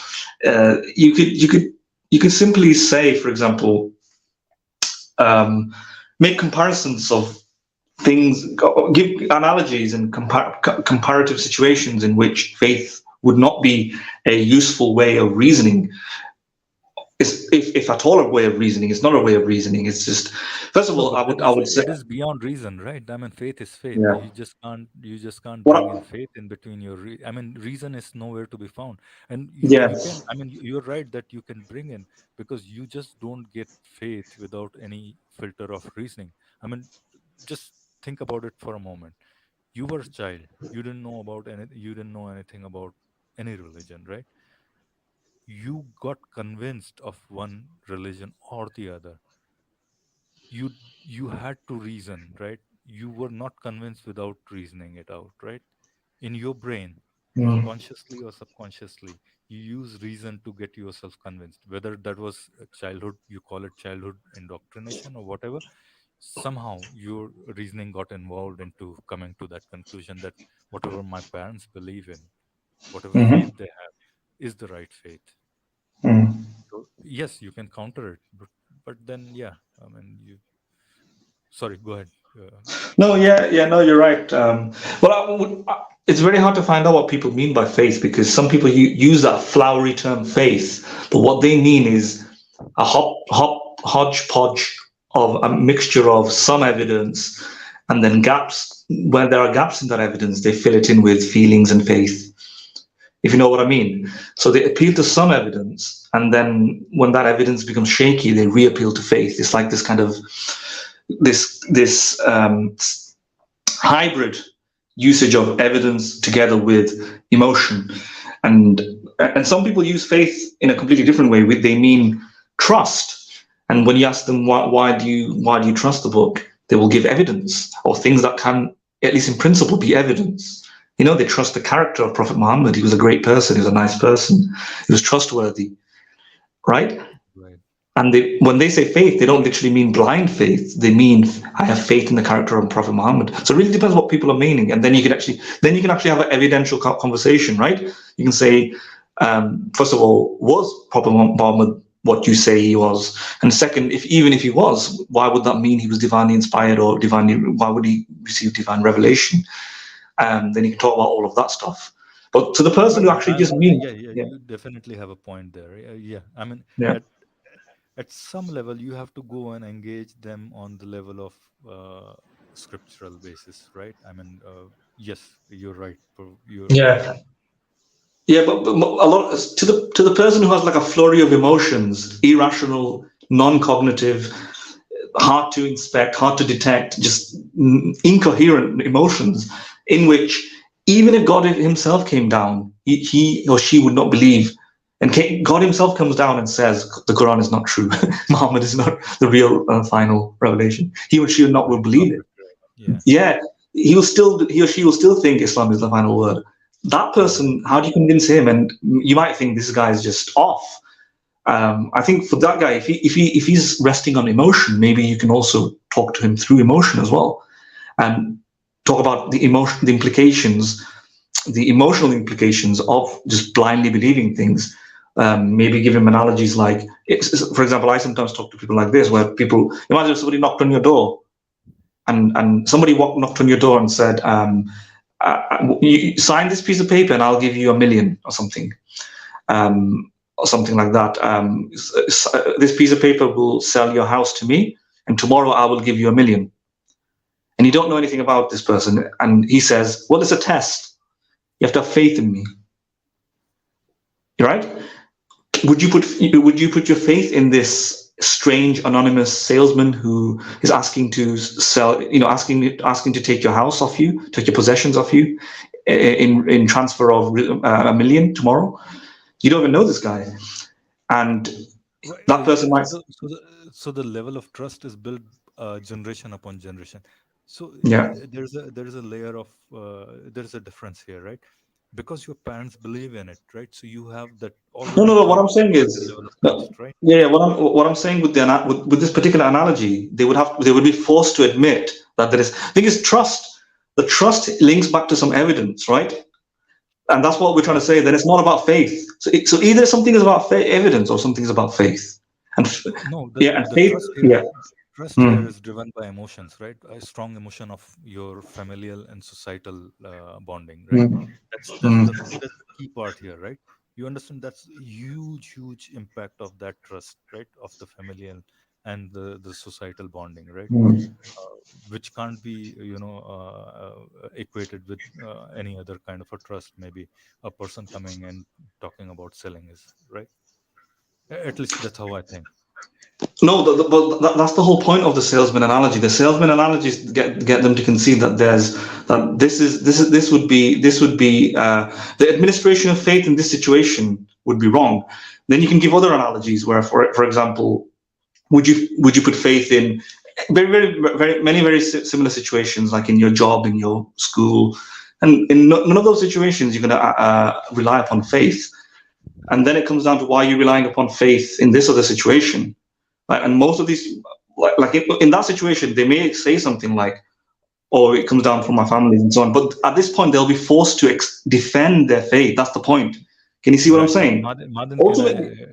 You could simply say, for example, make comparisons of things, give analogies and comparative situations in which faith would not be a useful way of reasoning. If at all a way of reasoning, it's not a way of reasoning. It's just, first of No, all, but I would say, that is beyond reason, right? I mean, faith is faith. yeah, You just can't what, bring in faith in between I mean, reason is nowhere to be found. And yeah, you can, I mean, you're right that you can bring in, because you just don't get faith without any filter of reasoning. I mean, just think about it for a moment. You were a child. You didn't know anything about any religion, right? You got convinced of one religion or the other. You had to reason, right? You were not convinced without reasoning it out, right? In your brain, mm, consciously or subconsciously, you use reason to get yourself convinced, whether that was childhood, you call it childhood indoctrination or whatever. Somehow your reasoning got involved into coming to that conclusion that whatever my parents believe in, whatever faith mhm, they have, is the right faith. mm. So yes, you can counter it, but then yeah, I mean, you sorry, go ahead. No, Uh, yeah, no, you're right. Well, it's very hard to find out what people mean by faith, because some people use that flowery term faith, but what they mean is a hodgepodge of a mixture of some evidence, and then gaps. When there are gaps in that evidence, they fill it in with feelings and faith, if you know what I mean. So they appeal to some evidence, and then when that evidence becomes shaky, they re-appeal to faith. It's like this kind of this hybrid usage of evidence together with emotion, and some people use faith in a completely different way. They mean trust, and when you ask them why do you trust the book, they will give evidence or things that can, at least in principle, be evidence. You know, they trust the character of Prophet Muhammad. He was a great person. He was a nice person. He was trustworthy, right? right. And when they say faith, they don't literally mean blind faith. They mean I have faith in the character of Prophet Muhammad. So it really depends what people are meaning, and then you can actually have an evidential conversation, right? You can say, first of all, was Prophet Muhammad what you say he was? And second, even if he was, why would that mean he was divinely inspired or why would he receive divine revelation? Then you can talk about all of that stuff. But to the person who actually just means, you definitely have a point there. I mean, at some level, you have to go and engage them on the level of scriptural basis, right? I mean, yes, you're right. Yeah, but a lot to the person who has like a flurry of emotions, irrational, non-cognitive, hard to inspect, hard to detect, just incoherent emotions, in which even if God himself came down, he or she would not believe. And God himself comes down and says the Quran is not true. Muhammad is not the real final revelation. He or she will believe it. Yeah, he or she will still think Islam is the final word. That person, how do you convince him? And you might think this guy is just off. I think for that guy, if he's resting on emotion, maybe you can also talk to him through emotion as well, and talk about the emotional implications of just blindly believing things. Maybe give him analogies like, for example, I sometimes talk to people like this, where people imagine if somebody knocked on your door, and somebody knocked on your door and said, you sign this piece of paper and I'll give you $1 million or something. Or something like that. This piece of paper will sell your house to me, and tomorrow I will give you $1 million. And you don't know anything about this person, and he says, well, it's a test. You have to have faith in me. Right? Would you put your faith in this strange anonymous salesman who is asking to sell, asking to take your house off you, take your possessions off you, in transfer of $1 million tomorrow? You don't even know this guy, and that person might. So the level of trust is built generation upon generation. So there's a layer of there's a difference here, right? Because your parents believe in it, right? So you have that. No. What I'm saying is, trust, right? What I'm saying with this particular analogy, they would be forced to admit that there is. I think it's trust. The trust links back to some evidence, right? And that's what we're trying to say. That it's not about faith. So either something is about evidence or something is about faith. And faith. Trust here is driven by emotions, right? A strong emotion of your familial and societal bonding, right? That's the key part here, right? You understand that's huge impact of that trust, right? Of the familial and the societal bonding, right? Which can't be equated with any other kind of a trust. Maybe a person coming and talking about selling is right. At least that's how I think. No, but that's the whole point of the salesman analogy. The salesman analogies get them to concede that this would be the administration of faith in this situation would be wrong. Then you can give other analogies where, for example, would you put faith in very similar situations, like in your job, in your school, and in none of those situations you're going to rely upon faith. And then it comes down to why you're relying upon faith in this other situation. And most of these, like in that situation, they may say something like, "Oh, it comes down from my family and so on." But at this point, they'll be forced to defend their faith. That's the point. Can you see what I'm saying? Ultimately,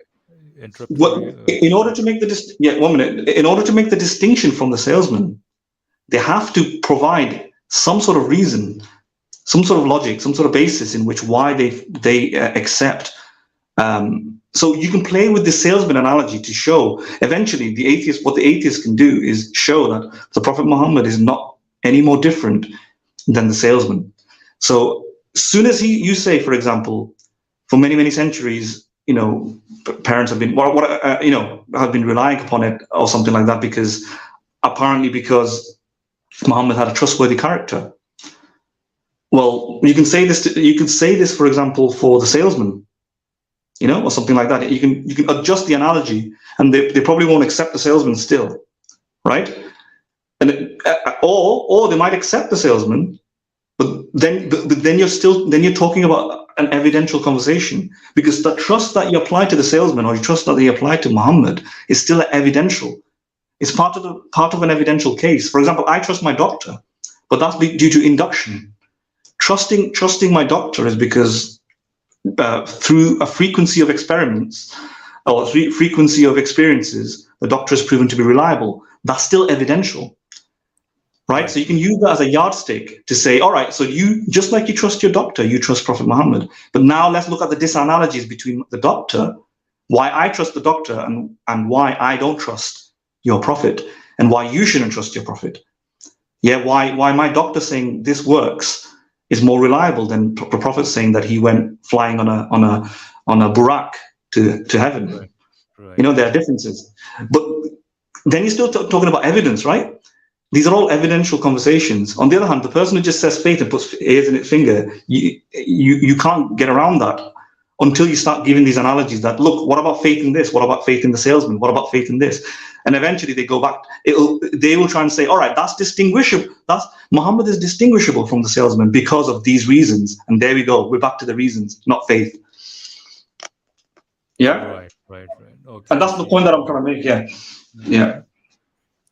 in order to make the distinction from the salesman, they have to provide some sort of reason, some sort of logic, some sort of basis in which why they accept. So you can play with the salesman analogy to show eventually what the atheist can do is show that the Prophet Muhammad is not any more different than the salesman. So as soon as you say, for example, for many centuries, parents have been have been relying upon it or something like that because Muhammad had a trustworthy character. Well, you can say this, for example, for the salesman. Or something like that. You can adjust the analogy, and they probably won't accept the salesman still, right? And or they might accept the salesman, but then you're talking about an evidential conversation, because the trust that you apply to the salesman or you trust that you apply to Muhammad is still evidential. It's part of an evidential case. For example, I trust my doctor, but that's due to induction. Trusting my doctor is because through a frequency of experiments or frequency of experiences, the doctor is proven to be reliable. That's still evidential. Right, so you can use that as a yardstick to say, all right, so you, just like you trust your doctor, you trust Prophet Muhammad. But now let's look at the disanalogies between the doctor, why I trust the doctor and why I don't trust your prophet, and why you shouldn't trust your prophet. Yeah, why my doctor saying this works is more reliable than the prophet saying that he went flying on a burak to heaven. Right. Right. You know, there are differences. But then you're still talking about evidence, right? These are all evidential conversations. On the other hand, the person who just says faith and puts ears in its finger, you can't get around that until you start giving these analogies that, look, what about faith in this? What about faith in the salesman? What about faith in this? And eventually they go back, they will try and say, all right, that's distinguishable. Muhammad is distinguishable from the salesman because of these reasons. And there we go. We're back to the reasons, not faith. Yeah? Right. Okay. And that's the point that I'm trying to make, yeah.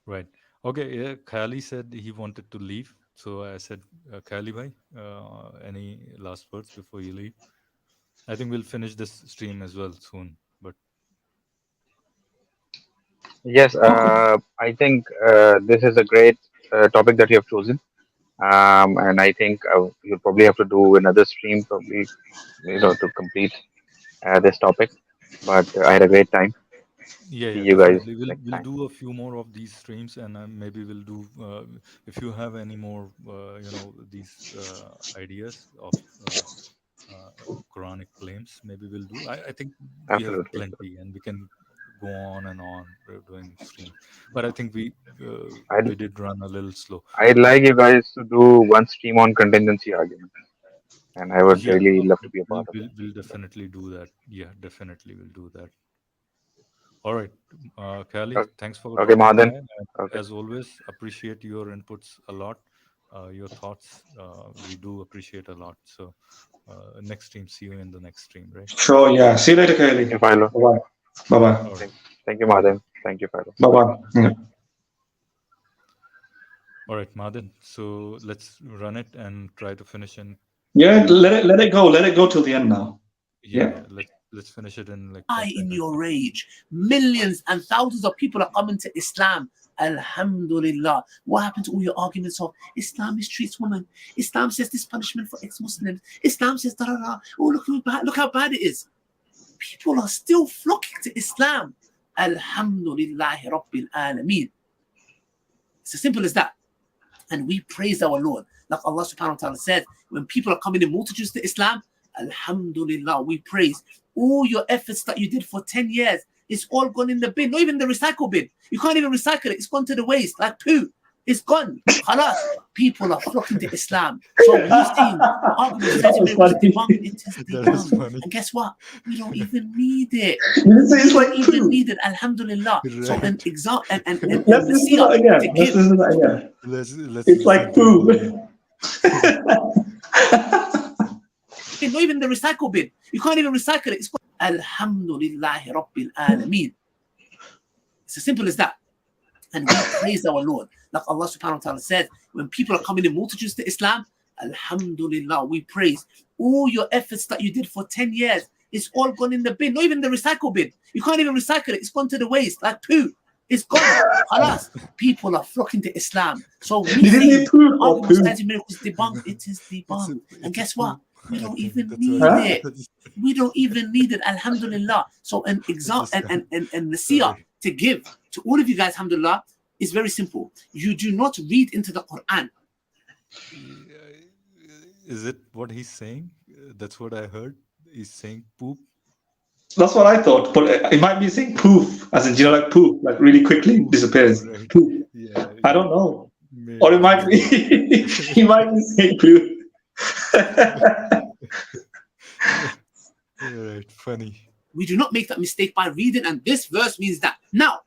Right. Okay, yeah, Khali said he wanted to leave. So I said, Khali bhai, any last words before you leave? I think we'll finish this stream as well soon. But Yes, I think this is a great topic that you have chosen. And I think you'll probably have to do another stream, probably, to complete this topic. But I had a great time. yeah, See you guys definitely. next We'll time. do a few more of these streams, and maybe we'll do if you have any more, these ideas of Quranic claims. Maybe we'll do. I think we have Absolutely. plenty, and we can go on and on doing streams. But I think we I'd, did run a little slow. I'd like you guys to do one stream on contingency argument. And I would Yeah, really love to be a part of it. we'll definitely do that. Yeah, definitely we'll do that. All right, Khali, Okay, thanks for okay, dropping by. Madan. And Okay. as always, appreciate your inputs a lot. Your thoughts, we do appreciate a lot. So next stream, see you in the next stream, right? Sure, yeah. See you later, Thank Kylie. you, Philo. Bye-bye. Bye-bye. All right. Thank you, Madan. Thank you, Philo. Bye-bye. Yeah. All right, Madan. So let's run it and try to finish in. Yeah, let it go. Let it go till the end now. Yeah. Let's finish it in like. In your rage, millions and thousands of people are coming to Islam. Alhamdulillah. What happened to all your arguments of Islam mistreats women? Islam says this punishment for ex-Muslims. Islam says da da da. Oh, look how bad it is. People are still flocking to Islam. Alhamdulillah Rabbil Alameen. It's as simple as that. And we praise our Lord. Like Allah subhanahu wa ta'ala said, when people are coming in multitudes to Islam, Alhamdulillah, we praise. All your efforts that you did for 10 years, it's all gone in the bin, not even the recycle bin. You can't even recycle it. It's gone to the waste, like poo. It's gone. Khalas. People are flocking to Islam. So we've seen arguments that it is debunked. And guess what? We don't even need it. It's like we don't even need it. Alhamdulillah. Right. So an example and Let's listen to that again. Let's listen to that again. Let's It's like poo. Not even the recycle bin. You can't even recycle it. It's called Alhamdulillah Rabbil Alameen. It's as simple as that. And we praise our Lord. Like Allah subhanahu wa ta'ala said, when people are coming in multitudes to Islam, Alhamdulillah, we praise. All your efforts that you did for 10 years, it's all gone in the bin, not even the recycle bin. You can't even recycle it. It's gone to the waste, like poo. It's gone. Khalas. People are flocking to Islam. So we see miracles debunked. It is debunked. And guess what? We don't even need it. We don't even need it. Alhamdulillah. So an example and nasiyah to give to all of you guys, alhamdulillah, is very simple. You do not read into the Qur'an. Is it what he's saying? That's what I heard. He's saying poop. That's what I thought, but it might be saying poof, as in, like poof, like really quickly disappears. Right. Poof. Yeah. I don't know. Maybe. Or it might be, he might be saying poof. Right, funny. We do not make that mistake by reading, and this verse means that. Now,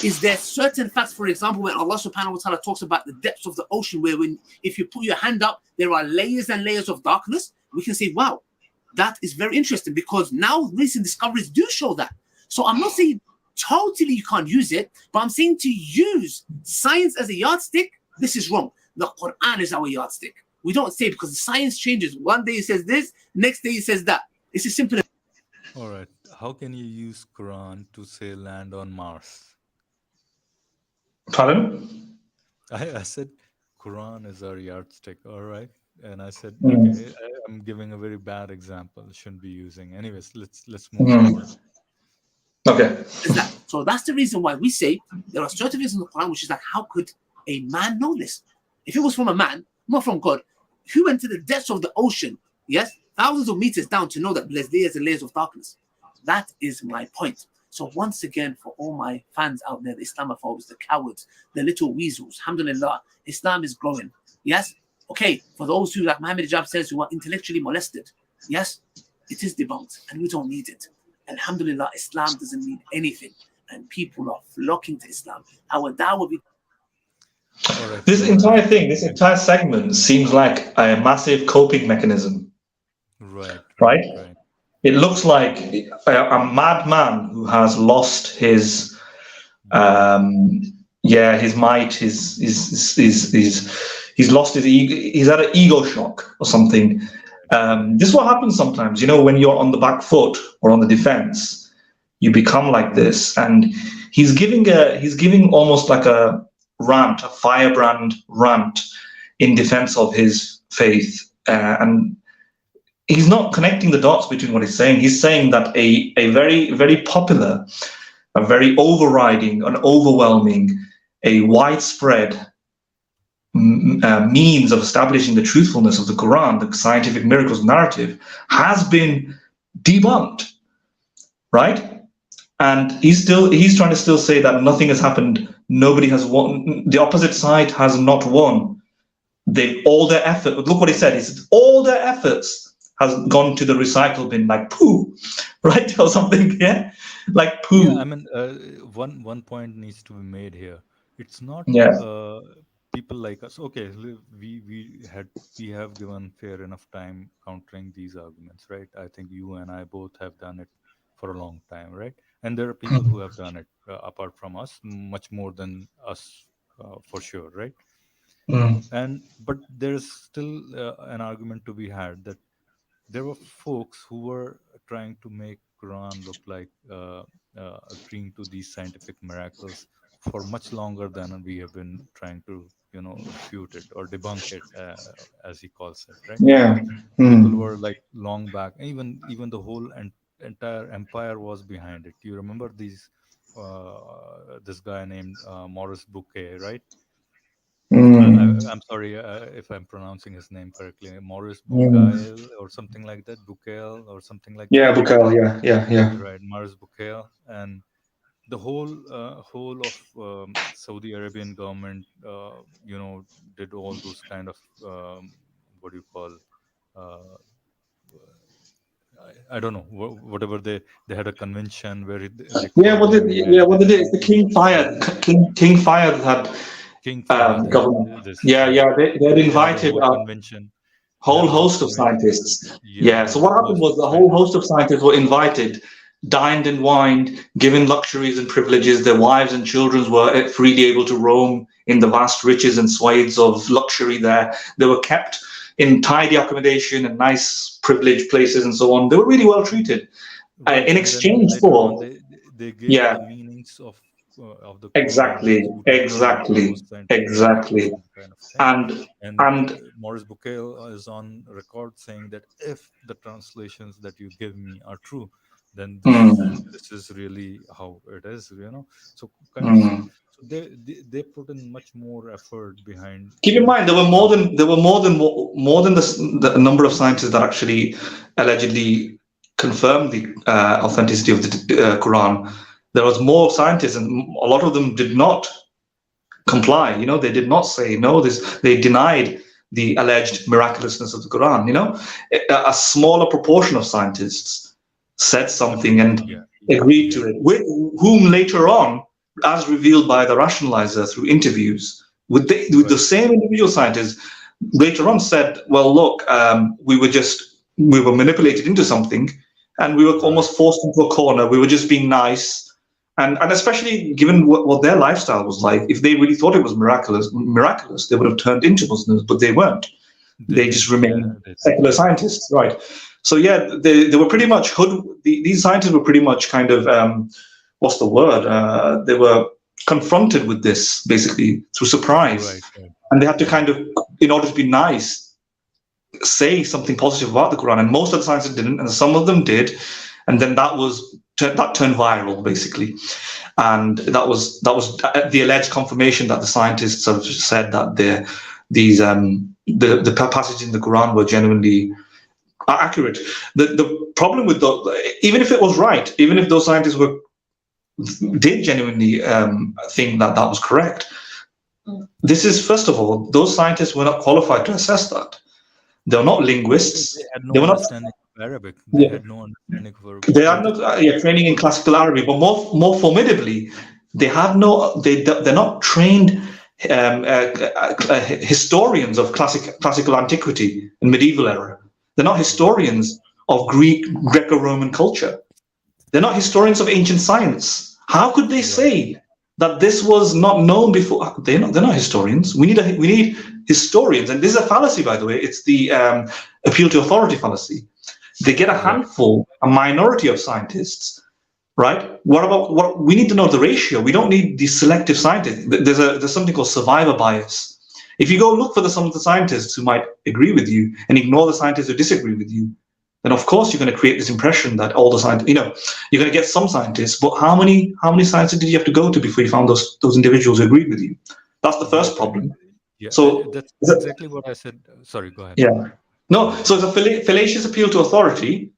is there certain facts, for example, when Allah subhanahu wa ta'ala talks about the depths of the ocean, where if you put your hand up, there are layers and layers of darkness, we can say, wow, That is very interesting, because now recent discoveries do show that. So I'm not saying totally you can't use it, but I'm saying to use science as a yardstick, this is wrong. The Qur'an is our yardstick. We don't say, because the science changes. One day it says this, next day it says that. It's as simple as. All right. How can you use Quran to say land on Mars? Pardon? I said Quran is our yardstick. All right. And I said, Mm. okay, I'm giving a very bad example. Shouldn't be using. Anyways, let's move Mm. forward. Okay. Is that. So that's the reason why we say there are certain things in the Quran which is like, how could a man know this? If it was from a man, not from God, who went to the depths of the ocean, yes, thousands of meters down to know that there's layers and layers of darkness? That is my point. So once again, for all my fans out there, the Islamophobes, the cowards, the little weasels, alhamdulillah, Islam is growing. Yes? Okay, for those who, like Muhammad Hijab says, who are intellectually molested, yes, it is debunked and we don't need it. Alhamdulillah, Islam doesn't need anything, and people are flocking to Islam. Our da'wah. All right. This entire thing, this entire segment seems like a massive coping mechanism. Right. Right? It looks like a madman who has lost his his might, he's lost his ego, he's had an ego shock or something. This is what happens sometimes, when you're on the back foot or on the defense, you become like this. And he's giving almost like a rant, a firebrand rant in defense of his faith. And he's not connecting the dots between what he's saying. He's saying that a very, very popular, a very overriding, an overwhelming, a widespread means of establishing the truthfulness of the Quran, the scientific miracles narrative, has been debunked, right? And he's trying to still say that nothing has happened, nobody has won, the opposite side has not won. All their effort, look what he said, all their efforts has gone to the recycle bin like poo, right? Or something, yeah? Like poo. Yeah, I mean, one point needs to be made here. It's not people like us. Okay, we have given fair enough time countering these arguments, right? I think you and I both have done it for a long time, right? And there are people who have done it apart from us, much more than us, for sure, right? But there's still an argument to be had that there were folks who were trying to make Quran look like agreeing to these scientific miracles for much longer than we have been trying to, refute it or debunk it, as he calls it, right? Yeah. People were like long back, even the whole entire empire was behind it. You remember this guy named Maurice Bucaille, right? I'm sorry if I'm pronouncing his name correctly. Maurice Bucaille or something like that. Bucaille or something like that. Bucaille, yeah. Right, Maurice Bucaille. And the whole of Saudi Arabian government, did all those kind of, what do you call, I don't know, whatever they had a convention where what they did is the King Fayed had King Fayed government. They had invited a whole host of scientists. So what happened was the whole host of scientists were invited, dined and wined, given luxuries and privileges. Their wives and children were freely able to roam in the vast riches and swathes of luxury there. They were kept in tidy accommodation and nice privileged places and so on. They were really well treated. In exchange for they gave the meanings of the exactly. And Maurice Bucaille is on record saying that if the translations that you give me are true, then this is really how it is, So so they put in much more effort behind. Keep in mind, there were more than the number of scientists that actually allegedly confirmed the authenticity of the Quran. There was more scientists, and a lot of them did not comply. They did not say no. They denied the alleged miraculousness of the Quran. A smaller proportion of scientists said something and agreed to it, with whom later on, as revealed by the rationalizer through interviews with the same individual scientists, later on said, well, look, we were just we were manipulated into something, and we were almost forced into a corner. We were just being nice. And especially given what their lifestyle was like, if they really thought it was miraculous, they would have turned into Muslims, but they weren't. They just remained secular scientists, right? So yeah, they were pretty much these scientists were pretty much kind of what's the word? They were confronted with this basically through surprise, and they had to kind of, in order to be nice, say something positive about the Quran. And most of the scientists didn't, and some of them did, and then that turned viral basically, and that was the alleged confirmation that the scientists have said that the passages in the Quran were genuinely accurate. The problem with even if it was right, even if those scientists did genuinely think that was correct, this is, first of all, those scientists were not qualified to assess that. They're not linguists. They had no understanding of Arabic. They had no understanding of They are not training in classical Arabic, but more formidably, they're not trained historians of classical antiquity and medieval era. They're not historians of Greco-Roman culture. They're not historians of ancient science. How could they say that this was not known before? They're not historians. We need historians, and this is a fallacy, by the way. It's the appeal to authority fallacy. They get a handful, a minority of scientists, right? What we need to know the ratio. We don't need the selective scientists. There's something called survivor bias. If you go look for some of the scientists who might agree with you and ignore the scientists who disagree with you, then of course you're going to create this impression that all the scientists, you're going to get some scientists, but how many scientists did you have to go to before you found those individuals who agreed with you? That's the first problem. Yeah, so that's exactly what I said. Sorry, go ahead. Yeah. No, so it's a fallacious appeal to authority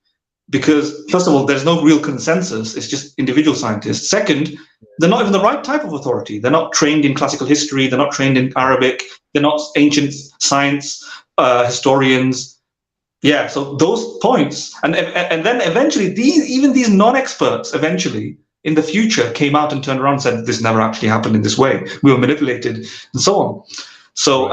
because, first of all, there's no real consensus. It's just individual scientists. Second, they're not even the right type of authority. They're not trained in classical history. They're not trained in Arabic. They're not ancient science historians. Yeah, so those points. And then eventually, these non-experts eventually in the future came out and turned around and said, this never actually happened in this way. We were manipulated and so on. So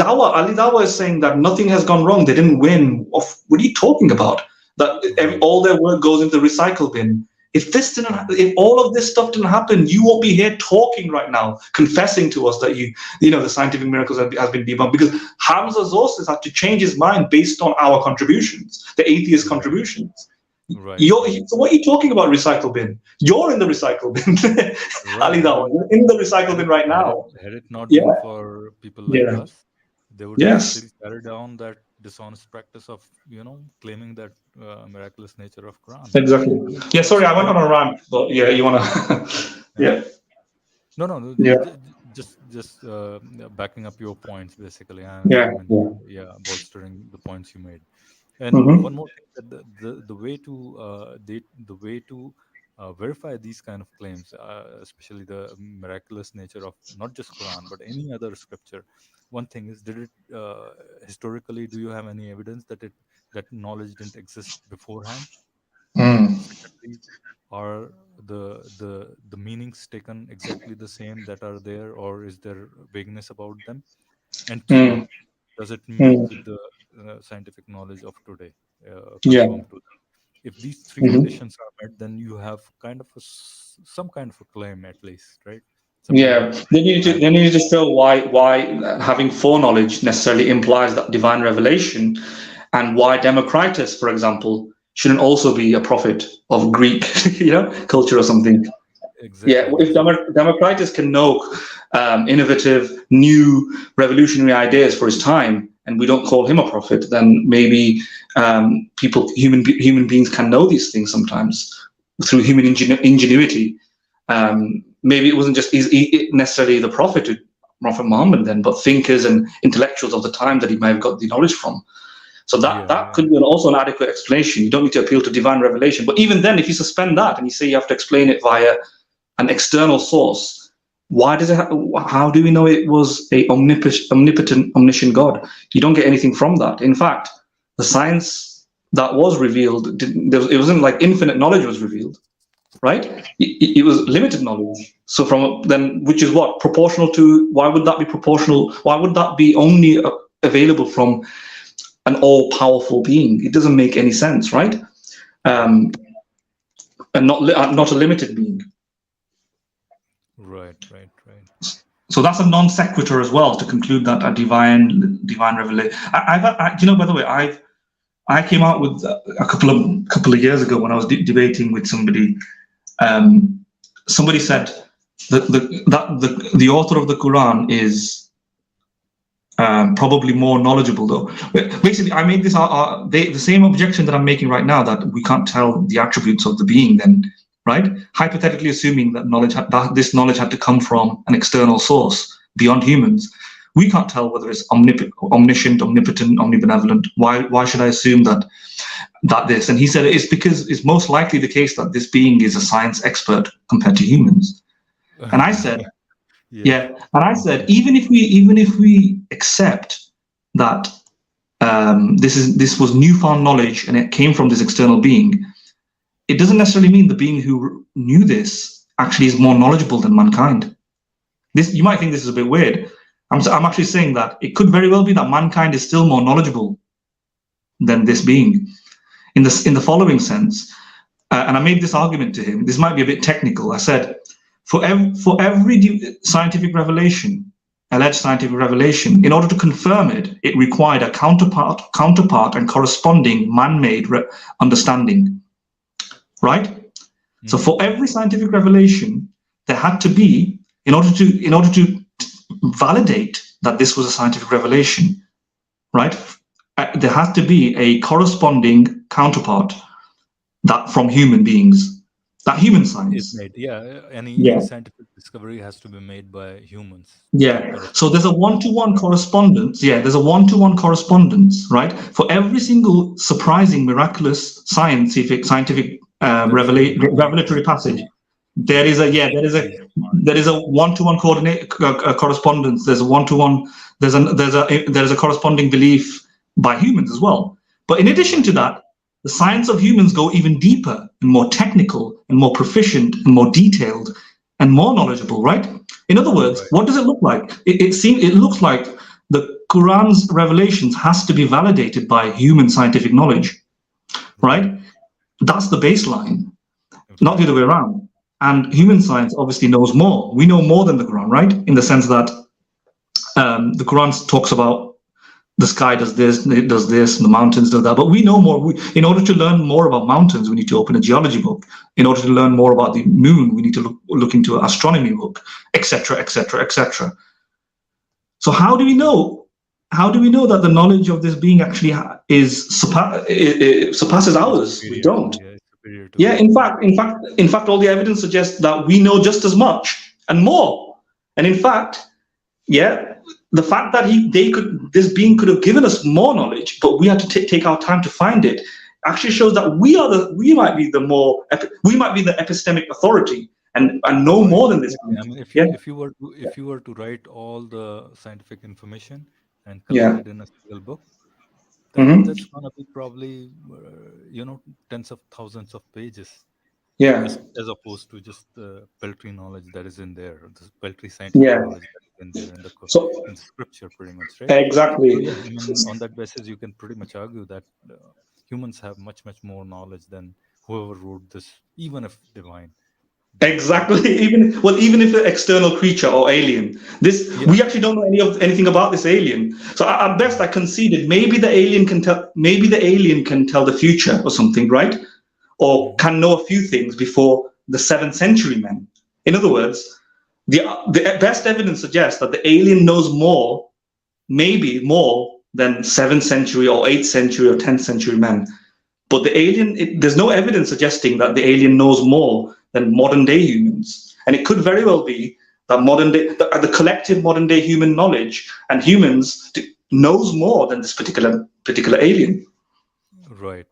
Ali Dawah is saying that nothing has gone wrong. They didn't win. What are you talking about? That all their work goes into the recycle bin. If all of this stuff didn't happen, you won't be here talking right now, confessing to us that the scientific miracles has been debunked, because Hamza Zorsis had to change his mind based on our contributions, the atheist contributions. Right. So what are you talking about recycle bin? You're in the recycle bin. Ali Dawah, you're in the recycle bin right now. Had it not been for people like us, they would still carry down that dishonest practice of claiming that miraculous nature of Quran. Exactly. Yeah, sorry, I went on a rant, but yeah, you want to No, just backing up your points basically, and bolstering the points you made. And one more thing, that the way to verify these kind of claims, especially the miraculous nature of not just Quran but any other scripture. One thing is, did it historically? Do you have any evidence that knowledge didn't exist beforehand? Are the meanings taken exactly the same that are there, or is there vagueness about them? And two, does it meet with the scientific knowledge of today? If these three conditions are met, then you have some kind of a claim, at least, right? Then you need to show why having foreknowledge necessarily implies that divine revelation, and why Democritus, for example, shouldn't also be a prophet of Greek culture or something. Exactly. Yeah, if Democritus can know innovative, new, revolutionary ideas for his time, and we don't call him a prophet, then maybe human beings can know these things sometimes through human ingenuity. Maybe it wasn't just necessarily the Prophet Muhammad then, but thinkers and intellectuals of the time that he may have got the knowledge from. So that could be also an adequate explanation. You don't need to appeal to divine revelation. But even then, if you suspend that and you say you have to explain it via an external source, how do we know it was a omnipotent, omniscient God? You don't get anything from that. In fact, the science that was revealed, it wasn't like infinite knowledge was revealed. Right? It was limited knowledge. So which is what? Proportional to, why would that be proportional? Why would that be only available from an all-powerful being. It doesn't make any sense, right? And not a limited being. Right. So that's a non sequitur as well to conclude that a divine revelation. You know, by the way, I came out with a couple of years ago when I was debating with somebody. Somebody said that the author of the Quran is probably more knowledgeable, though. Basically, I made this the same objection that I'm making right now, that we can't tell the attributes of the being. Then, right? Hypothetically assuming that this knowledge had to come from an external source beyond humans, we can't tell whether it's omniscient, omnipotent, omnibenevolent. Why should I assume that this? And he said it's because it's most likely the case that this being is a science expert compared to humans. And I said, and I said, even if we accept that this was newfound knowledge and it came from this external being, it doesn't necessarily mean the being who knew this actually is more knowledgeable than mankind. You might think this is a bit weird. I'm actually saying that it could very well be that mankind is still more knowledgeable than this being, in the following sense. And I made this argument to him. This might be a bit technical. I said, for every scientific revelation, alleged scientific revelation, in order to confirm it, it required a counterpart and corresponding man-made understanding. Right? Mm-hmm. So for every scientific revelation, there had to be, in order to validate that this was a scientific revelation, right? There has to be a corresponding counterpart that from human beings, that human science. Any scientific discovery has to be made by humans. So there's a one-to-one correspondence. There's a one-to-one correspondence, right? For every single surprising, miraculous, scientific revelatory passage, there is a one-to-one correspondence. There's a one-to-one. There's a corresponding belief by humans as well. But in addition to that, the science of humans go even deeper and more technical and more proficient and more detailed and more knowledgeable, right? In other words, what does it look like? It looks like the Quran's revelations has to be validated by human scientific knowledge, right? That's the baseline, not the other way around. And human science obviously knows more. We know more than the Quran, right? In the sense that the Quran talks about the sky does this, and the mountains do that. But we know more. In order to learn more about mountains, we need to open a geology book. In order to learn more about the moon, we need to look into an astronomy book, etc., etc., etc. So how do we know? How do we know that the knowledge of this being actually surpasses ours? We don't. In fact, all the evidence suggests that we know just as much and more. And in fact, the fact that this being could have given us more knowledge, but we had to take our time to find it, actually shows that we might be the epistemic authority and know more than this. I mean, if you were to write all the scientific information and collect it in a single book, that's gonna be probably tens of thousands of pages. As opposed to just the peltry knowledge that is in there, the peltry scientific knowledge that is in there in the scripture, pretty much, right? Exactly. So, I mean, on that basis, you can pretty much argue that humans have much more knowledge than whoever wrote this, even if divine. Exactly. Even if an external creature or alien, we actually don't know anything about this alien. So at best, I conceded maybe the alien can tell the future or something, right? Or can know a few things before the 7th century men. In other words, the best evidence suggests that the alien knows more, maybe more than 7th century or 8th century or 10th century men. But the alien, there's no evidence suggesting that the alien knows more than modern day humans. And it could very well be that the collective modern day human knowledge and humans knows more than this particular alien. Right.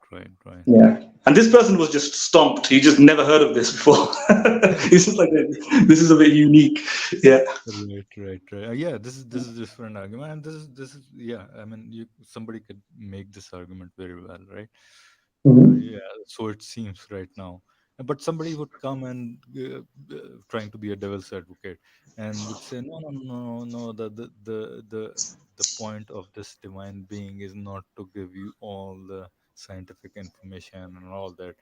Yeah. And this person was just stumped. He just never heard of this before. It's just like, this is a bit unique. Yeah. Right. This is a different argument, and this is I mean, somebody could make this argument very well, right? Mm-hmm. So it seems right now. But somebody would come and trying to be a devil's advocate and would say, no, no, no, no. The point of this divine being is not to give you all the scientific information and all that.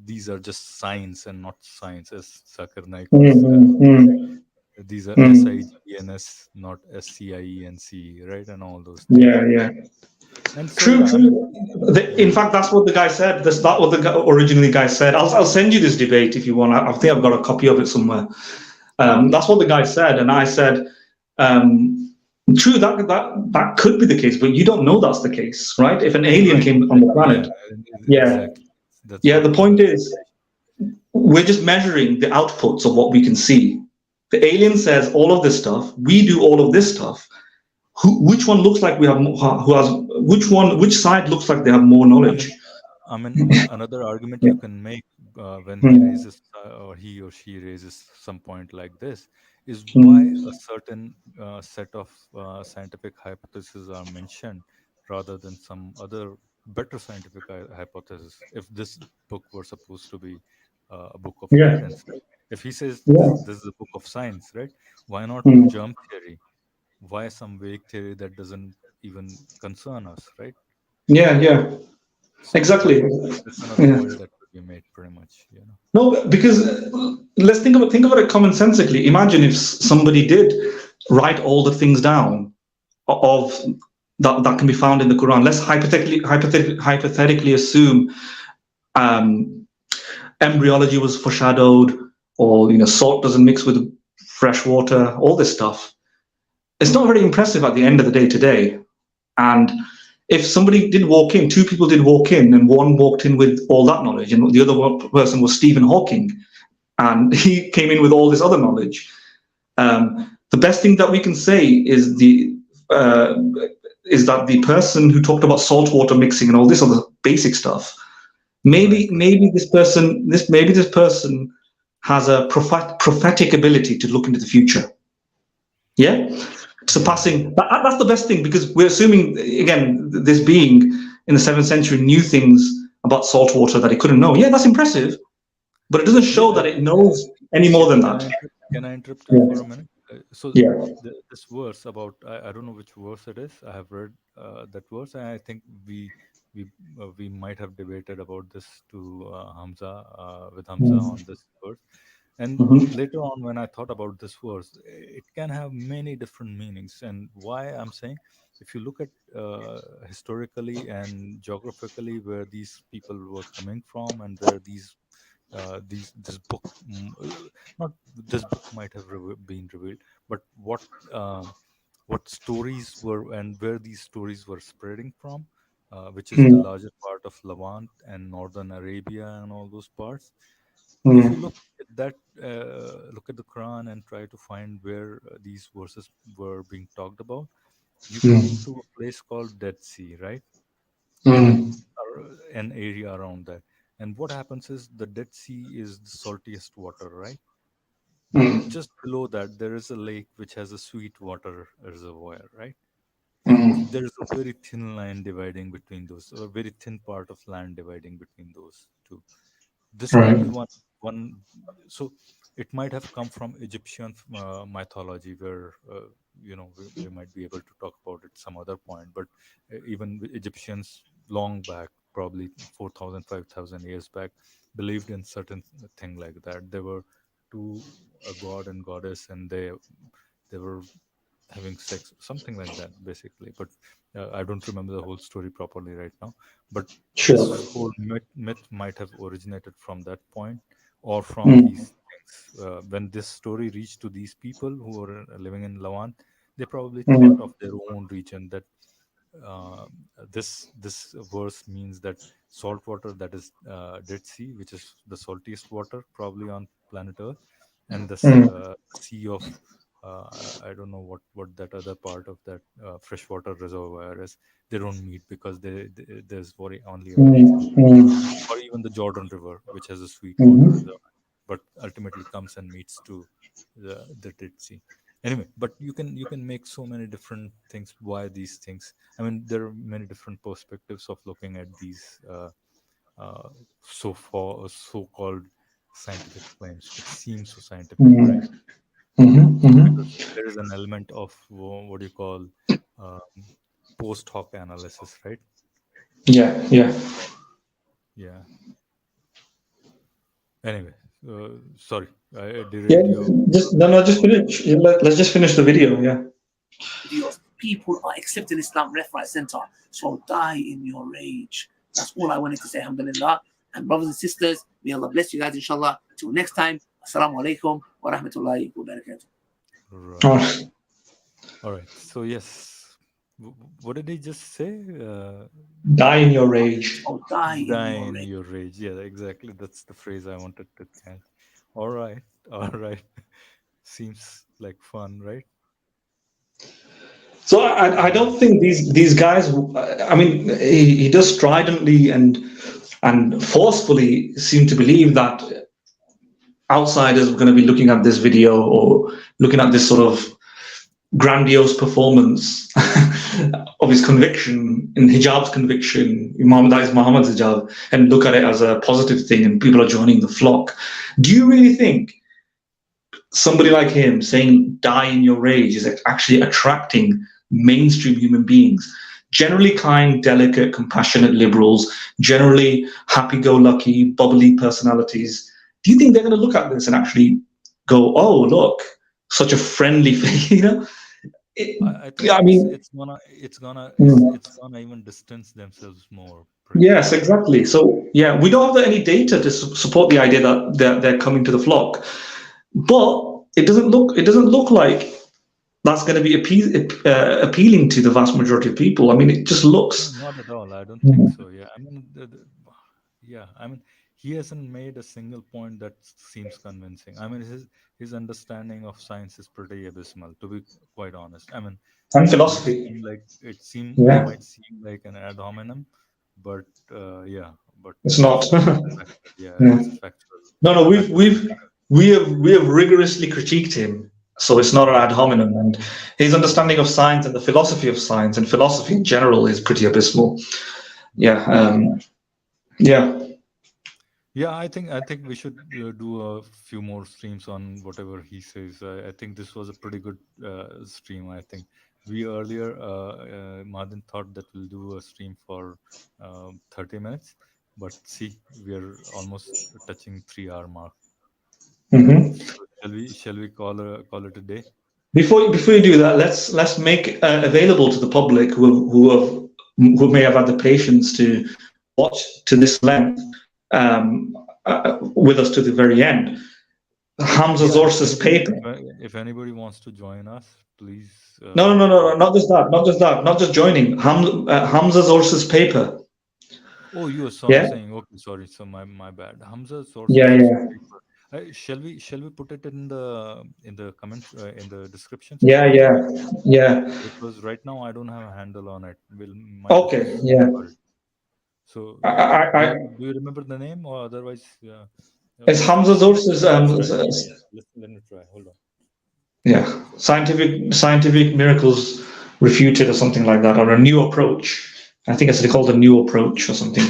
These are just signs and not science, as Zakir Naik would Mm, say. mm, These are mm. SIGNS, not SCIENC, right? And all those things. Yeah, yeah. And so, True, yeah, I mean, true. In yeah, fact, that's what the guy said. That's not what the guy, originally guy said. I'll send you this debate if you want. I think I've got a copy of it somewhere. That's what the guy said, and I said, um, true, that could be the case, but you don't know that's the case, right? If an alien right, came on the exactly, yeah, planet, yeah, exactly. That's yeah. what The my point is, we're just measuring the outputs of what we can see. The alien says all of this stuff. We do all of this stuff. Which one looks like we have who has which side looks like they have more I knowledge? mean, another argument Yeah. you can make when he Mm, raises or he or she raises some point like this is why a mm, certain set of scientific hypotheses are mentioned rather than some other better scientific hypothesis. If this book were supposed to be a book of yeah, guidance, right? If he says yeah, this is a book of science, right? Why not mm, germ theory? Why some vague theory that doesn't even concern us, right? yeah, yeah. So Exactly. that's another Yeah. point that could be made, pretty much. You know. No, because let's think about it commonsensically. Imagine if somebody did write all the things down of that can be found in the Quran. Let's hypothetically assume um, embryology was foreshadowed, or salt doesn't mix with fresh water. All this stuff. It's not very impressive at the end of the day today. And if somebody did walk in, two people did walk in, and one walked in with all that knowledge, and the other person was Stephen Hawking, and he came in with all this other knowledge. The best thing that we can say uh, is that the person who talked about saltwater mixing and all this other basic stuff, Right, right. maybe this person has a prophetic ability to look into the future. Yeah, Yeah, yeah. surpassing that's the best thing, because we're assuming again this being in the 7th century knew things about salt water that it couldn't know. Yeah, that's impressive, but it doesn't Yeah. show that it knows any more than Can that. can I interrupt you Yeah, for a minute? So yeah. this verse about I don't know which verse it is. I have read that verse, and I think we we might have debated about this to Hamza with Hamza Mm, on this verse. And mhm, later on, when I thought about this verse, it can have many different meanings. And why I'm saying, if you look at historically and geographically where these people were coming from and where these this book not this book might have been revealed, but what stories were and where these stories were spreading from, which is the mm, larger part of Levant and northern Arabia and all those parts. If you mm, look at the Quran and try to find where these verses were being talked about, you come mm, to a place called Dead Sea, right? And mm, an area around that. And what happens is the Dead Sea is the saltiest water, right? But mm, just below that, there is a lake which has a sweet water reservoir, right? And mm. there is a very thin line dividing between those, a very thin part of land dividing between those two. This might be Right. one. So it might have come from Egyptian mythology, where we might be able to talk about it some other point. But even Egyptians long back, probably 4,000, 5,000 years back, believed in certain thing like that. There were two, a god and goddess, and they were having sex, something like that, basically. But I don't remember the whole story properly right now. But Sure. this whole myth might have originated from that point or from Mm, these things. When this story reached to these people who were living in Levant, they probably thought of mm, their own region, that uh, this verse means that salt water, that is Dead Sea, which is the saltiest water probably on planet Earth, and this mm, sea of I don't know what that other part of that freshwater reservoir is. They don't meet because there's only a very thin mm, line. mm, Or even the Jordan River, which has a sweet water mhm, reservoir, but ultimately comes and meets to the Dead Sea. Anyway, but you can make so many different things. Why these things? I mean, there are many different perspectives of looking at these so-called scientific claims, which seem so scientific, Mm. right? Mm-hmm. Because there is an element of what do you call post hoc analysis, right? Yeah, yeah. Yeah. Anyway, sorry, I Yeah, derailed your. just finish. Let's just finish the video. Yeah. Videos. People are accepting Islam left, right, center. So die in your rage. That's all I wanted to say, alhamdulillah. And brothers and sisters, may Allah bless you guys, inshallah. Until next time, assalamu alaikum wa rahmatullahi wa barakatuh. Right. Oh, All right. So yes, what did he just say? die in your rage. Oh, die in Die your in rage. your rage. Yeah, exactly. That's the phrase I wanted to catch. All right. All right. Seems like fun, right? So I don't think these guys. I mean, he does stridently and forcefully seem to believe that outsiders were going to be looking at this video or looking at this sort of grandiose performance of his conviction, in hijab's conviction, that is Muhammad's hijab, and look at it as a positive thing, and people are joining the flock. Do you really think somebody like him saying "die in your rage" is actually attracting mainstream human beings? Generally kind, delicate, compassionate liberals, generally happy-go-lucky, bubbly personalities. Do you think they're going to look at this and actually go, "Oh, look, such a friendly thing," you know? I think I mean, it's gonna even distance themselves more. yes, exactly. So yeah, we don't have any data to support the idea that they're coming to the flock, but it doesn't look like that's going to be appealing to the vast majority of people. I mean, it just looks. Not at all. I don't think so. Yeah, I mean, yeah, I mean, he hasn't made a single point that seems convincing. I mean, his understanding of science is pretty abysmal, to be quite honest. I mean, And it philosophy. it Yeah, might seem like an ad hominem, but yeah, but it's it not. is yeah, it Yeah. is a factual. No, Factual. we have rigorously critiqued him, so it's not an ad hominem. And his understanding of science and the philosophy of science and philosophy in general is pretty abysmal. Yeah, yeah. Yeah, I think we should do a few more streams on whatever he says. I think this was a pretty good stream. I think we earlier, Madin thought that we'll do a stream for 30 minutes, but see, we're almost touching 3 hour mark. Hmm. So shall we call it a day? Before you do that, let's make available to the public who may have had the patience to watch to this length with us to the very end. Hamza Zorsa's paper. If anybody wants to join us, please. No, not just that, not just joining. Hamza Zorsa's paper. Oh, you are Yeah? saying, okay, sorry, so my bad. Hamza source. Yeah. Shall we put it in the comments in the description Yeah. because right now I don't have a handle on it. Okay. Yeah. So do you remember the name, or otherwise? It's Hamza Zorsa's. Let me try. Hold on. Yeah, scientific miracles refuted, or something like that, or a new approach. I think it's called a new approach or something.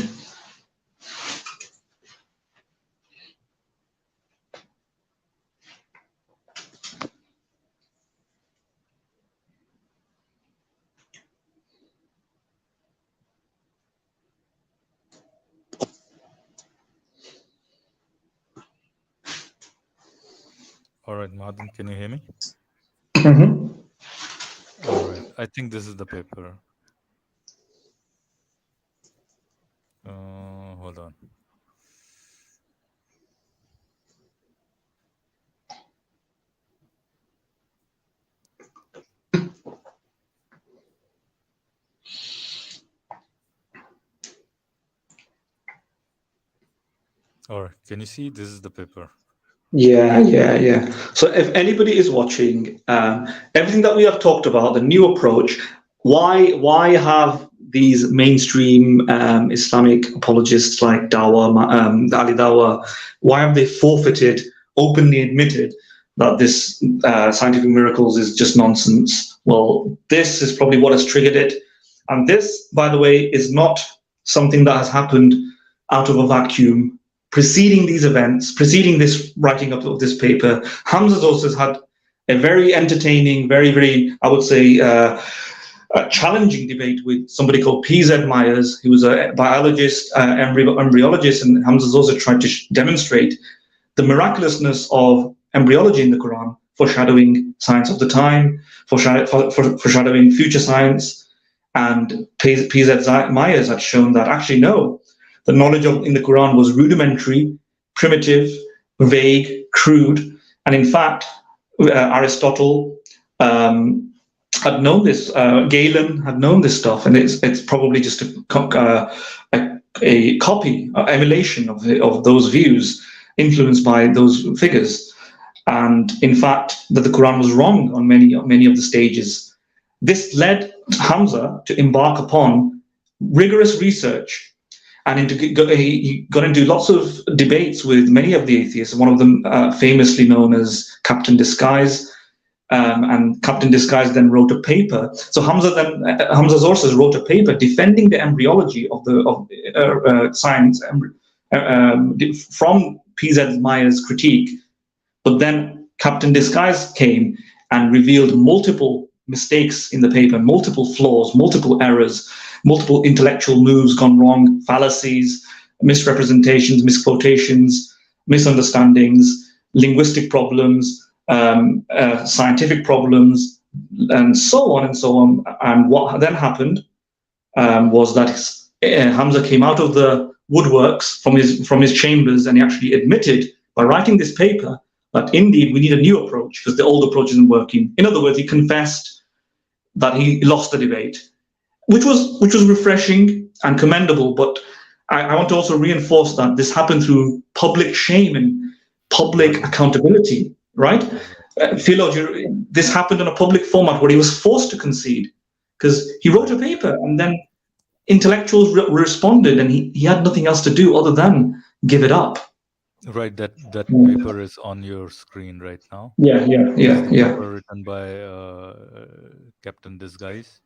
All right, Madin, can you hear me? Mm-hmm. All right, I think this is the paper. Hold on. All right, can you see? This is the paper. Yeah. So if anybody is watching, everything that we have talked about, the new approach, why have these mainstream Islamic apologists like Dawah, Ali Dawah, why have they forfeited, openly admitted that this scientific miracles is just nonsense? Well, this is probably what has triggered it. And this, by the way, is not something that has happened out of a vacuum, preceding these events, preceding this writing up of this paper. Hamza's also had a very entertaining, very, I would say, a challenging debate with somebody called P.Z. Myers, who was a biologist, embryologist, and Hamza's also tried to demonstrate the miraculousness of embryology in the Quran, foreshadowing science of the time, foreshadowing future science. And P.Z. Myers had shown that actually no, the knowledge in the Quran was rudimentary, primitive, vague, crude, and in fact, Aristotle had known this. Galen had known this stuff, and it's probably just a copy, emulation of those views, influenced by those figures. And in fact, that the Quran was wrong on many of the stages. This led Hamza to embark upon rigorous research, and he got into lots of debates with many of the atheists. One of them famously known as Captain Disguise. And Captain Disguise then wrote a paper. So Hamza's sources wrote a paper defending the embryology of science from P.Z. Myers' critique. But then Captain Disguise came and revealed multiple mistakes in the paper, multiple flaws, multiple errors, multiple intellectual moves gone wrong, fallacies, misrepresentations, misquotations, misunderstandings, linguistic problems, scientific problems, and so on and so on. And what then happened was that Hamza came out of the woodworks from his chambers, and he actually admitted by writing this paper that indeed we need a new approach because the old approach isn't working. In other words, he confessed that he lost the debate, which was refreshing and commendable. But I want to also reinforce that this happened through public shame and public accountability. Right? Philo, this happened in a public format where he was forced to concede because he wrote a paper and then intellectuals responded, and he had nothing else to do other than give it up. Right, that paper is on your screen right now. Yeah. Paper written by Captain Disguise.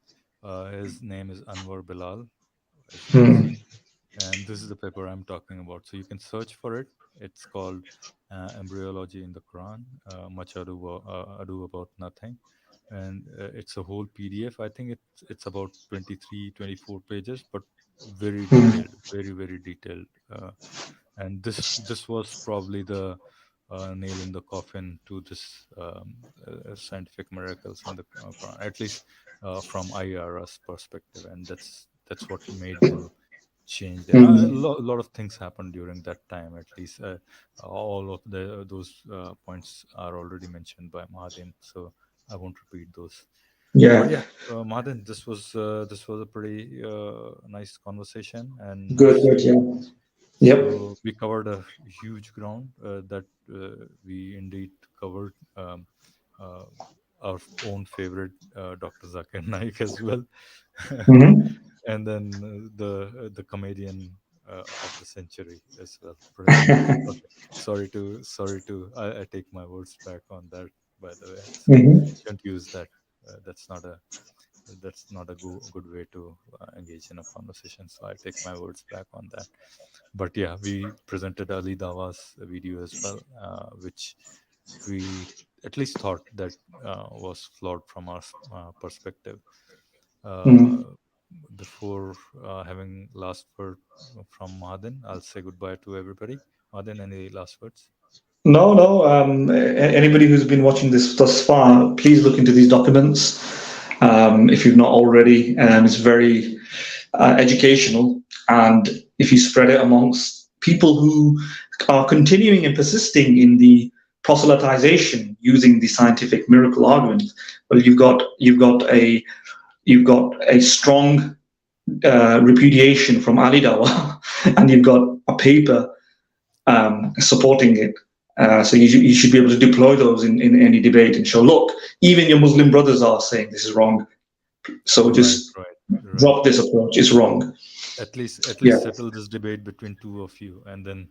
His name is Anwar Bilal. And this is the paper I'm talking about. So you can search for it. It's called Embryology in the Quran, Much Ado About Nothing. And it's a whole PDF. I think it's about 23, 24 pages, but very detailed, very detailed. And this was probably the nail in the coffin to this scientific miracles in the Quran, at least from IRA's perspective. And that's what made them change there. A lot of things happened during that time. At least all of those points are already mentioned by Mahadin, so I won't repeat those. But yeah, Mahadin, this was a pretty nice conversation, and good, yeah. Yep. So we covered a huge ground that we indeed covered our own favorite Dr. Zakir Naik as well. And then the comedian of the century as well. Okay. Sorry to I take my words back on that, by the way. So shouldn't use that. That's not a good way to engage in a conversation. So I take my words back on that. But yeah, we presented Ali Dawah's video as well, which we at least thought that was flawed from our perspective. Before having last word from Mahadin, I'll say goodbye to everybody. Mahadin, any last words? No. Anybody who's been watching this thus far, please look into these documents if you've not already. It's very educational, and if you spread it amongst people who are continuing and persisting in the proselytization using the scientific miracle argument, well, you've got a strong repudiation from Ali Dawah, and you've got a paper supporting it. So you should be able to deploy those in any debate and show, look, even your Muslim brothers are saying this is wrong. So just drop this approach. It's wrong. At least settle this debate between two of you, and then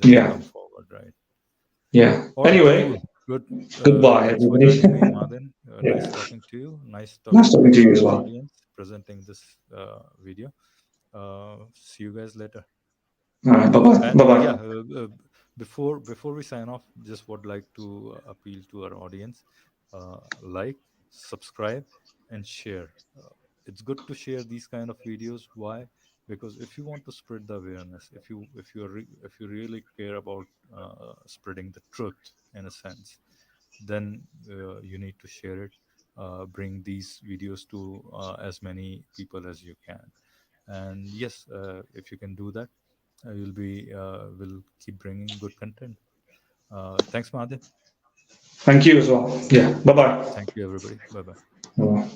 come forward, right? Yeah. Right, anyway, good. Goodbye, everybody. Nice talking to you. Nice talking to you as well. Audience presenting this video. See you guys later. All right, bye-bye. And Bye-bye. before we sign off, just would like to appeal to our audience: like, subscribe, and share. It's good to share these kind of videos. Why? Because if you want to spread the awareness, if you really care about spreading the truth in a sense, then you need to share it. Bring these videos to as many people as you can. And yes, if you can do that, will keep bringing good content. Thanks, Mahadev. Thank you as well. Yeah. Bye-bye. Thank you, everybody. Bye bye. Bye-bye.